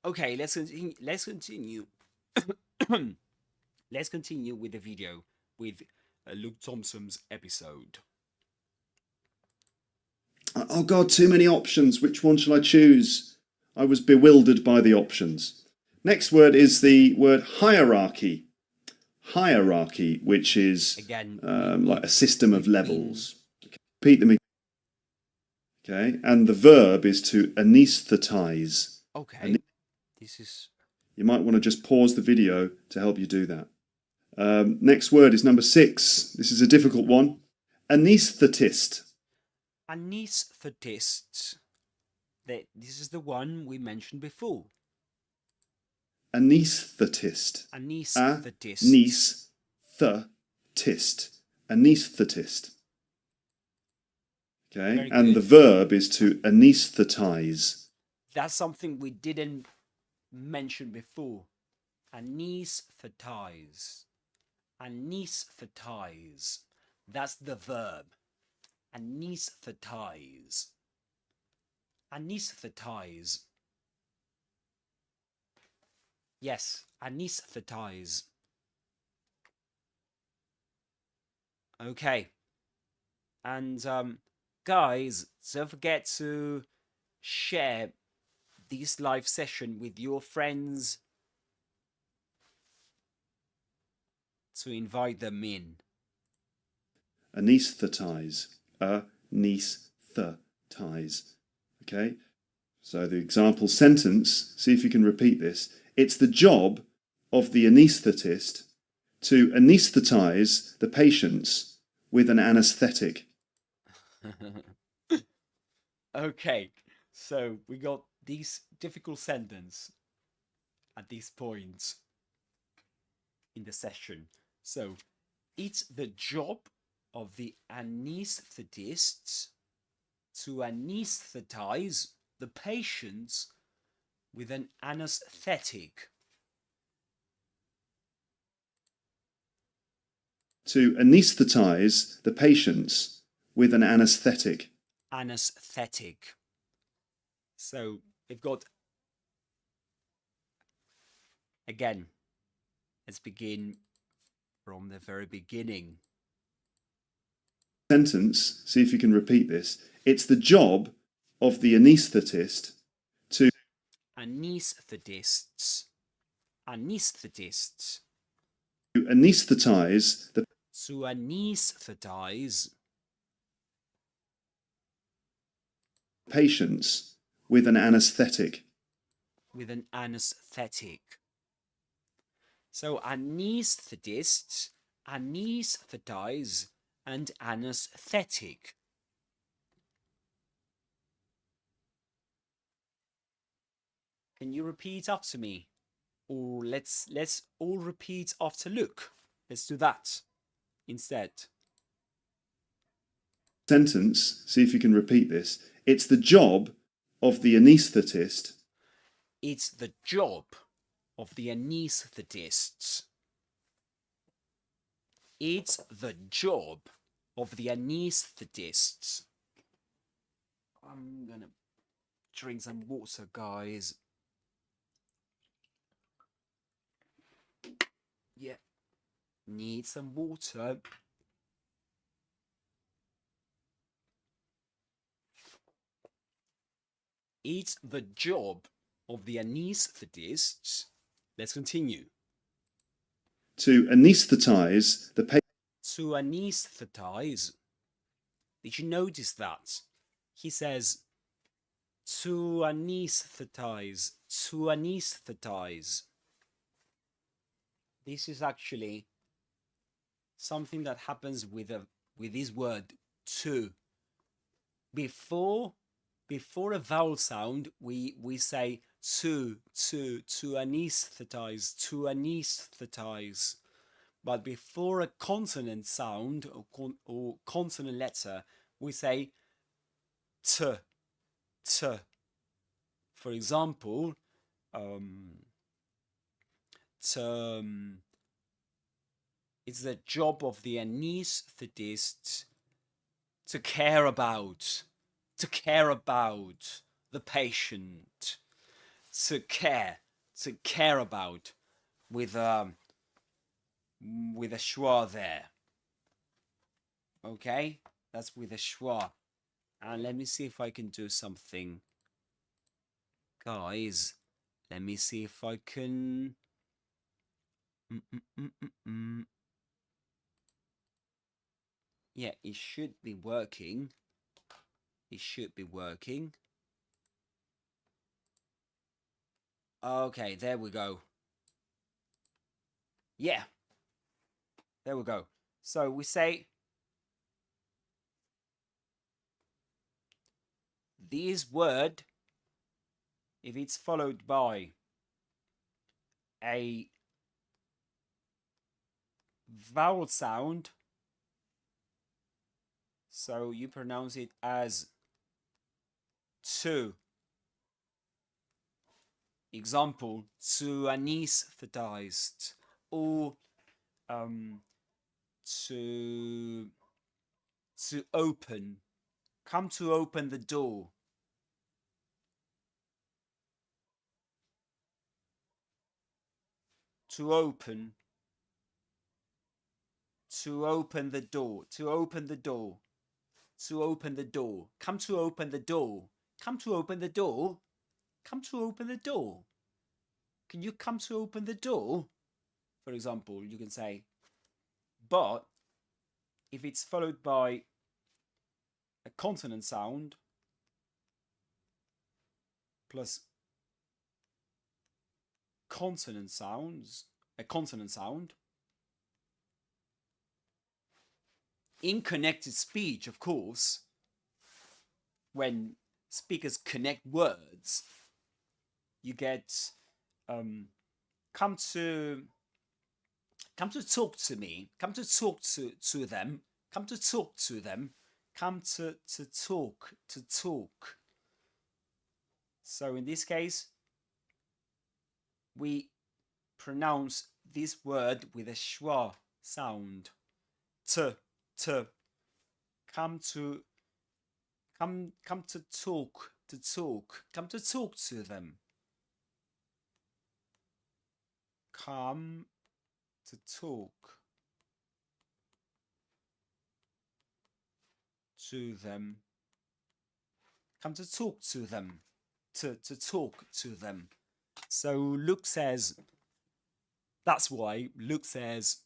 Okay, let's continue. Let's continue with the video with Luke Thompson's episode. Oh God, too many options. Which one shall I choose? I was bewildered by the options. Next word is the word hierarchy. Hierarchy, which is again like a system of levels. Repeat them again. Okay, and the verb is to anaesthetize. Okay, this is... You might want to just pause the video to help you do that. Next word is number 6. This is a difficult one. Anaesthetist. Anaesthetist. This is the one we mentioned before. Anaesthetist. Anaesthetist. Anaesthetist. Anaesthetist. Okay, Very and good. the verb is to anaesthetize. That's something we didn't mention before. Anesthetize. Anesthetize. That's the verb. Anesthetize. Anesthetize. Yes, anesthetize. Okay. And guys, don't forget to share this live session with your friends to invite them in. Anaesthetize. Anaesthetize. Okay? So the example sentence, see if you can repeat this. It's the job of the anaesthetist to anaesthetize the patients with an anaesthetic. Okay, so we got these difficult sentence at this point in the session. So it's the job of the anaesthetists to anesthetize the patients with an anaesthetic. To anaesthetize the patients with an anaesthetic. Anesthetic. So we've got, again, let's begin from the very beginning. Sentence, see if you can repeat this. It's the job of the anaesthetist to Anaesthetists. Anaesthetists. to anaesthetize the To anaesthetize patients with an anaesthetic. with an anaesthetic. So anaesthetists, anaesthetize, and anaesthetic. Can you repeat after me? Or let's all repeat after Luke. Let's do that instead. Sentence, see if you can repeat this. It's the job of the anaesthetist. It's the job of the anaesthetists. It's the job of the anaesthetists. I'm gonna drink some water, guys. Yeah, need some water. It's the job of the anaesthetists. Let's continue. To anaesthetize the patient. To anaesthetize. Did you notice that? He says to anaesthetize, to anaesthetize. This is actually something that happens with this word to. Before a vowel sound, we say to anaesthetize, to anaesthetize. But before a consonant sound or consonant letter, we say t. For example, it's the job of the anaesthetist to care about the patient, to care about, with a schwa there. Okay, that's with a schwa. And let me see if I can do something, guys. Let me see if I can. Yeah, it should be working. It should be working. Okay, there we go. Yeah, there we go. So we say this word, if it's followed by a vowel sound, so you pronounce it as to. Example, to anesthetized, or to open. Come to open the door. To open. To open the door. To open the door. To open the door. Come to open the door. Come to open the door. Come to open the door. Can you come to open the door? For example, you can say, but if it's followed by a consonant sound plus consonant sounds, a consonant sound, in connected speech, of course, when speakers connect words, you get come to talk to me, come to talk to them, come to talk to them, come to talk. So in this case, we pronounce this word with a schwa sound. T. Come to talk, come to talk to them. Come to talk to them. Come to talk to them. To talk to them. So Luke says, that's why Luke says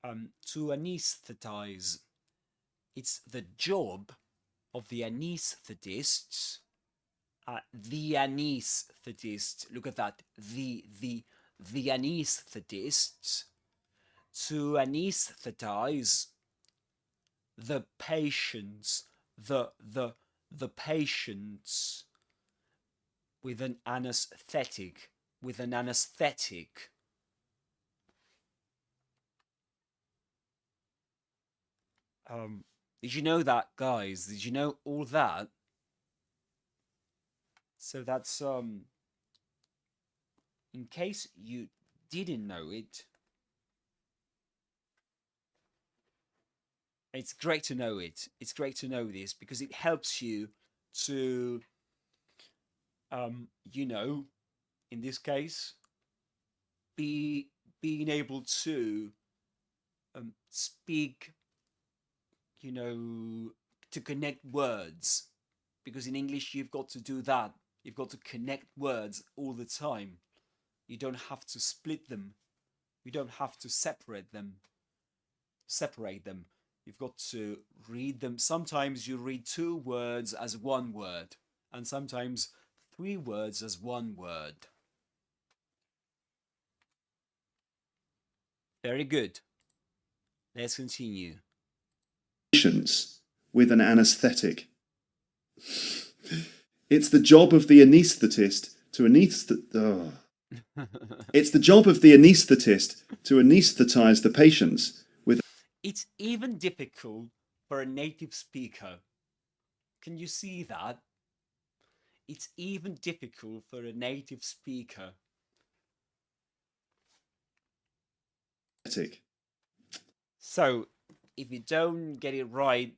to anesthetize. It's the job of the anaesthetists. The anaesthetist, look at that, the anaesthetists, to anesthetize the patients, the patients with an anaesthetic, with an anaesthetic. Did you know that, guys? Did you know all that? So that's in case you didn't know it, it's great to know it. It's great to know this because it helps you to you know, in this case, being able to speak, you know, to connect words, because in English you've got to do that. You've got to connect words all the time. You don't have to split them. You don't have to separate them. You've got to read them. Sometimes you read 2 words as one word, and sometimes 3 words as one word. Very good. Let's continue. Patients with an anaesthetic. It's the job of the anaesthetist to It's the job of the anaesthetist to anaesthetize the patients with. It's even difficult for a native speaker. Can you see that? It's even difficult for a native speaker. So, if you don't get it right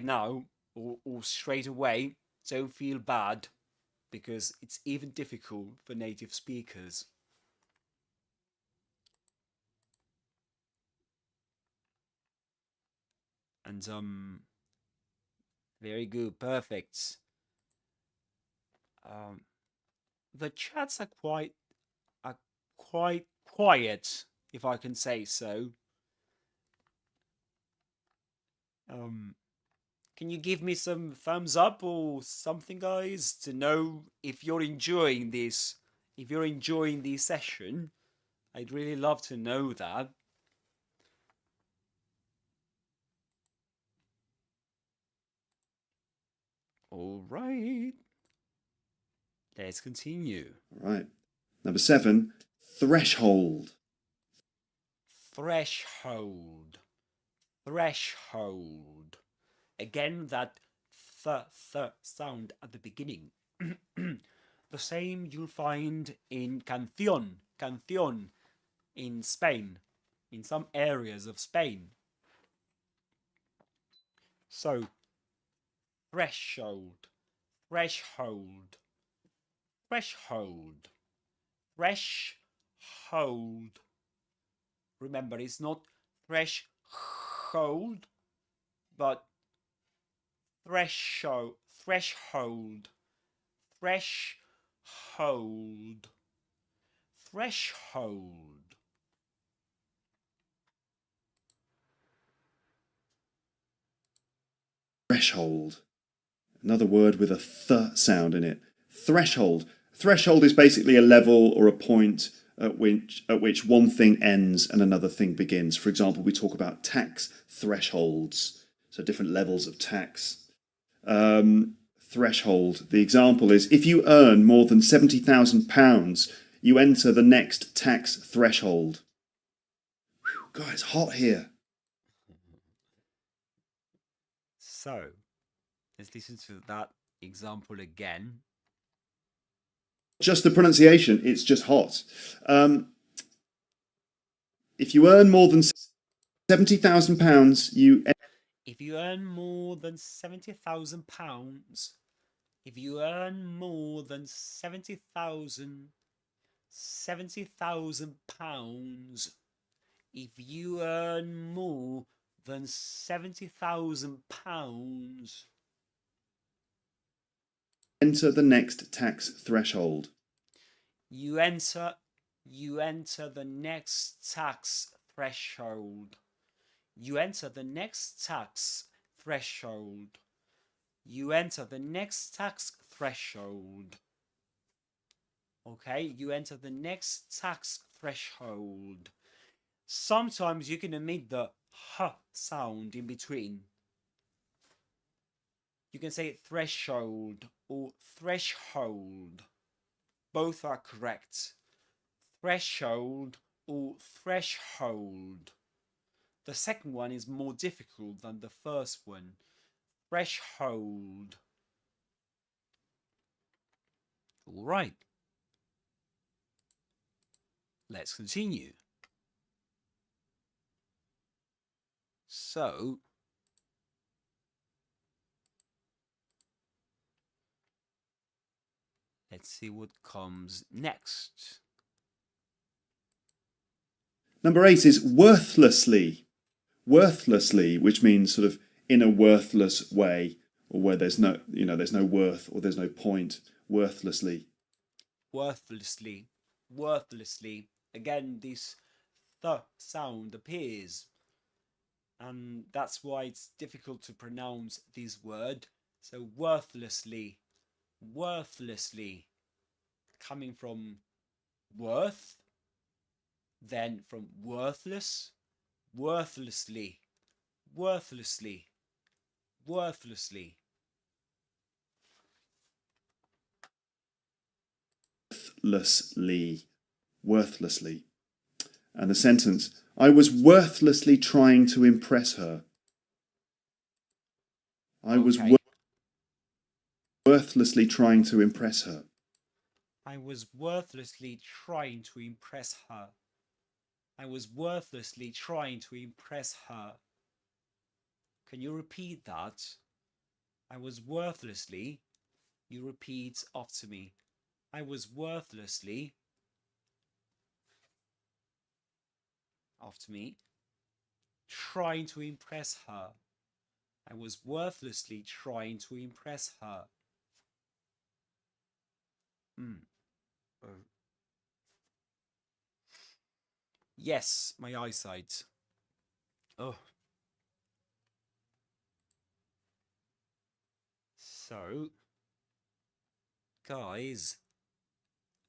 now or straight away, don't feel bad, because it's even difficult for native speakers. And very good, perfect. The chats are quite quiet, if I can say so. Can you give me some thumbs up or something, guys, to know if you're enjoying this? If you're enjoying this session, I'd really love to know that. All right. Let's continue. All right. Number 7, threshold. Threshold. Threshold. Again, that th sound at the beginning. The same you'll find in canción in Spain, in some areas of Spain. So, threshold, threshold, threshold, threshold. Remember, it's not threshold, but threshold, threshold, threshold, threshold. Threshold. Another word with a th sound in it. Threshold. Threshold is basically a level or a point at which one thing ends and another thing begins. For example, we talk about tax thresholds, so different levels of tax. threshold. The example is, if you earn more than £70,000, you enter the next tax threshold. Whew, guys, hot here. So, let's listen to that example again. Just the pronunciation, it's just hot. If you earn more than £70,000, you... If you earn more than £70,000, if you earn more than £70,000 pounds, if you earn more than £70,000, enter the next tax threshold. You enter the next tax threshold. You enter the next tax threshold. You enter the next tax threshold. Okay, you enter the next tax threshold. Sometimes you can omit the h sound in between. You can say threshold or threshold. Both are correct. Threshold or threshold. The second one is more difficult than the first one. Threshold. All right. Let's continue. So, let's see what comes next. Number 8 is worthlessly. Worthlessly, which means sort of in a worthless way, or where there's no, there's no worth or there's no point. Worthlessly. Worthlessly. Worthlessly. Again, this th sound appears. And that's why it's difficult to pronounce this word. So worthlessly. Worthlessly. Coming from worth, then from worthless, worthlessly, worthlessly, worthlessly. Worthlessly, worthlessly. And the sentence, I was worthlessly trying to impress her. I was worthlessly trying to impress her. I was worthlessly trying to impress her. I was worthlessly trying to impress her. Can you repeat that? I was worthlessly. You repeat after me. I was worthlessly. After me. Trying to impress her. I was worthlessly trying to impress her. Yes, my eyesight. Oh. So, guys,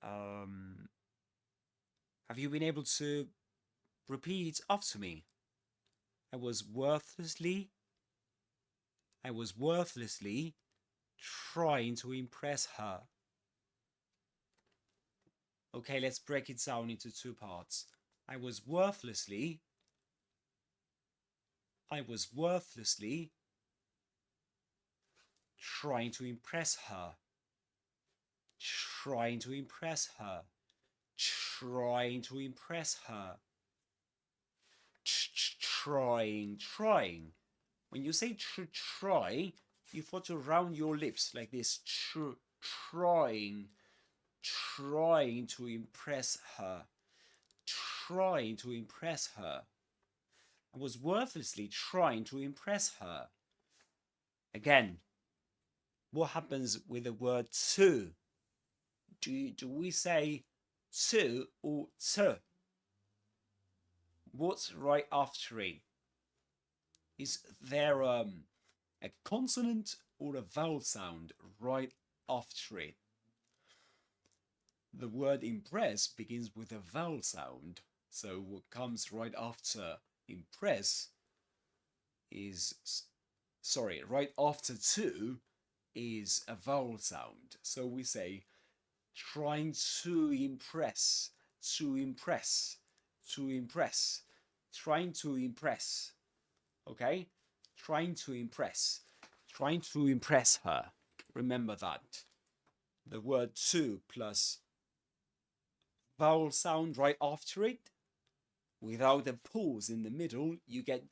have you been able to repeat after me? I was worthlessly trying to impress her. Okay, let's break it down into two parts. I was worthlessly trying to impress her. Trying to impress her. Trying to impress her. Trying. When you say try, you've got to round your lips like this. Trying to impress her. Trying to impress her. I was worthlessly trying to impress her. Again, what happens with the word to? Do we say to or to? What's right after it? Is there a consonant or a vowel sound right after it? The word impress begins with a vowel sound, so what comes right after impress is, right after to is a vowel sound. So we say trying to impress, to impress, to impress, trying to impress. Okay? Trying to impress her. Remember that. The word to plus vowel sound right after it, without a pause in the middle, you get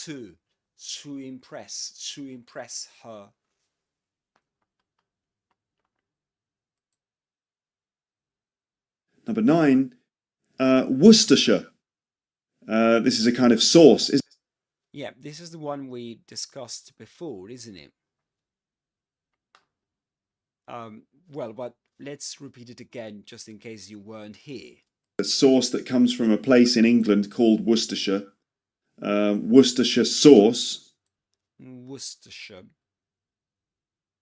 to impress her. Number 9, Worcestershire. This is a kind of sauce. Yeah, this is the one we discussed before, isn't it? Well, but let's repeat it again, just in case you weren't here. A sauce that comes from a place in England called Worcestershire. Worcestershire sauce. Worcestershire.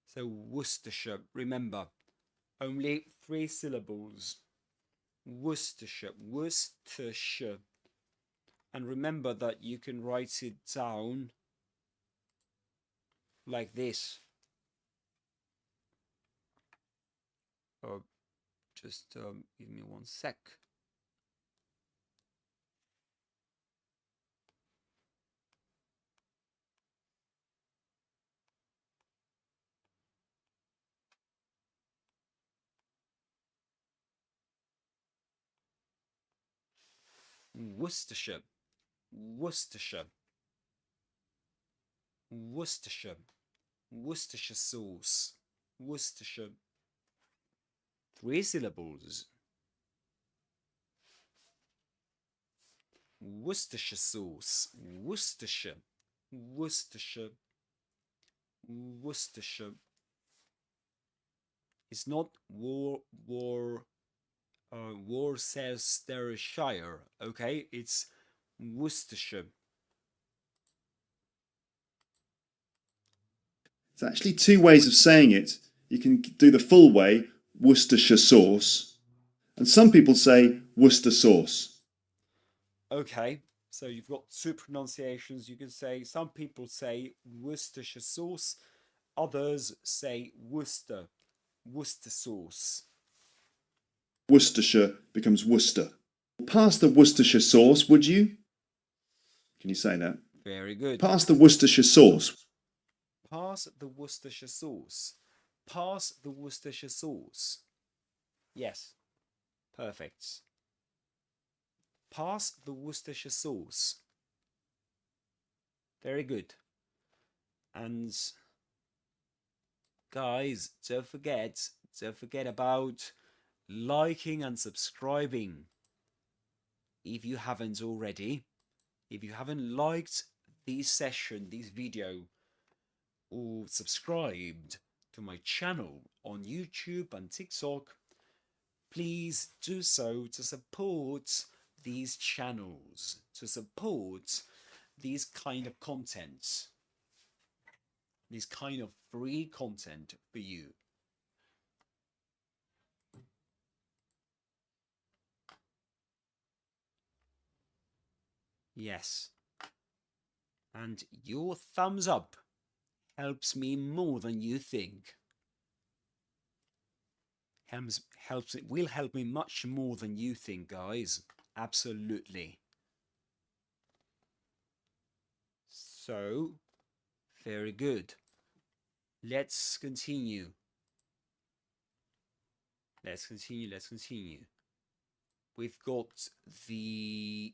So Worcestershire, remember, only 3 syllables. Worcestershire, Worcestershire. And remember that you can write it down like this. Just give me 1 sec. Worcestershire, Worcestershire, Worcestershire, Worcestershire sauce, Worcestershire. 3 syllables. Worcestershire sauce, Worcestershire, Worcestershire, Worcestershire. It's not Worcestershire, okay? It's Worcestershire. There's actually 2 ways of saying it. You can do the full way, Worcestershire sauce, and some people say Worcester sauce. Okay, so you've got 2 pronunciations. You can say, some people say Worcestershire sauce, others say Worcester, Worcester sauce. Worcestershire becomes Worcester. Pass the Worcestershire sauce, would you? Can you say that? Very good. Pass the Worcestershire sauce. Pass the Worcestershire sauce. Pass the Worcestershire sauce. Yes, perfect. Pass the Worcestershire sauce. Very good. And guys, don't forget about liking and subscribing. If you haven't already, if you haven't liked this session, this video, or subscribed to my channel on YouTube and TikTok, please do so to support these channels, to support these kind of content, this kind of free content for you. Yes. And your thumbs up helps me more than you think. Will help me much more than you think, guys. Absolutely. So, very good. Let's continue. Let's continue. We've got the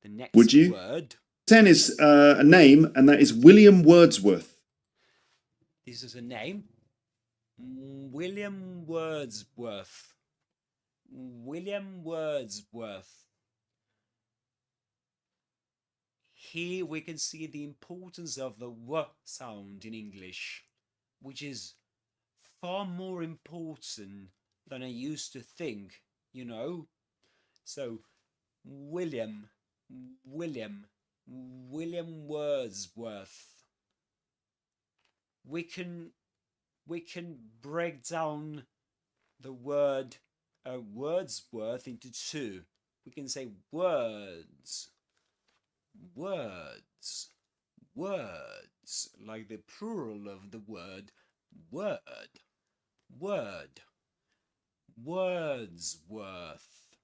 next Would you? word. 10 is a name, and that is William Wordsworth. This is a name. William Wordsworth. William Wordsworth. Here we can see the importance of the W sound in English, which is far more important than I used to think, you know. So, William Wordsworth. We can break down the word Wordsworth into 2. We can say words, like the plural of the word word, word, Wordsworth,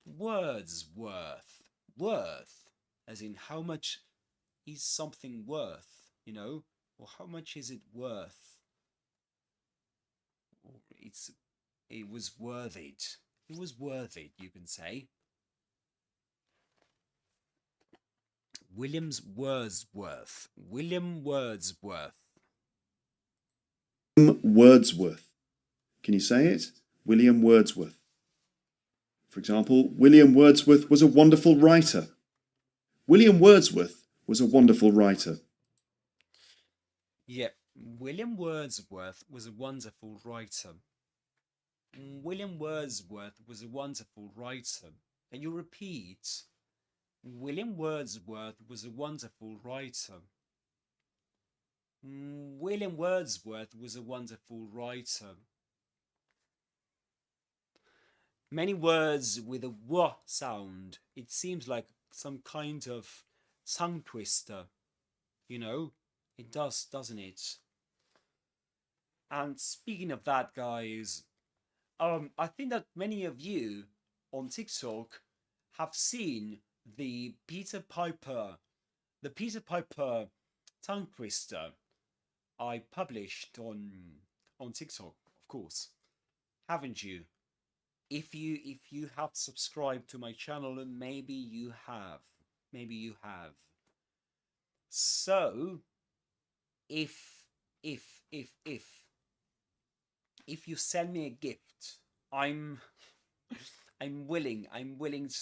Wordsworth, worth, as in how much is something worth, you know, or how much is it worth? Or it was worth it. It was worth it, you can say. William Wordsworth. William Wordsworth. Wordsworth. Can you say it? William Wordsworth. For example, William Wordsworth was a wonderful writer. William Wordsworth was a wonderful writer. Yep, William Wordsworth was a wonderful writer. William Wordsworth was a wonderful writer. Can you repeat? William Wordsworth was a wonderful writer. William Wordsworth was a wonderful writer. Many words with a w sound. It seems like some kind of tongue twister. You know, it does, doesn't it? And speaking of that, guys, I think that many of you on TikTok have seen the Peter Piper tongue twister I published on TikTok, of course. Haven't you? If you have subscribed to my channel, maybe you have. Maybe you have. So, if you send me a gift, I'm willing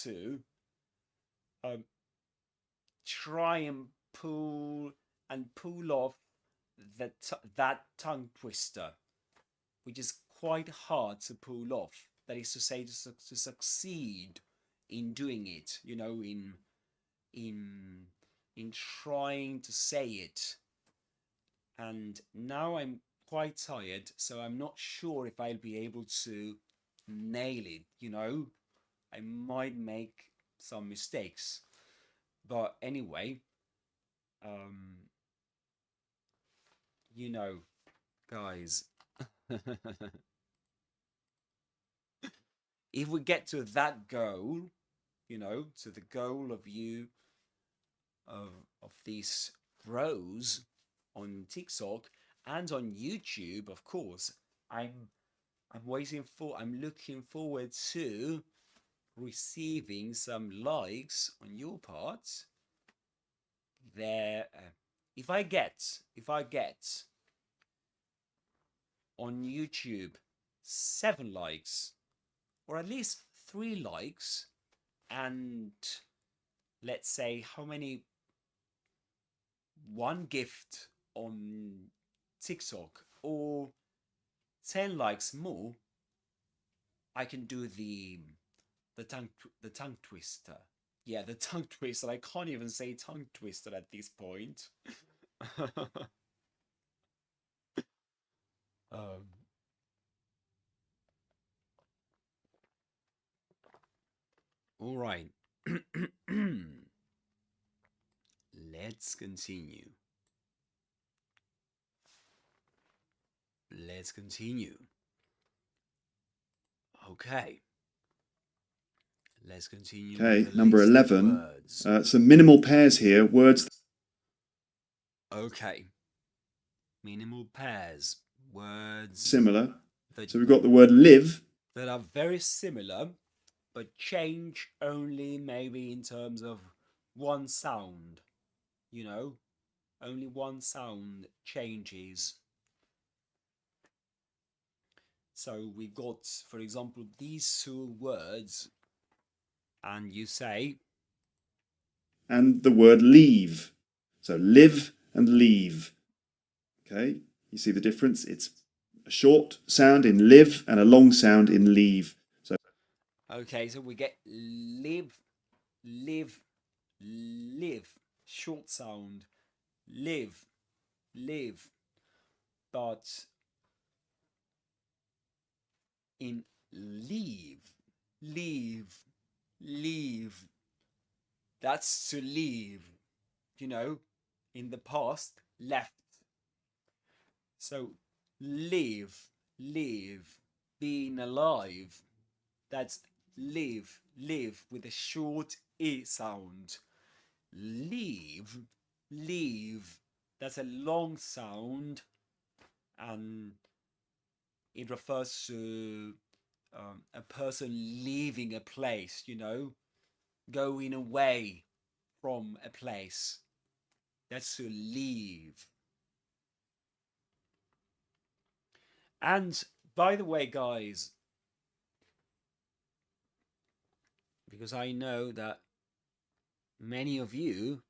to try and pull off that tongue twister, which is quite hard to pull off. That is to say, to succeed in doing it, you know, in trying to say it. And now I'm quite tired, so I'm not sure if I'll be able to nail it, you know. I might make some mistakes. But anyway, you know, guys, if we get to that goal, you know, to the goal of you, of these pros on TikTok and on YouTube, of course, I'm looking forward to receiving some likes on your part. There, if I get on YouTube 7 likes, or at least 3 likes, and let's say how many, 1 gift on TikTok, or 10 likes more, I can do the tongue twister. Yeah, the tongue twister. I can't even say tongue twister at this point. All right. Let's continue. Let's continue. Okay. Let's continue. Okay, number 11. Some minimal pairs here. Words. Okay. Minimal pairs. Words. Similar. So we've got the word live. That are very similar, but change only maybe in terms of one sound. You know? Only one sound changes. So we got, for example, these 2 words, and you say... And the word leave. So live and leave. Okay, you see the difference? It's a short sound in live and a long sound in leave. So okay, so we get live, live, live. Short sound. Live, live. But in leave, leave, leave, that's to leave, you know, in the past, left. So live, being alive. That's live with a short E sound. Leave, that's a long sound, and it refers to a person leaving a place, going away from a place. That's to leave. And by the way, guys, because I know that many of you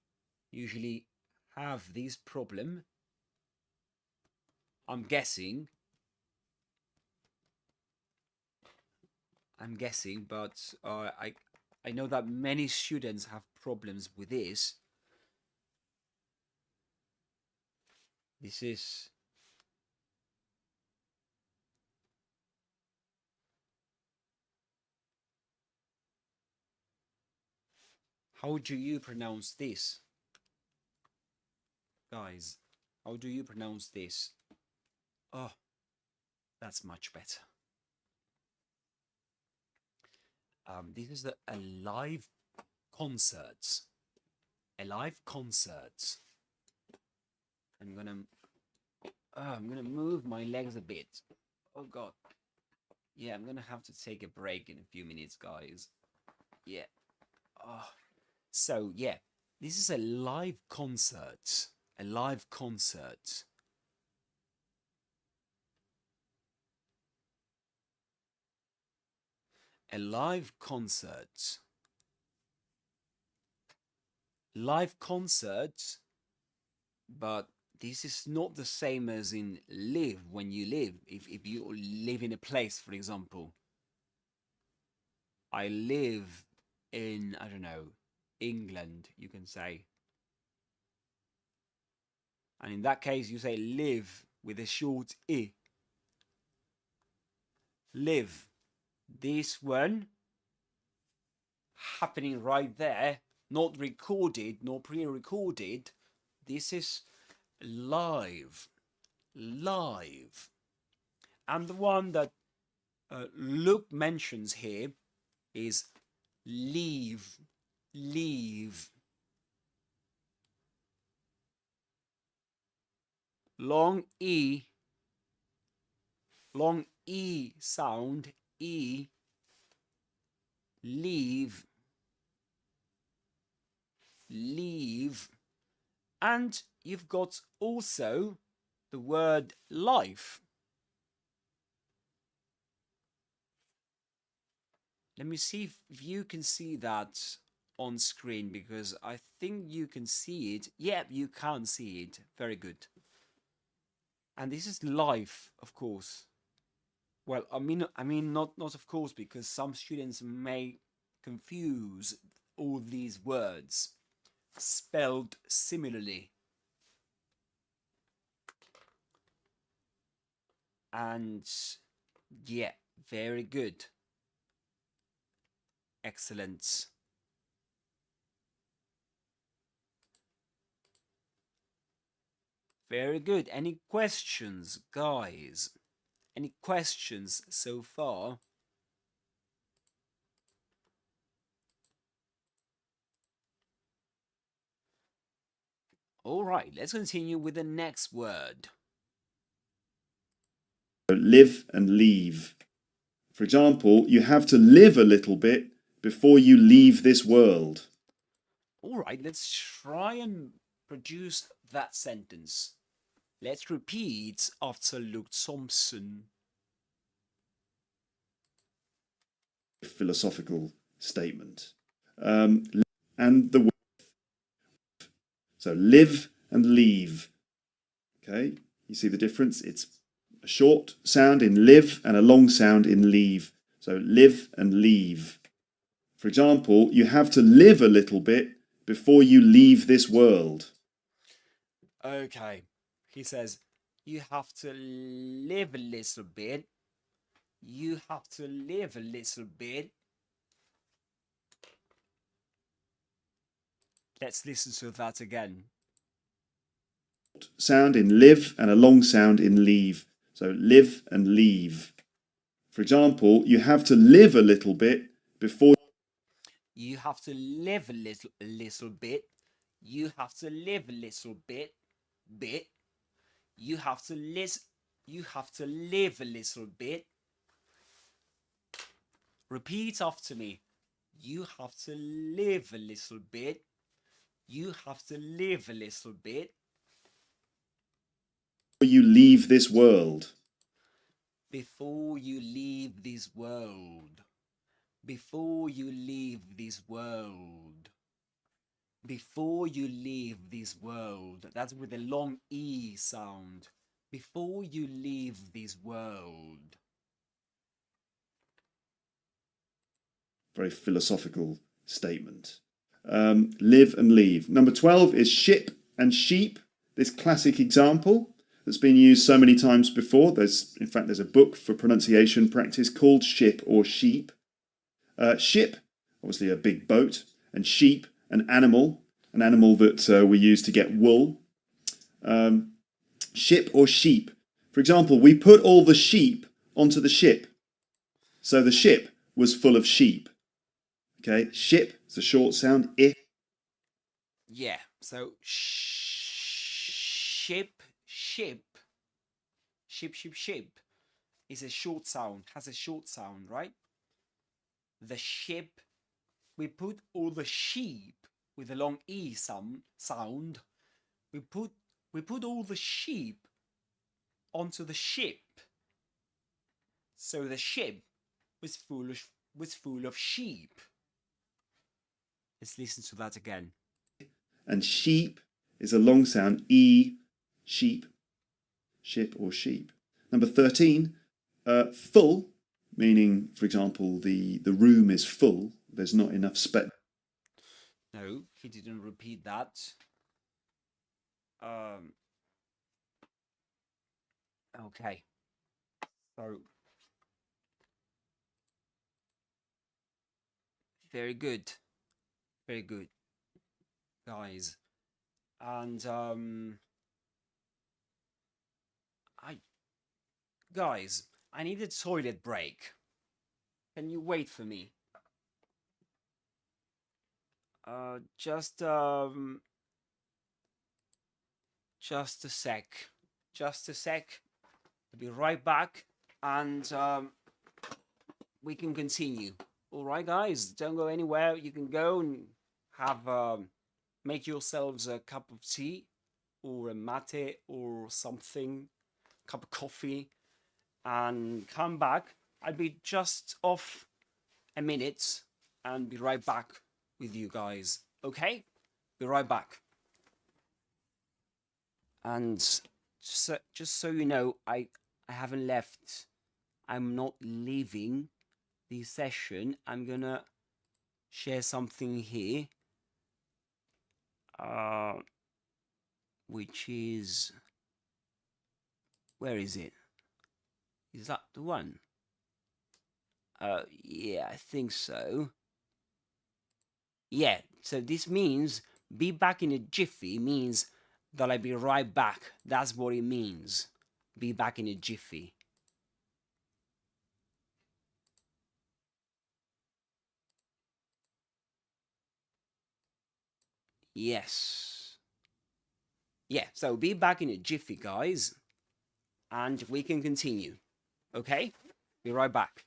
usually have this problem, I'm guessing, but I know that many students have problems with this. This is how do you pronounce this? Guys, how do you pronounce this? Oh, that's much better. This is a live concert. A live concert. I'm gonna move my legs a bit. Oh God. Yeah, I'm gonna have to take a break in a few minutes, guys. Yeah. Oh. So yeah, this is a live concert. A live concert. A live concert. Live concert, but this is not the same as in live, when you live. If you live in a place, for example. I live in, I don't know, England, you can say. And in that case, you say live with a short I. Live. This one happening right there, not recorded, nor pre-recorded. This is live. Live. And the one that Luke mentions here is leave. Leave. Long E sound, E, leave, leave. And you've got also the word life. Let me see if you can see that on screen, because I think you can see it. Yeah, you can see it. Very good. And this is life, of course. Well, I mean, not of course, because some students may confuse all these words spelled similarly. And yeah, very good. Excellent. Very good. Any questions, guys? Any questions so far? All right, let's continue with the next word. Live and leave. For example, you have to live a little bit before you leave this world. All right, let's try and produce that sentence. Let's repeat after Luke Thompson. Philosophical statement. And the so live and leave. Okay, you see the difference? It's a short sound in live and a long sound in leave. So live and leave. For example, you have to live a little bit before you leave this world. Okay, he says, you have to live a little bit. You have to live a little bit. Let's listen to that again. Sound in live and a long sound in leave. So live and leave. For example, you have to live a little bit before. You have to live a little bit. You have to live a little bit. You have to live a little bit. Repeat after me. You have to live a little bit. You have to live a little bit. Before you leave this world. Before you leave this world. Before you leave this world. Before you leave this world. That's with a long E sound. Before you leave this world. Very philosophical statement. Live and leave. Number 12 is ship and sheep. This classic example that's been used so many times before. In fact, there's a book for pronunciation practice called Ship or Sheep. Ship, obviously a big boat, and sheep, an animal that we use to get wool. Ship or sheep. For example, we put all the sheep onto the ship. So the ship was full of sheep. Okay, ship is a short sound. I. Yeah, so ship is a short sound, has a short sound, right? The ship, we put all the sheep with a long E sound. We put all the sheep onto the ship. So the ship was full of sheep. Let's listen to that again. And sheep is a long sound. E, sheep, ship or sheep. Number 13, full, meaning, for example, the room is full. There's not enough space. No, he didn't repeat that. Okay. So, very good. Very good, guys. And guys, I need a toilet break. Can you wait for me? Just a sec. Just a sec. I'll be right back, and we can continue. All right, guys, don't go anywhere. You can go and have make yourselves a cup of tea or a mate or something, cup of coffee, and come back. I'll be just off a minute and be right back with you guys. Okay? Be right back. And just so you know, I haven't left. I'm not leaving the session. I'm gonna share something here, which is, where is it? Is that the one? Yeah, I think so. Yeah, so this means be back in a jiffy means that I'll be right back. That's what it means. Be back in a jiffy. Yes. Yeah, so be back in a jiffy, guys. And we can continue. Okay? Be right back.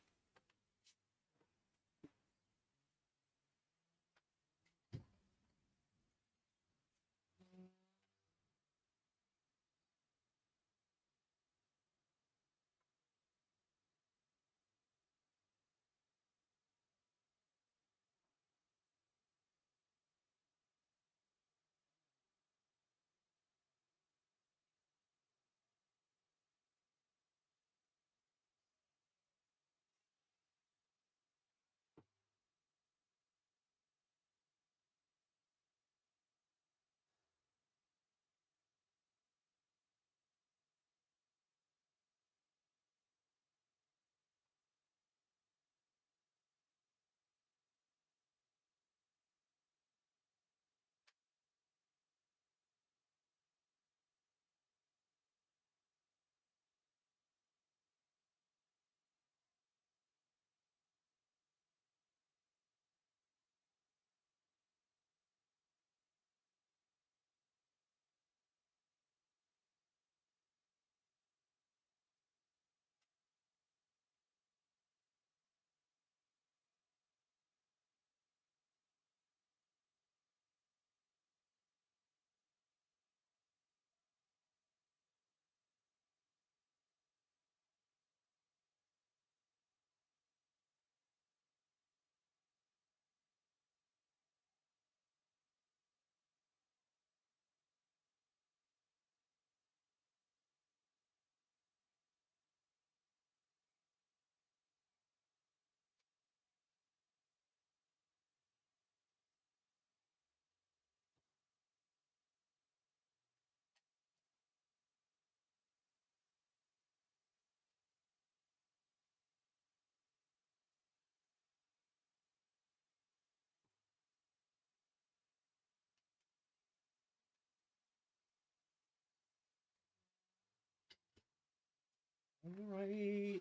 Right.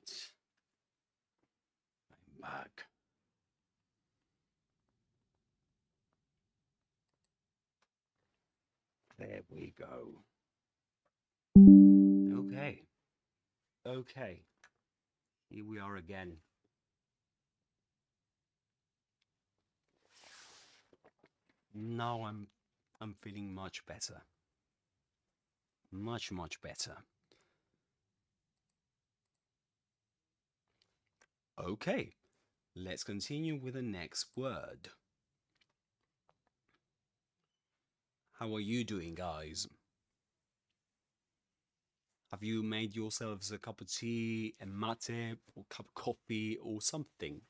I'm back. There we go. Okay. Okay. Here we are again. Now I'm feeling much better. Much better. Okay. Let's continue with the next word. How are you doing, guys? Have you made yourselves a cup of tea, a mate, or cup of coffee, or something?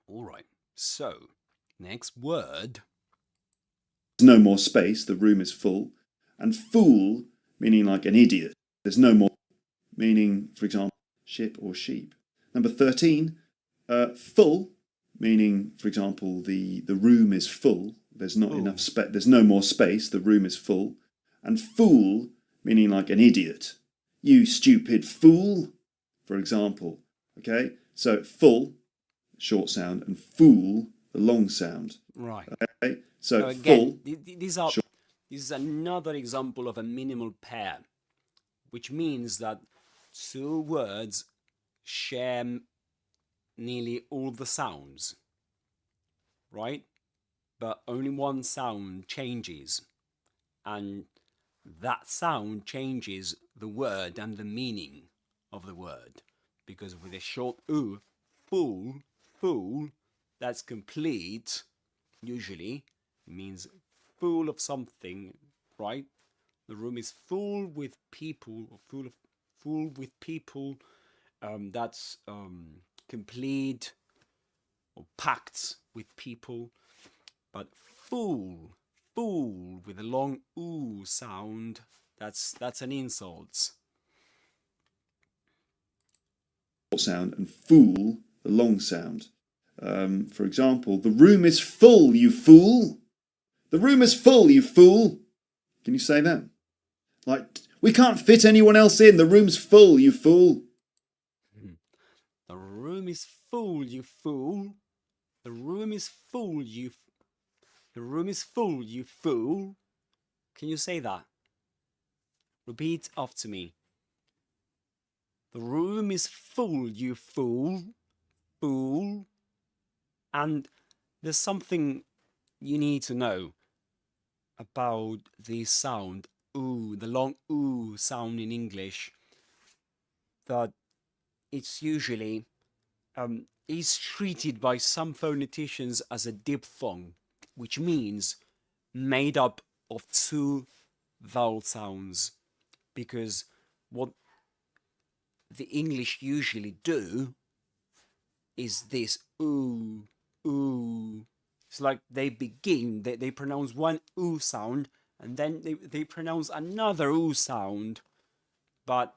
All right. So, next word. There's no more space, the room is full. And fool, meaning like an idiot. There's no more, meaning, for example, ship or sheep. Number 13, full, meaning, for example, the room is full. There's not enough space. There's no more space, the room is full. And fool, meaning like an idiot. You stupid fool, for example. Okay, so full, short sound, and fool, the long sound. Right. Okay, so again, full. this is another example of a minimal pair, which means that two words share nearly all the sounds, right? But only one sound changes, and that sound changes the word and the meaning of the word. Because with a short oo, fool, that's complete, usually means full of something, right? The room is full with people, or full with people. That's complete or packed with people. But fool with a long oo sound, that's an insult. Sound and fool, the long sound. For example, the room is full, you fool. The room is full, you fool. Can you say that? Like, we can't fit anyone else in. The room's full, you fool. The room is full, you fool. The room is full, you. The room is full, you fool. Can you say that? Repeat after me. The room is full, you fool. Fool. And there's something you need to know about the sound oo, the long oo sound in English, that it's usually is treated by some phoneticians as a diphthong, which means made up of two vowel sounds, because what the English usually do is this oo, oo. It's like they begin, they pronounce one oo sound, and then they pronounce another oo sound, but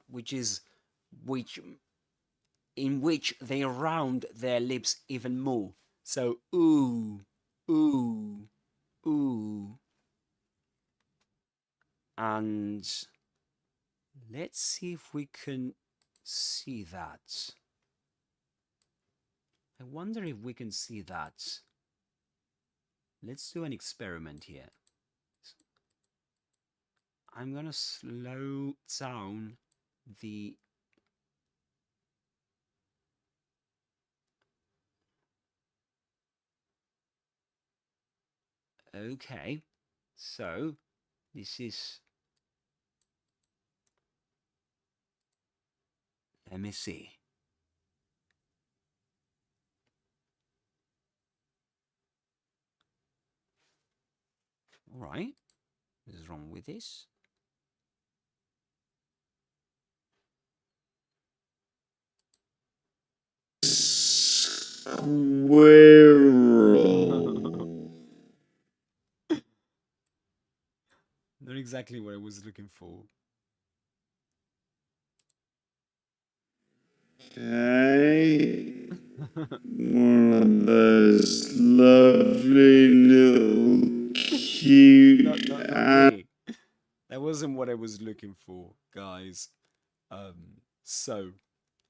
in which they round their lips even more. So oo, oo, oo. And let's see if we can see that. I wonder if we can see that. Let's do an experiment here. I'm gonna slow down the okay, so this is, let me see. All right, what is wrong with this? Squirrel. Not exactly what I was looking for. Okay. One of those lovely little cute cute. Not really. That wasn't what I was looking for, guys. So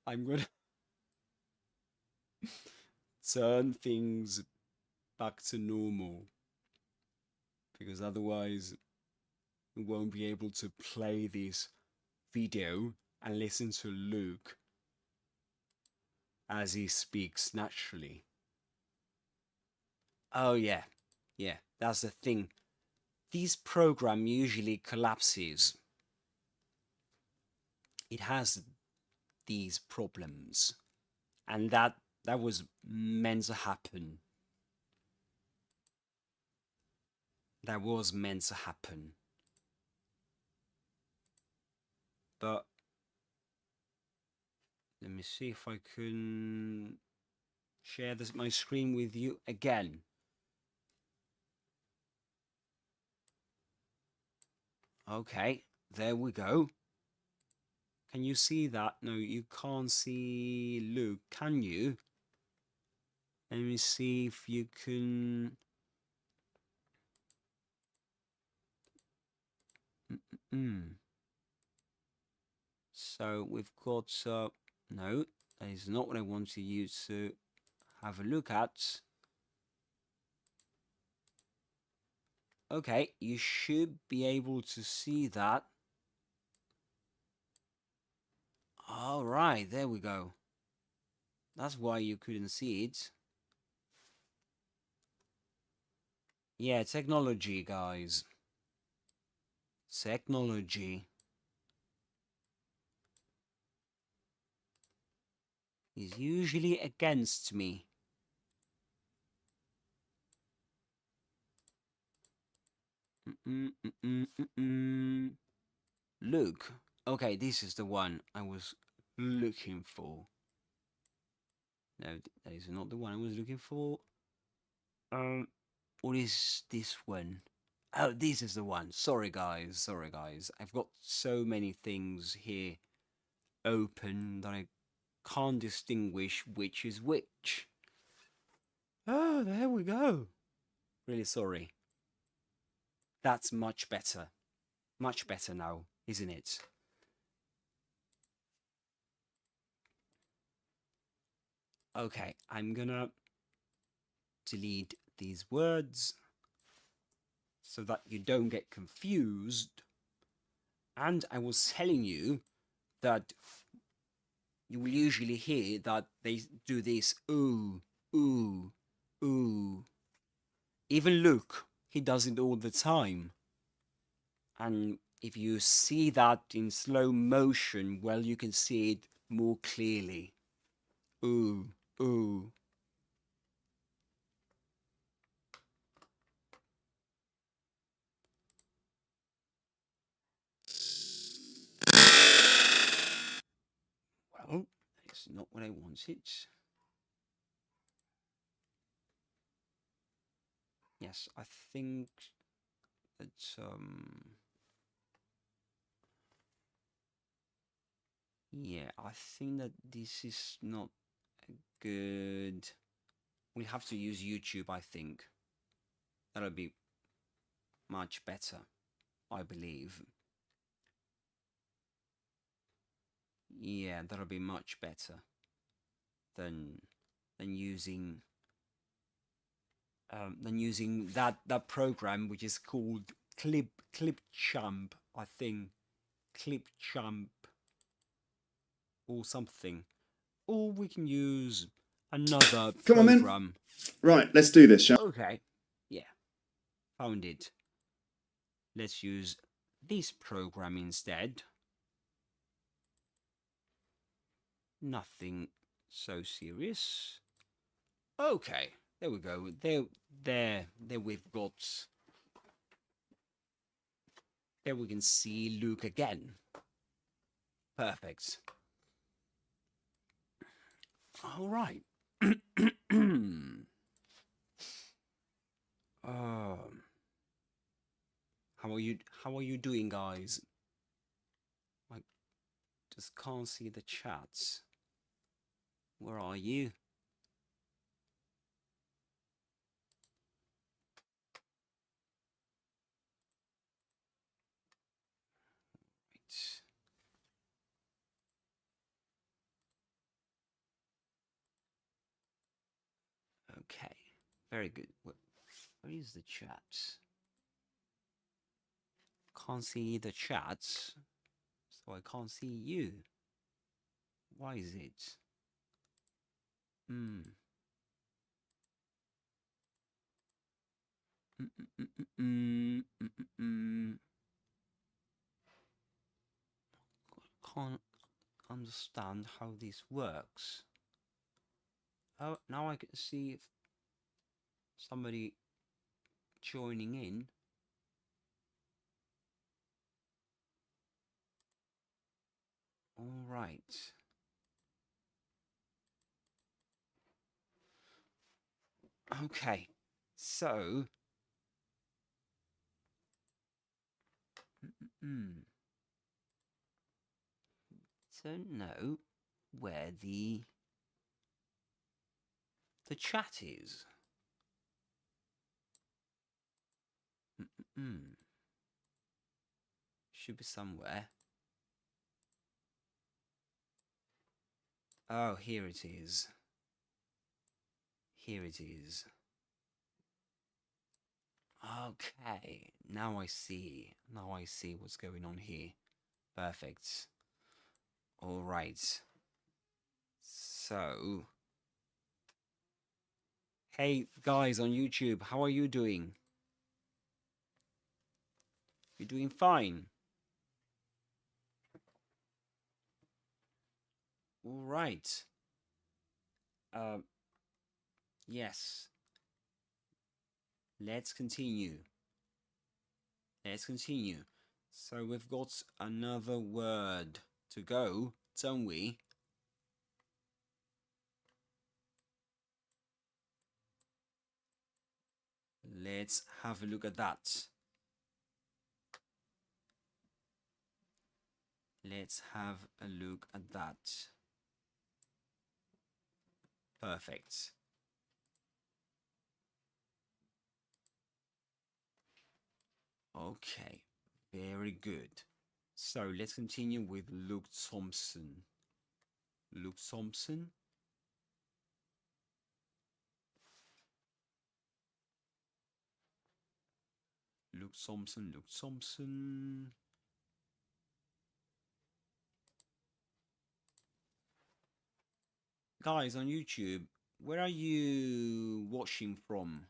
I'm gonna turn things back to normal because otherwise we won't be able to play this video and listen to Luke as he speaks naturally. Oh yeah, that's the thing. This program usually collapses. It has these problems, and that was meant to happen. That was meant to happen. But let me see if I can share my screen with you again. Okay, there we go. Can you see that? No, you can't see Luke, can you? Let me see if you can... So we've got... no, that is not what I want you to have a look at. Okay, you should be able to see that. All right, there we go. That's why you couldn't see it. Yeah, technology, guys. Technology is usually against me. Look. Okay, this is the one I was looking for. No, that is not the one I was looking for. What is this one? Oh, this is the one. Sorry, guys. Sorry, guys. I've got so many things here open that I can't distinguish which is which. Oh, there we go. Really sorry. That's much better. Much better now, isn't it? Okay, I'm gonna delete these words so that you don't get confused. And I was telling you that you will usually hear that they do this ooh, ooh, ooh. Even Luke, he does it all the time. And if you see that in slow motion, well, you can see it more clearly. Ooh, ooh. Well, it's not what I wanted. Yes, I think that yeah, I think that this is not good. We have to use YouTube, I think. That'll be much better, I believe. Yeah, that'll be much better than using that program which is called Clipchamp, I think. Clipchamp or something. Or we can use another Come on, program. then. Right, let's do this, shall we? Okay. Yeah. Found it. Let's use this program instead. Nothing so serious. Okay. There we go. There we've got... There we can see Luke again. Perfect. All right. How are you doing, guys? I just can't see the chats. Where are you? Okay, very good. Where is the chat? Can't see the chat, so I can't see you. Why is it? Hmm. Can't understand how this works. Oh, now I can see if somebody joining in. All right. Okay. So, don't know where the chat is. Should be somewhere. Oh, here it is. Here it is. Okay, now I see. Now I see what's going on here. Perfect. All right. So, hey guys on YouTube, how are you doing? You're doing fine. All right. Yes. Let's continue. Let's continue. So we've got another word to go, don't we? Let's have a look at that. Let's have a look at that. Perfect. Okay, very good. So let's continue with Luke Thompson. Luke Thompson. Luke Thompson, Luke Thompson. Guys on YouTube, where are you watching from?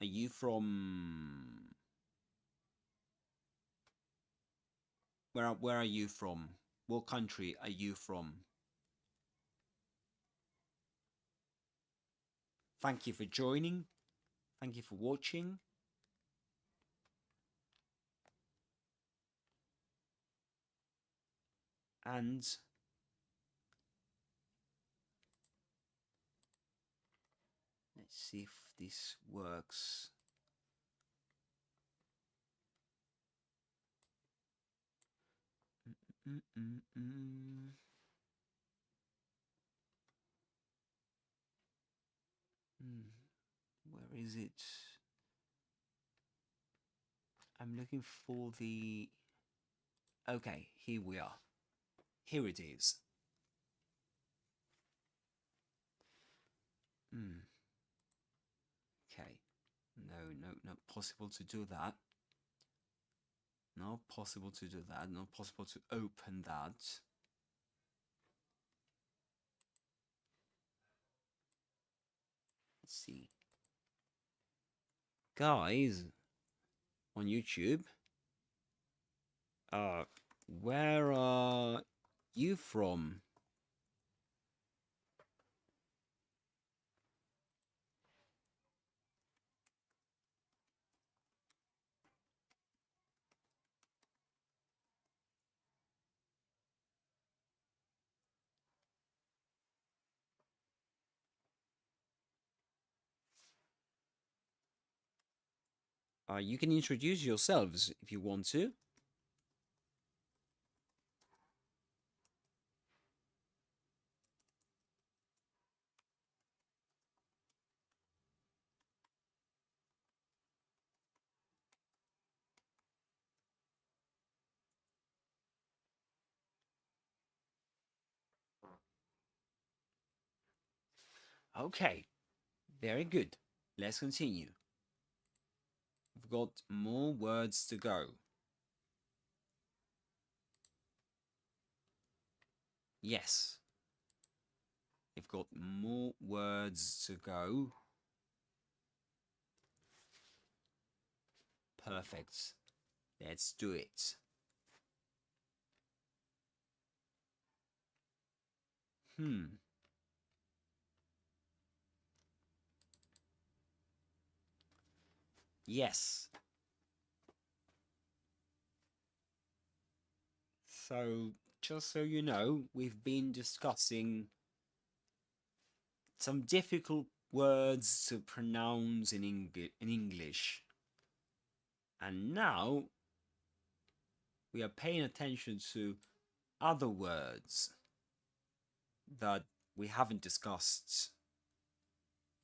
Are you from... Where are you from? What country are you from? Thank you for joining. Thank you for watching. And let's see if this works. Where is it? I'm looking for the... Okay, here we are. Here it is. Okay. No, not possible to do that. Not possible to do that. Not possible to open that. Let's see. Guys on YouTube, where are you from? You can introduce yourselves if you want to. Okay, very good. Let's continue. We've got more words to go. Yes. We've got more words to go. Perfect. Let's do it. Yes. So, just so you know, we've been discussing some difficult words to pronounce in English. And now we are paying attention to other words that we haven't discussed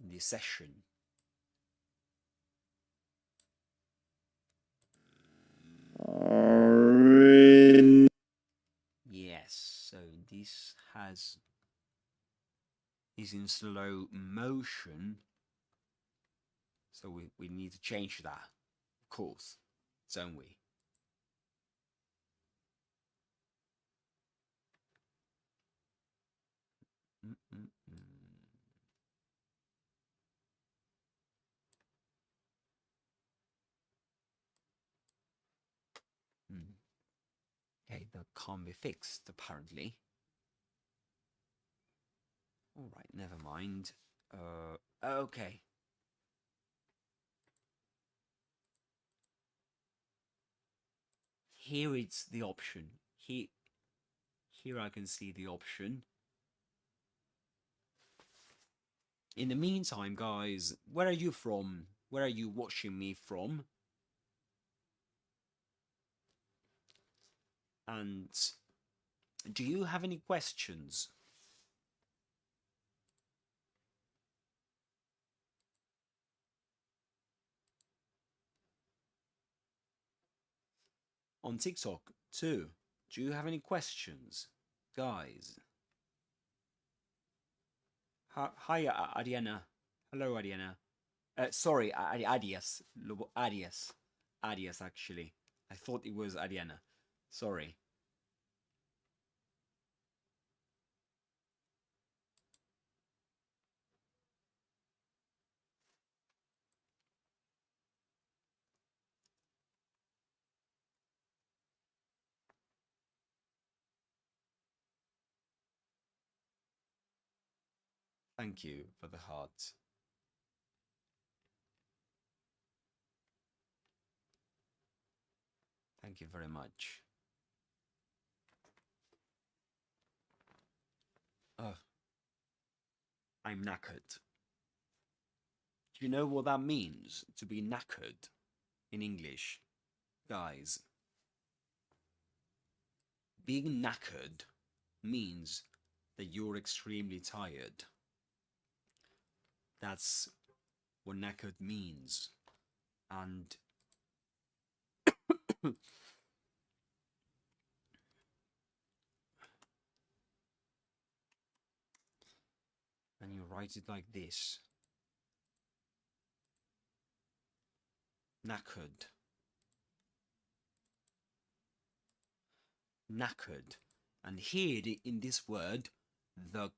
in this session. Yes, so this is in slow motion, so we need to change that, of course, don't we? Okay, that can't be fixed, apparently. All right, never mind. Okay. Here it's the option. Here I can see the option. In the meantime, guys, where are you from? Where are you watching me from? And do you have any questions? On TikTok too. Do you have any questions, guys? Hi, Ariana. Hello, Ariana. Sorry, Adias. Adias. Adias, actually. I thought it was Ariana. Sorry. Thank you for the heart. Thank you very much. Oh, I'm knackered. Do you know what that means, to be knackered in English? Guys, being knackered means that you're extremely tired. That's what knackered means. And and you write it like this. Knackered. Knackered. And here in this word, the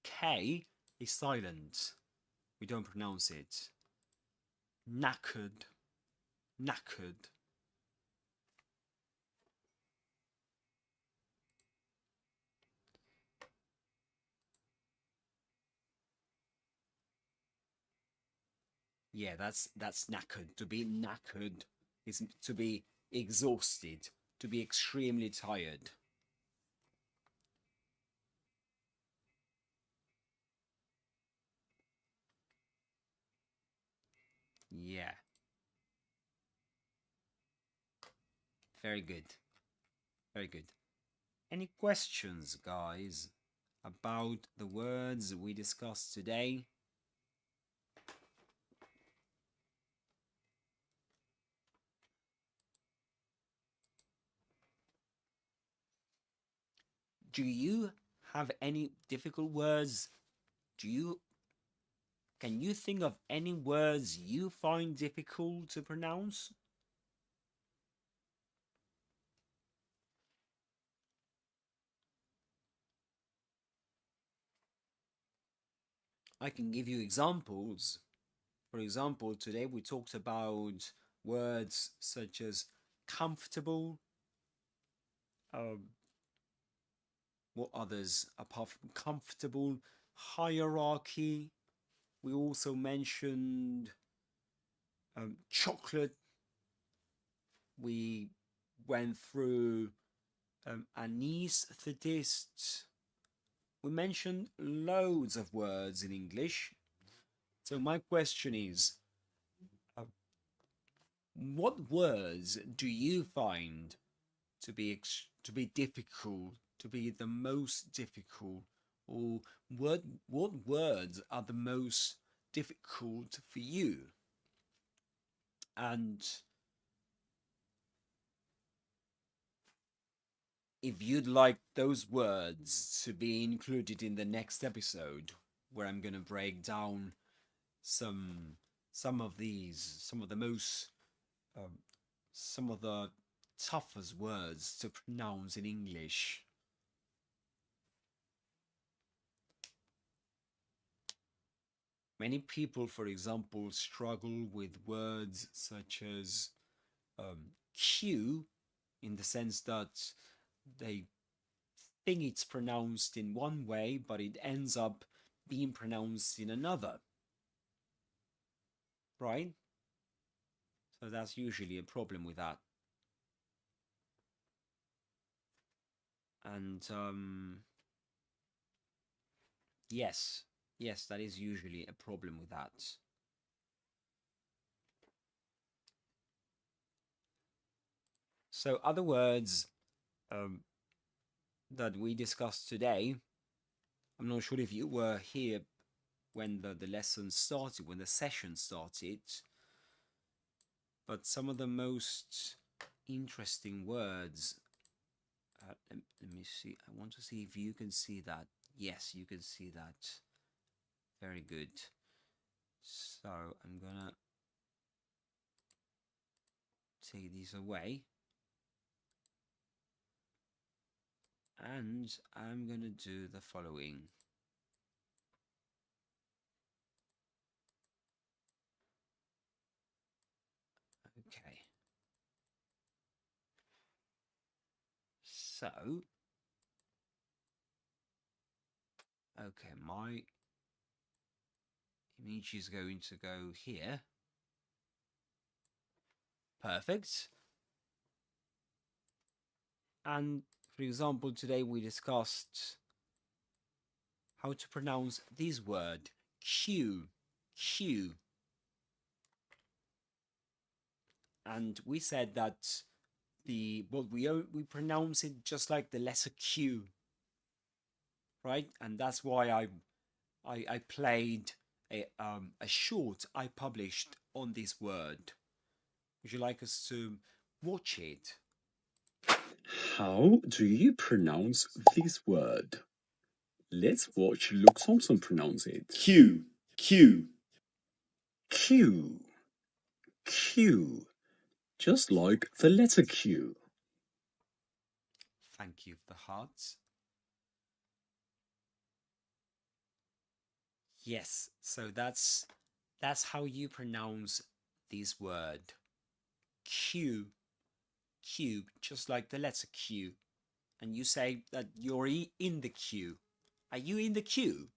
K is silent. We don't pronounce it. Knackered. Knackered. Yeah, that's knackered. To be knackered is to be exhausted, to be extremely tired. Yeah. Very good. Very good. Any questions, guys, about the words we discussed today? Do you have any difficult words? Do you Can you think of any words you find difficult to pronounce? I can give you examples. For example, today we talked about words such as comfortable. What others apart from comfortable? Hierarchy. We also mentioned chocolate. We went through anaesthetist. We mentioned loads of words in English. So my question is, what words do you find to be difficult, to be the most difficult, or what words are the most difficult for you? And if you'd like those words to be included in the next episode, where I'm gonna break down some of the most some of the toughest words to pronounce in English. Many people, for example, struggle with words such as Q, in the sense that they think it's pronounced in one way, but it ends up being pronounced in another. Right? So that's usually a problem with that. And yes, that is usually a problem with that. So other words that we discussed today, I'm not sure if you were here when the lesson started, when the session started, but some of the most interesting words, let me see, I want to see if you can see that. Yes, you can see that. Very good. So I'm gonna take these away. And I'm gonna do the following. Okay. So, okay, my image is going to go here. Perfect. And for example, today we discussed how to pronounce this word, Q. And we said that we pronounce it just like the letter Q, right? And that's why I played a short I published on this word. Would you like us to watch it? How do you pronounce this word? Let's watch Luke Thompson pronounce it. Q. Q. Just like the letter Q. Thank you for the hearts. Yes, so that's how you pronounce this word. Q, just like the letter Q. And you say that you're in the queue. Are you in the queue?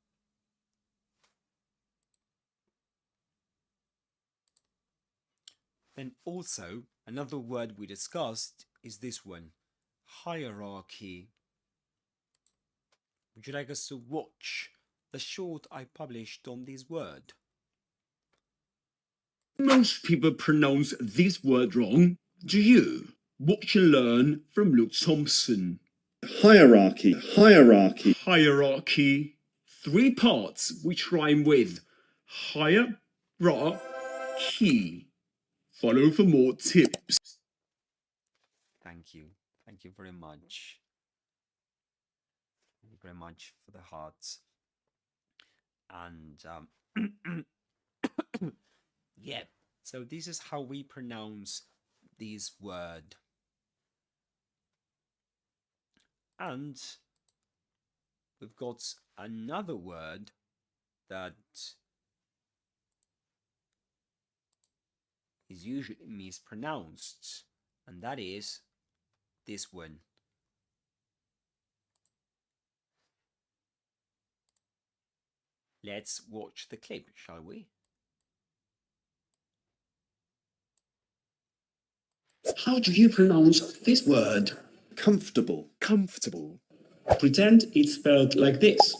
Then also, another word we discussed is this one, hierarchy. Would you like us to watch the short I published on this word? Most people pronounce this word wrong. Do you? Watch and learn from Luke Thompson. Hierarchy. 3 parts which rhyme with hierarchy. Follow for more tips. Thank you. Thank you very much. Thank you very much for the hearts. And Yeah, so this is how we pronounce this word. And we've got another word that is usually mispronounced, and that is this one. Let's watch the clip, shall we? How do you pronounce this word? Comfortable. Comfortable. Pretend it's spelled like this.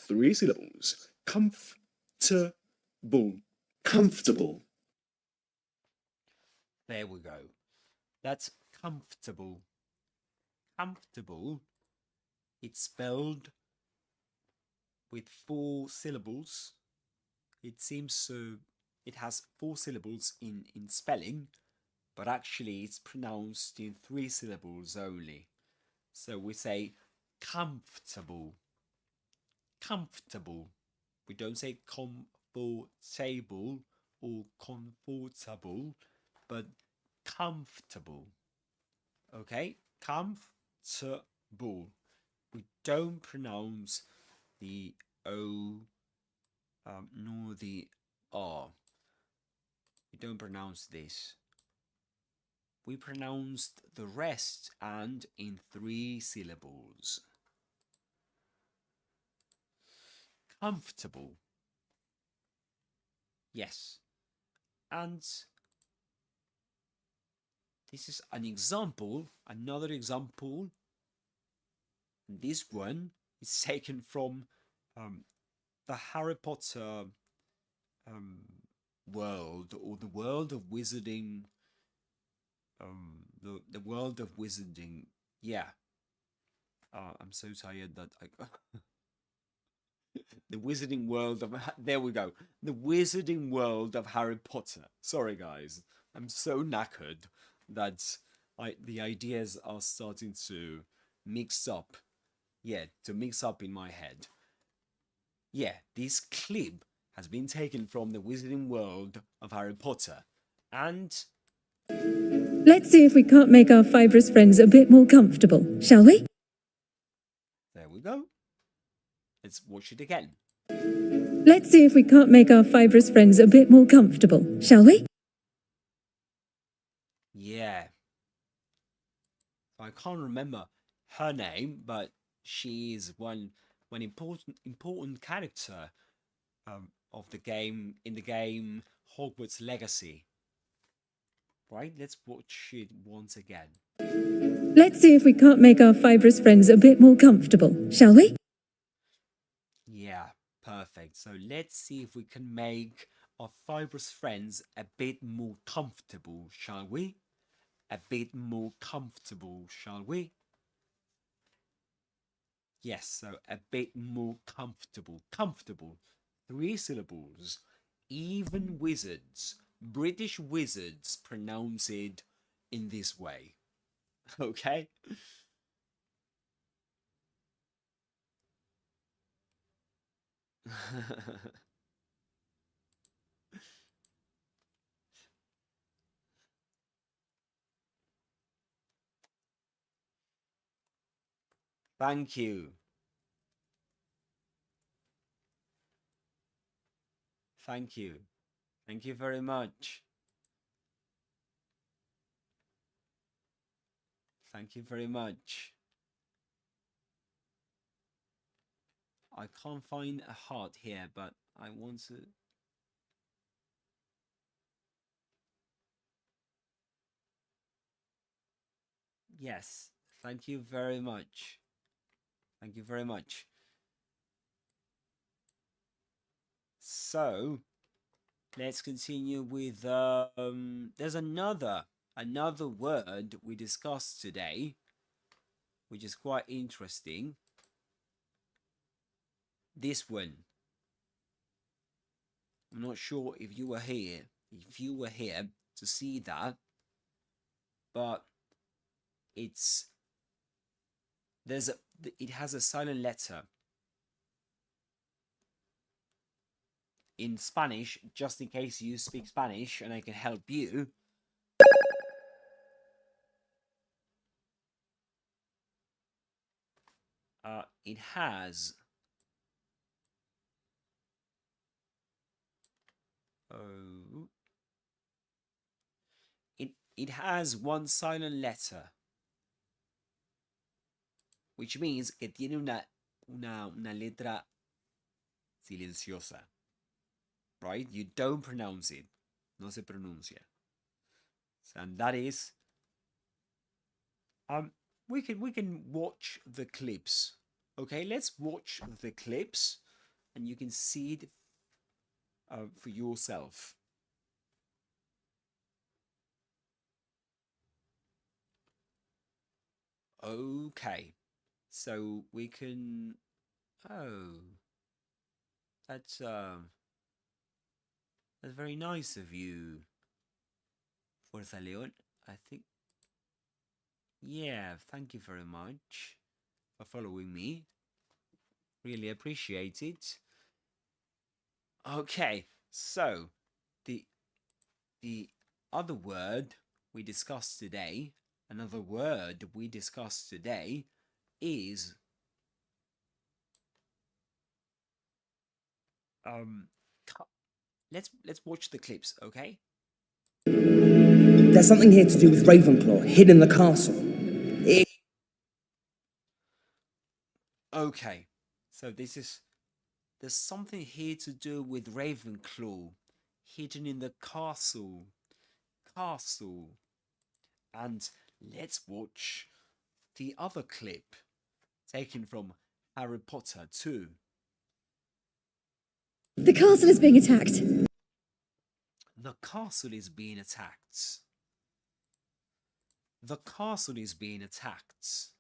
3 syllables. Comfortable. Comfortable. There we go. That's comfortable. Comfortable. It's spelled with 4 syllables. It seems it has 4 syllables in spelling, but actually it's pronounced in 3 syllables only. So we say comfortable. Comfortable. We don't say comfortable or comfortable, but comfortable. Okay? Comfortable. We don't pronounce the O nor the R. We don't pronounce this. We pronounced the rest and in 3 syllables. Comfortable. Yes. And this is an example, another example. This one is taken from the Harry Potter world, or the world of wizarding. The world of wizarding. Yeah. I'm so tired that I. The wizarding world of. There we go. The wizarding world of Harry Potter. Sorry, guys. I'm so knackered that the ideas are starting to mix up. Yeah, to mix up in my head. Yeah, this clip has been taken from the wizarding world of Harry Potter. And Let's see if we can't make our fibrous friends a bit more comfortable, shall we? there we go. Let's watch it again. Let's see if we can't make our fibrous friends a bit more comfortable, shall we? Yeah. I can't remember her name, but she is one important character of the game, in the game Hogwarts Legacy. Right? Let's watch it once again. Let's see if we can't make our fibrous friends a bit more comfortable, shall we? Yeah, perfect. So let's see if we can make our fibrous friends a bit more comfortable, shall we? A bit more comfortable, shall we? Yes, so a bit more comfortable. Comfortable. 3 syllables. Even wizards, British wizards, pronounce it in this way. Okay? Thank you. Thank you. Thank you very much. Thank you very much. I can't find a heart here, but I want to... Yes, thank you very much. Thank you very much. So, let's continue with, there's another word we discussed today, which is quite interesting. This one. I'm not sure if you were here to see that, but it has a silent letter. in Spanish, just in case you speak Spanish and I can help you. It has it has one silent letter, which means que tiene una letra silenciosa, right? You don't pronounce it, no se pronuncia, and that is we can watch the clips. Okay, let's watch the clips and you can see it for yourself. Okay, so we can. Oh, that's very nice of you, Fuerza León. I think. Yeah, thank you very much for following me. Really appreciate it. Okay, so the other word we discussed today, another word we discussed today is let's watch the clips, okay? There's something here to do with Ravenclaw, hid in the castle. Okay, so there's something here to do with Ravenclaw, hidden in the castle. And let's watch the other clip taken from Harry Potter 2. The castle is being attacked. The castle is being attacked. The castle is being attacked.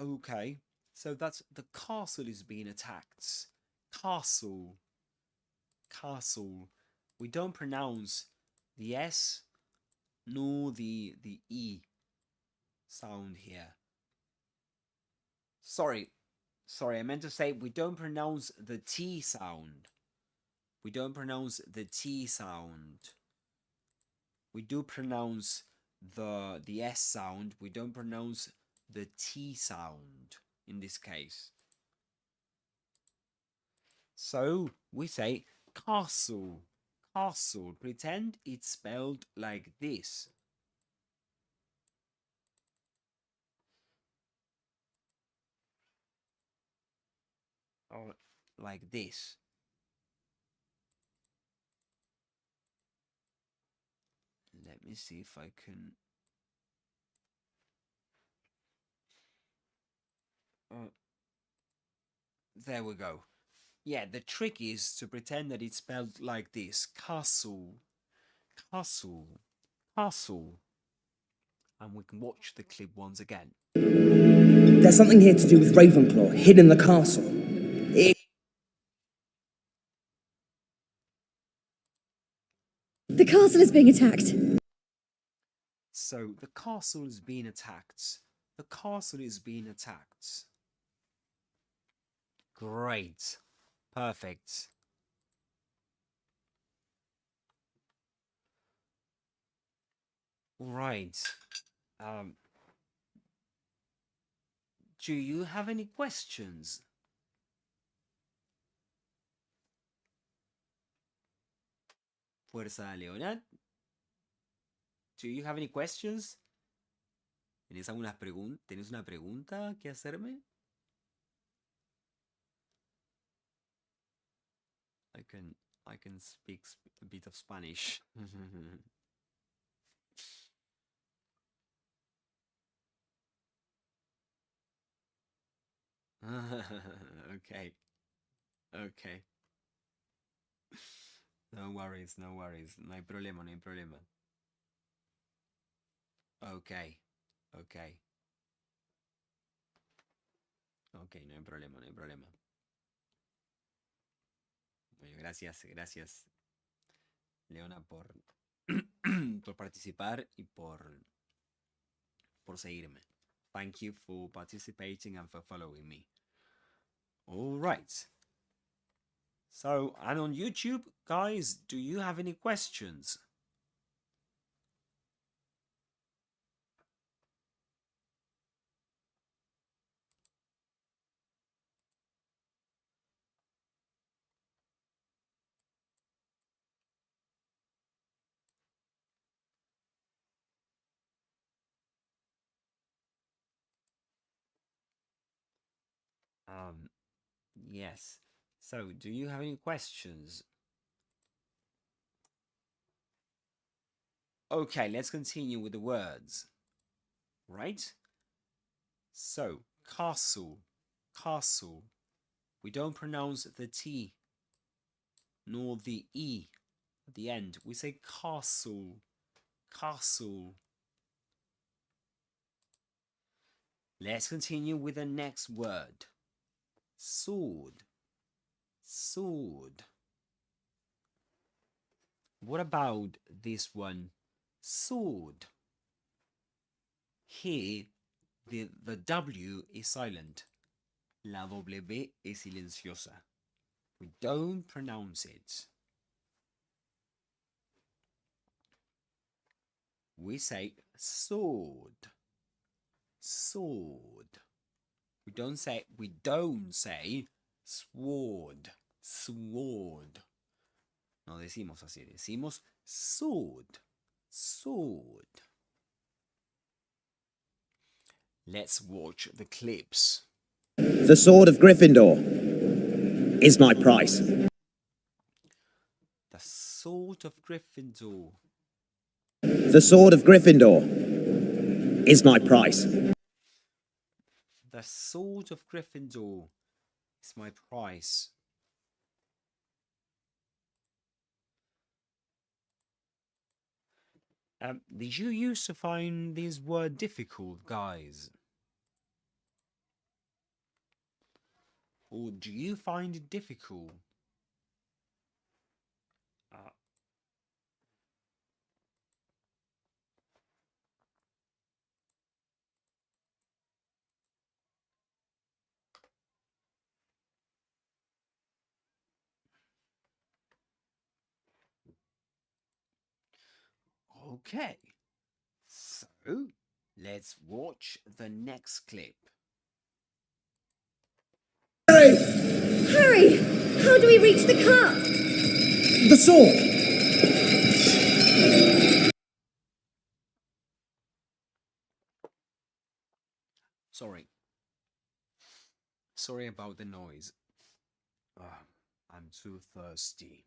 Okay, so that's the castle is being attacked. Castle. We don't pronounce the S nor the E sound here. Sorry, I meant to say we don't pronounce the T sound. We don't pronounce the T sound. We do pronounce the S sound. We don't pronounce the T sound in this case. So we say castle. Pretend it's spelled like this. Or like this. Let me see if I can. There we go. Yeah, the trick is to pretend that it's spelled like this. Castle. And we can watch the clip once again. There's something here to do with Ravenclaw, hid in the castle. The castle is being attacked. So, the castle is being attacked. The castle is being attacked. Great. Perfect. Right. Do you have any questions? Fuerza Leonard. Do you have any questions? ¿Tienes una pregunta que hacerme? I can speak a bit of Spanish. Okay. No worries. No hay problema. Okay. No hay problema. Bueno, gracias, Leona, por, por participar y por seguirme. Thank you for participating and for following me. All right. So, and on YouTube, guys, do you have any questions? Yes. So, do you have any questions? Okay, let's continue with the words. Right? So, castle, castle. We don't pronounce the T nor the E at the end. We say castle, castle. Let's continue with the next word. Sword, sword. What about this one? Sword. Here, the W is silent. La W es silenciosa. We don't pronounce it. We say sword, sword. We don't say sword, sword. No decimos así, decimos sword, sword. Let's watch the clips. The sword of Gryffindor is my price. The sword of Gryffindor. The sword of Gryffindor is my price. The sword of Gryffindor is my price. Did you used to find this word difficult, guys? Or do you find it difficult? Okay, so let's watch the next clip. Harry! Harry! How do we reach the cup? The sword! Sorry about the noise. I'm too thirsty.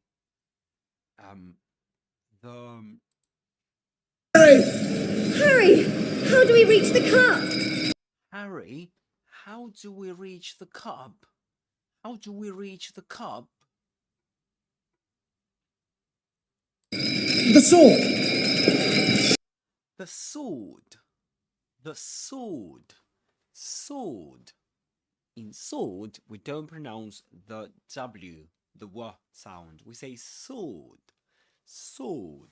Harry! How do we reach the cup? Harry, how do we reach the cup? How do we reach the cup? The sword! The sword. The sword. Sword. In sword, we don't pronounce the W, the W sound. We say sword. Sword.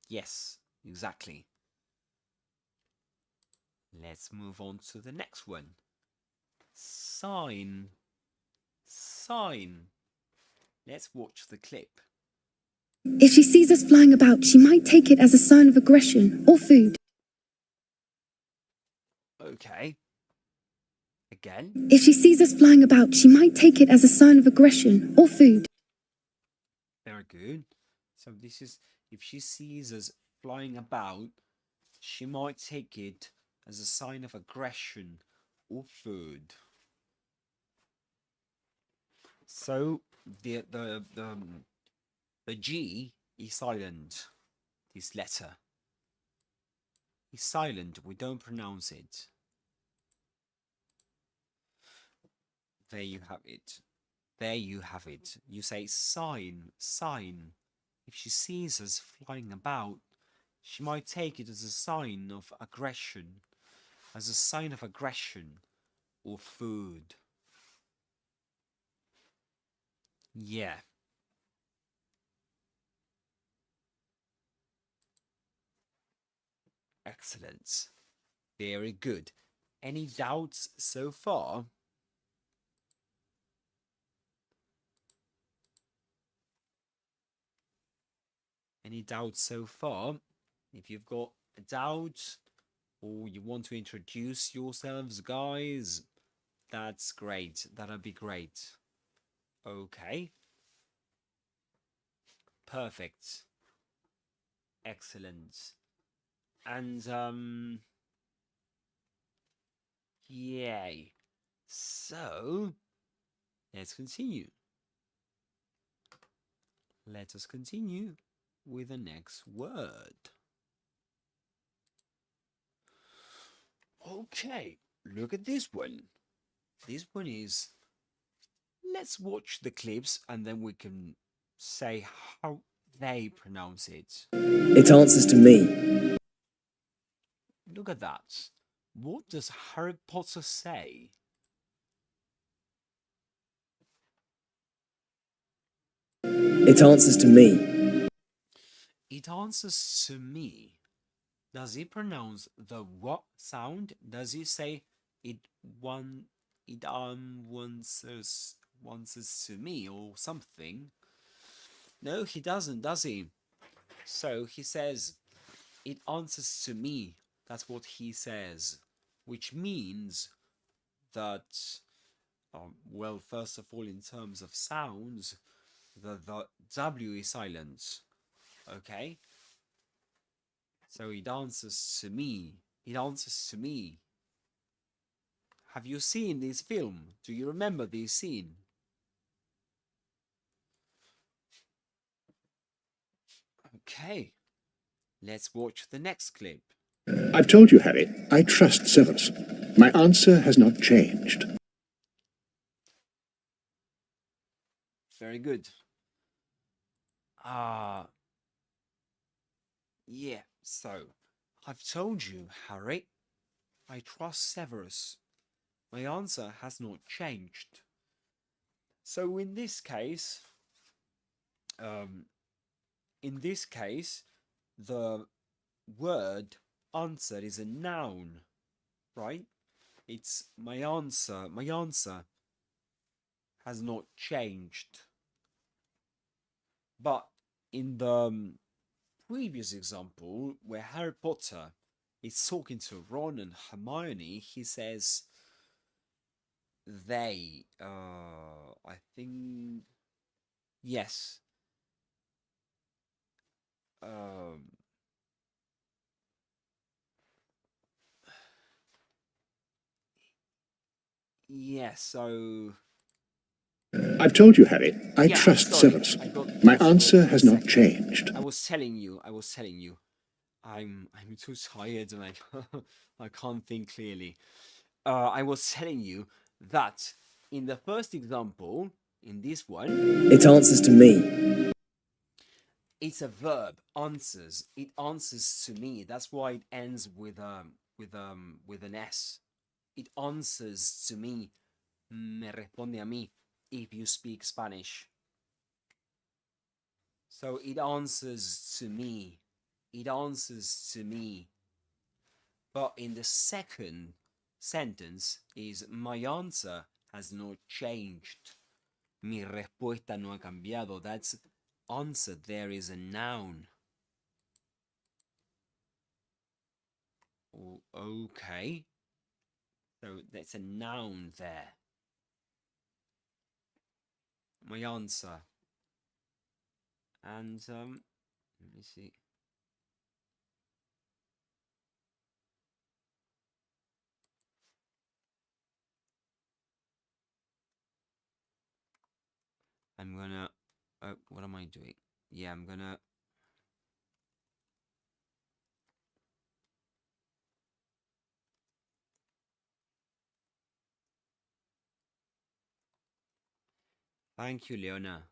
Yes, exactly. Let's move on to the next one. Sign. Sign. Let's watch the clip. If she sees us flying about, she might take it as a sign of aggression or food. Okay. Again. If she sees us flying about, she might take it as a sign of aggression or food. Very good. So this is, if she sees us flying about, she might take it as a sign of aggression or food. So the G is silent. This letter is silent. We don't pronounce it. There you have it. There you have it. You say sign, sign. If she sees us flying about, she might take it as a sign of aggression, as a sign of aggression or food. Yeah. Excellent. Very good. Any doubts so far? Any doubts so far? If you've got a doubt or you want to introduce yourselves, guys, that's great. That'll be great. Okay. Perfect. Excellent. And yay. So let's continue. Let us continue with the next word. Okay, look at this one. This one is, let's watch the clips and then we can say how they pronounce it. It answers to me. Look at that. What does Harry Potter say? It answers to me. It answers to me. Does he pronounce the what sound? Does he say it answers to me or something? No, he doesn't, does he? So he says it answers to me. That's what he says, which means that, well, first of all, in terms of sounds, the W is silent. Okay? So it answers to me. It answers to me. Have you seen this film? Do you remember this scene? Okay. Let's watch the next clip. I've told you, Harry, I trust Severus. My answer has not changed. Very good. Yeah, so I've told you, Harry, I trust Severus. My answer has not changed. So in this case, the word answer is a noun, right? It's my answer. My answer has not changed. But in the previous example, where Harry Potter is talking to Ron and Hermione, he says they, I think, yes. Yes, so I've told you, Harry, I trust Severus. My answer has not changed. I was telling you. I'm too tired and I can't think clearly. I was telling you that in the first example, in this one, It answers to me. it's a verb, answers. It answers to me. That's why it ends with an S. It answers to me. Me responde a mí if you speak Spanish. So it answers to me. It answers to me. But in the second sentence is my answer has not changed. Mi respuesta no ha cambiado. That's answer. There is a noun. Oh, okay. So that's a noun there. My answer. And let me see. I'm gonna, what am I doing? Yeah, I'm gonna, thank you, Leona.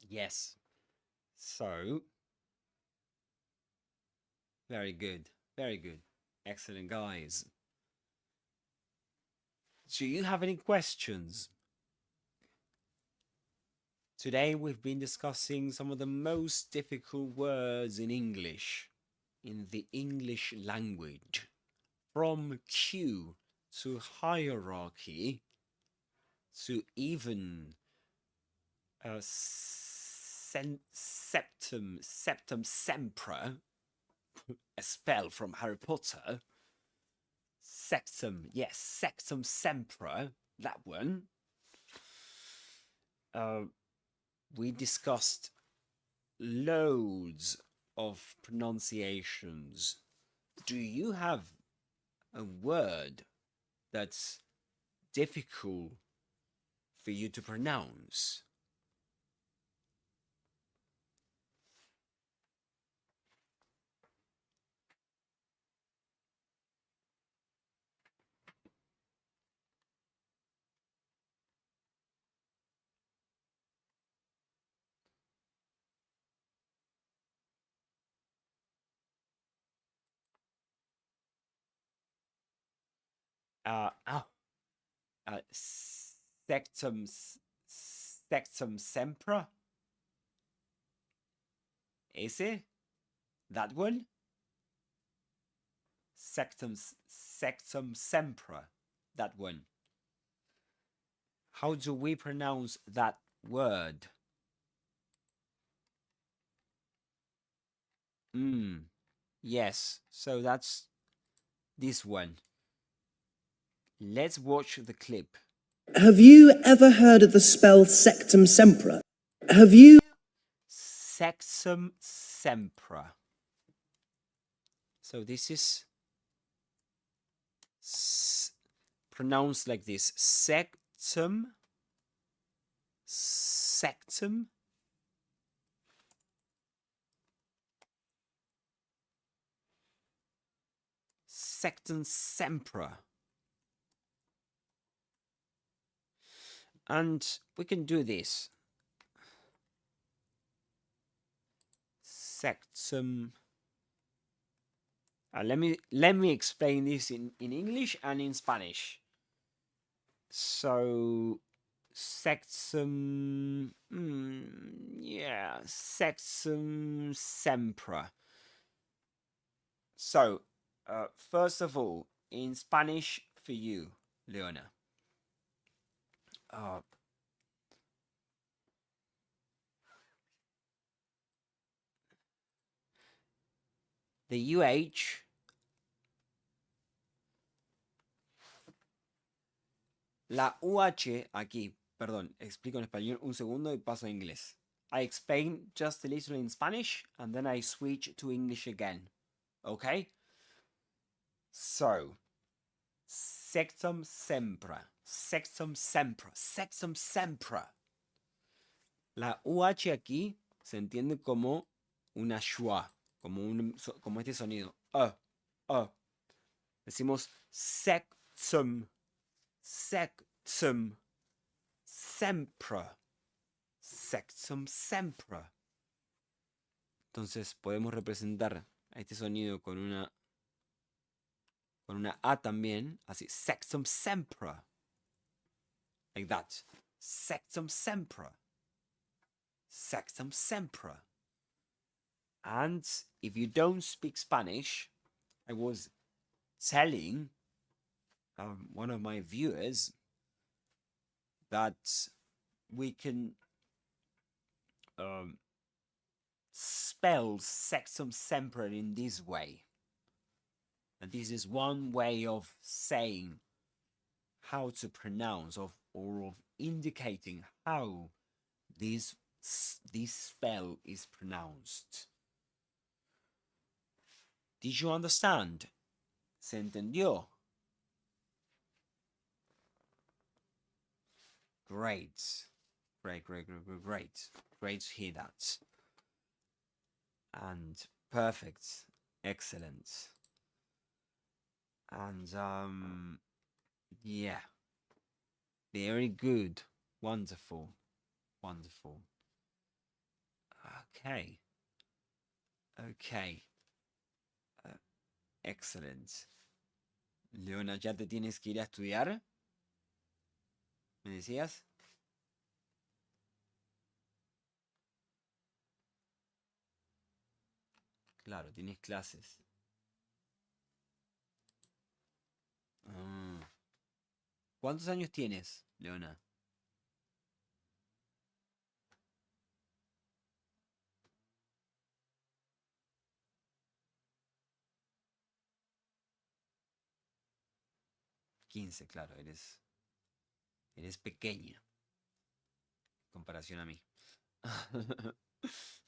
Yes. So, very good. Very good. Excellent, guys. Do you have any questions? Today we've been discussing some of the most difficult words in English, in the English language, from Q to hierarchy to even Sectumsempra, a spell from Harry Potter. Sectumsempra, that one. We discussed loads of pronunciations. Do you have a word that's difficult for you to pronounce? Sectumsempra? Ese? That one? Sectumsempra. That one. How do we pronounce that word? Yes, so that's this one. Let's watch the clip. Have you ever heard of the spell Sectumsempra? Have you? Sectumsempra. So this is pronounced like this. Sectum. Sectumsempra. And we can do this. Sectum. Let me explain this in English and in Spanish. So Sectum, Sectumsempra. So first of all, in Spanish for you, Leona. The UH la UH aquí, perdón, explico en español un segundo y paso a inglés. I explain just a little in Spanish and then I switch to English again. Okay? So, Sectumsempra. La UH aquí se entiende como una schwa, como este sonido. Decimos sectum, sempra. Entonces podemos representar a este sonido con una A también, así, Sectumsempra. Like that. Sectumsempra. And if you don't speak Spanish, I was telling one of my viewers that we can spell Sectumsempra in this way. And this is one way of saying how to pronounce or of indicating how this spell is pronounced. Did you understand? ¿Se entendió? Great. Great to hear that. And perfect. Excellent. And yeah. Very good. Wonderful. Okay. Excellent. Leona, ¿ya te tienes que ir a estudiar? ¿Me decías? Claro, tienes clases. Ah. ¿Cuántos años tienes, Leona? $15, claro, eres pequeña en comparación a mí.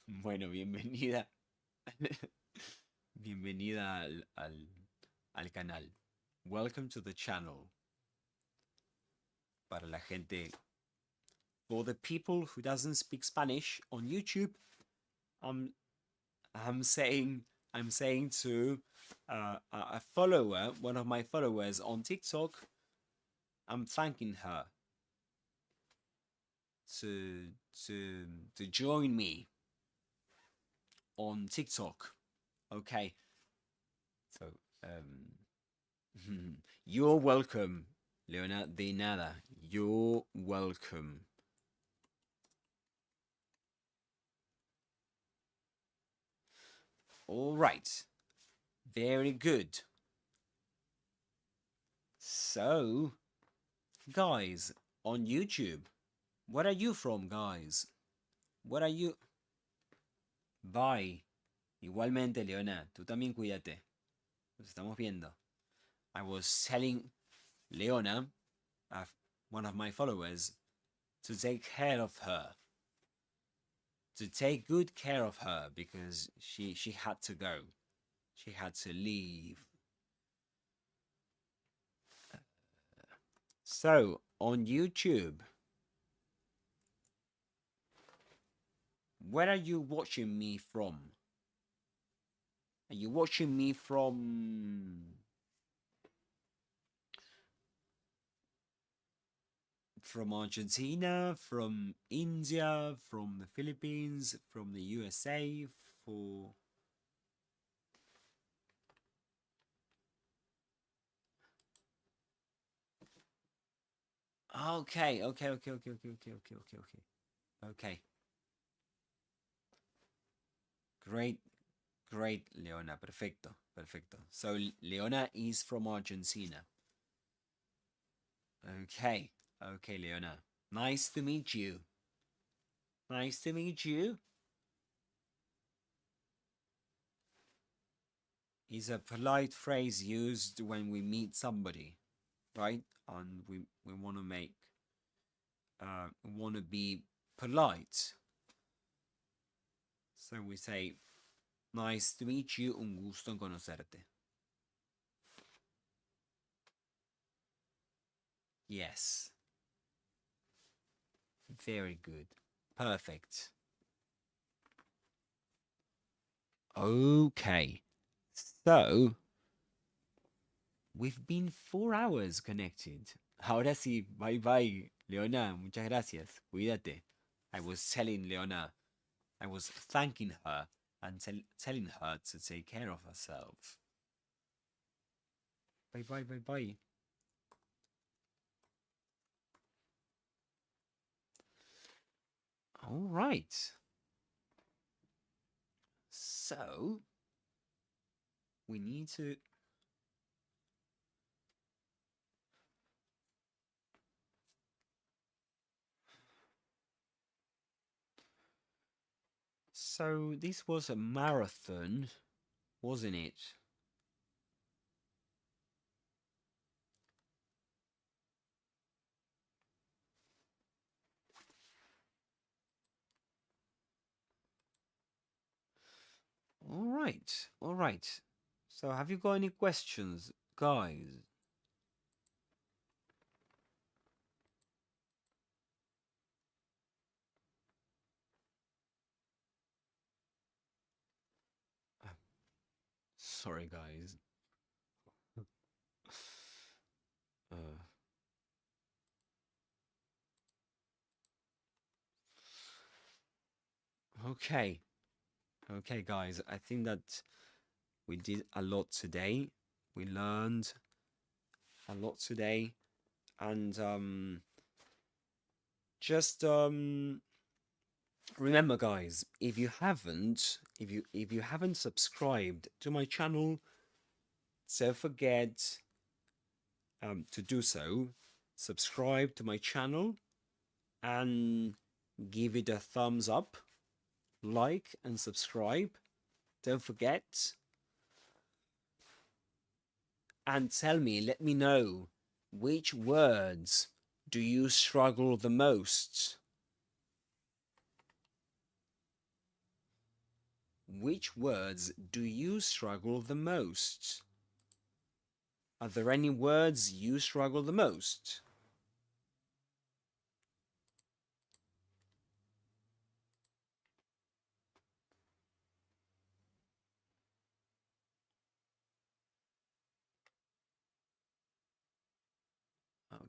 Bueno, bienvenida. Bienvenida al canal. Welcome to the channel. Para la gente, for the people who doesn't speak Spanish on YouTube, I'm saying to a follower, one of my followers on TikTok, I'm thanking her to join me on TikTok. Okay. So you're welcome, Leona. De nada. You're welcome. All right. Very good. So, guys, on YouTube, where are you from, guys? Where are you? Bye. Igualmente, Leona, tú también cuídate. Nos estamos viendo. I was telling Leona, one of my followers, to take care of her. To take good care of her because she had to go. She had to leave. So, on YouTube, where are you watching me from? Are you watching me from Argentina, from India, from the Philippines, from the USA, for okay. Great, Leona. Perfecto. So Leona is from Argentina. Okay, Leona. Nice to meet you. Is a polite phrase used when we meet somebody, right? And we want to be polite. So we say, nice to meet you, un gusto en conocerte. Yes. Very good. Perfect. Okay. So, we've been 4 hours connected. Ahora sí, bye bye, Leona. Muchas gracias. Cuídate. I was telling Leona, I was thanking her and telling her to take care of herself. Bye bye. All right. So, we need to... So, this was a marathon, wasn't it? All right. So, have you got any questions, guys? Sorry, guys. Okay, guys. I think that we did a lot today. We learned a lot today, and just remember, guys, if you haven't subscribed to my channel, don't forget to do so. Subscribe to my channel and give it a thumbs up, like and subscribe. Don't forget. And let me know, which words do you struggle the most? Which words do you struggle the most? Are there any words you struggle the most?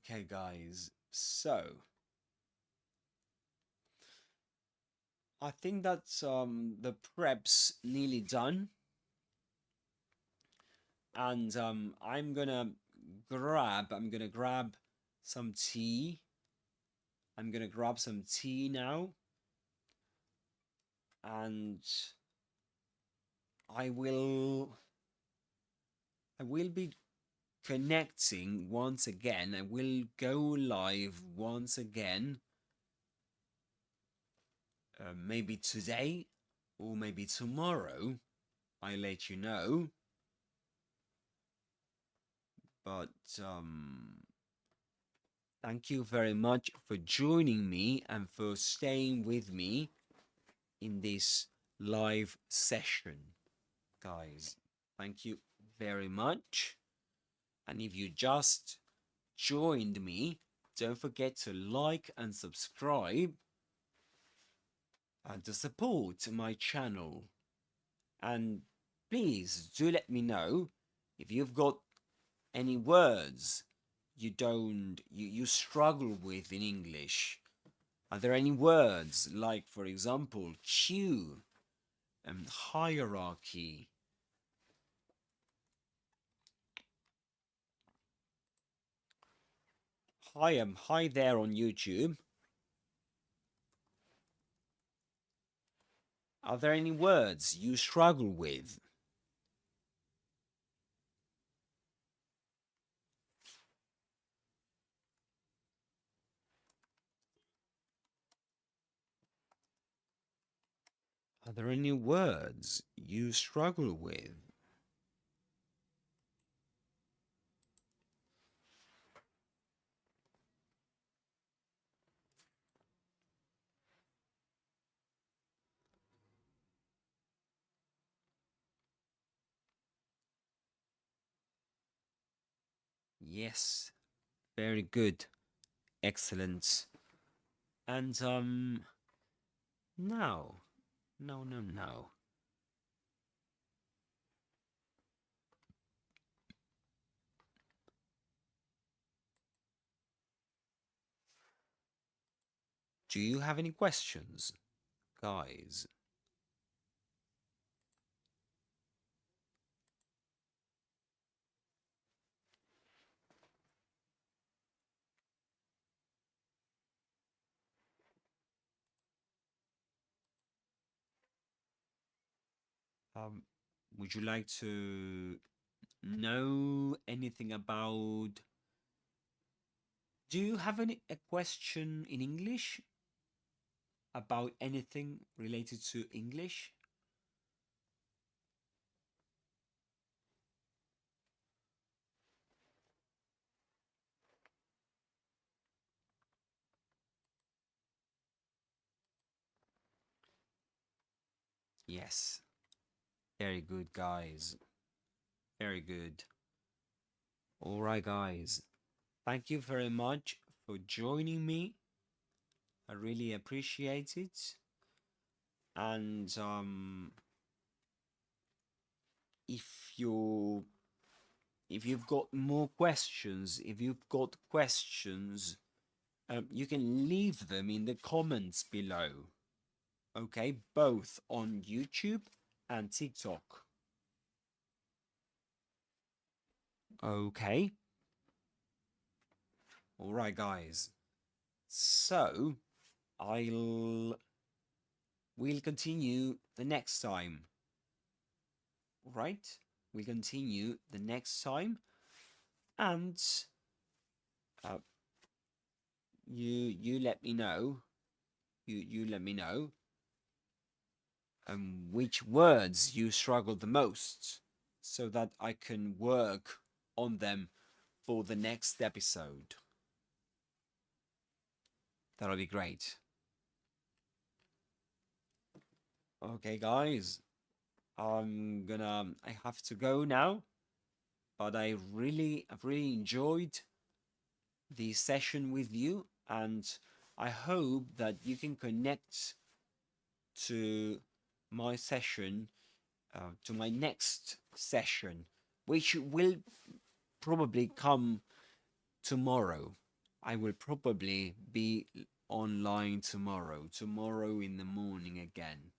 Okay, guys, so I think that's the prep's nearly done, and I'm gonna grab some tea. I'm gonna grab some tea now, and I will be connecting once again. I will go live once again, maybe today or maybe tomorrow. I'll let you know. But thank you very much for joining me and for staying with me in this live session, guys. Thank you very much. And if you just joined me, don't forget to like and subscribe and to support my channel. And please do let me know if you've got any words you struggle with in English. Are there any words like, for example, queue and hierarchy? Hi there on YouTube. Are there any words you struggle with? Are there any words you struggle with? Yes, very good, excellent. And no. Do you have any questions, guys? Would you like to know anything about... Do you have a question in English about anything related to English? Yes. Very good, guys. Very good. All right, guys. Thank you very much for joining me. I really appreciate it. And if you've got more questions, you can leave them in the comments below. Okay, both on YouTube and TikTok. Okay. All right, guys. So we'll continue the next time. Right? We'll continue the next time, and you let me know. You let me know which words you struggle the most, so that I can work on them for the next episode. That'll be great. Okay, guys, I have to go now, but I've really enjoyed the session with you, and I hope that you can connect to my session, to my next session, which will probably come tomorrow. I will probably be online tomorrow in the morning again.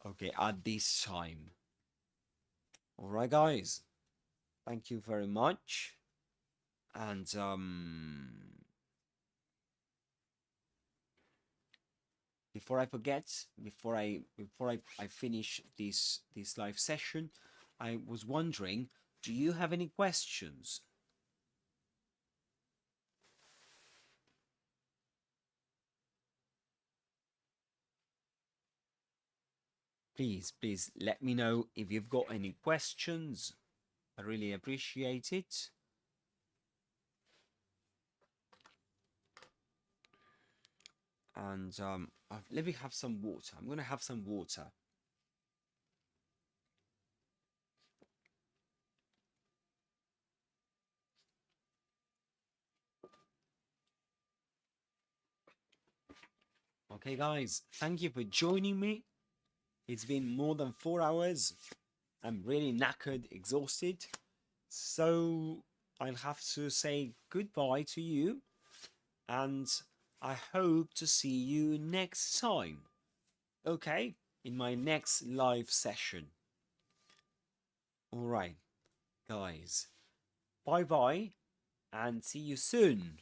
Okay, at this time. All right, guys. Thank you very much. And before I forget, before I finish this live session, I was wondering, do you have any questions? Please let me know if you've got any questions. I really appreciate it. And let me have some water. I'm gonna have some water. Okay, guys, thank you for joining me. It's been more than 4 hours. I'm really knackered, exhausted. So I'll have to say goodbye to you. And I hope to see you next time. Okay? In my next live session. Alright, guys. Bye-bye. And see you soon.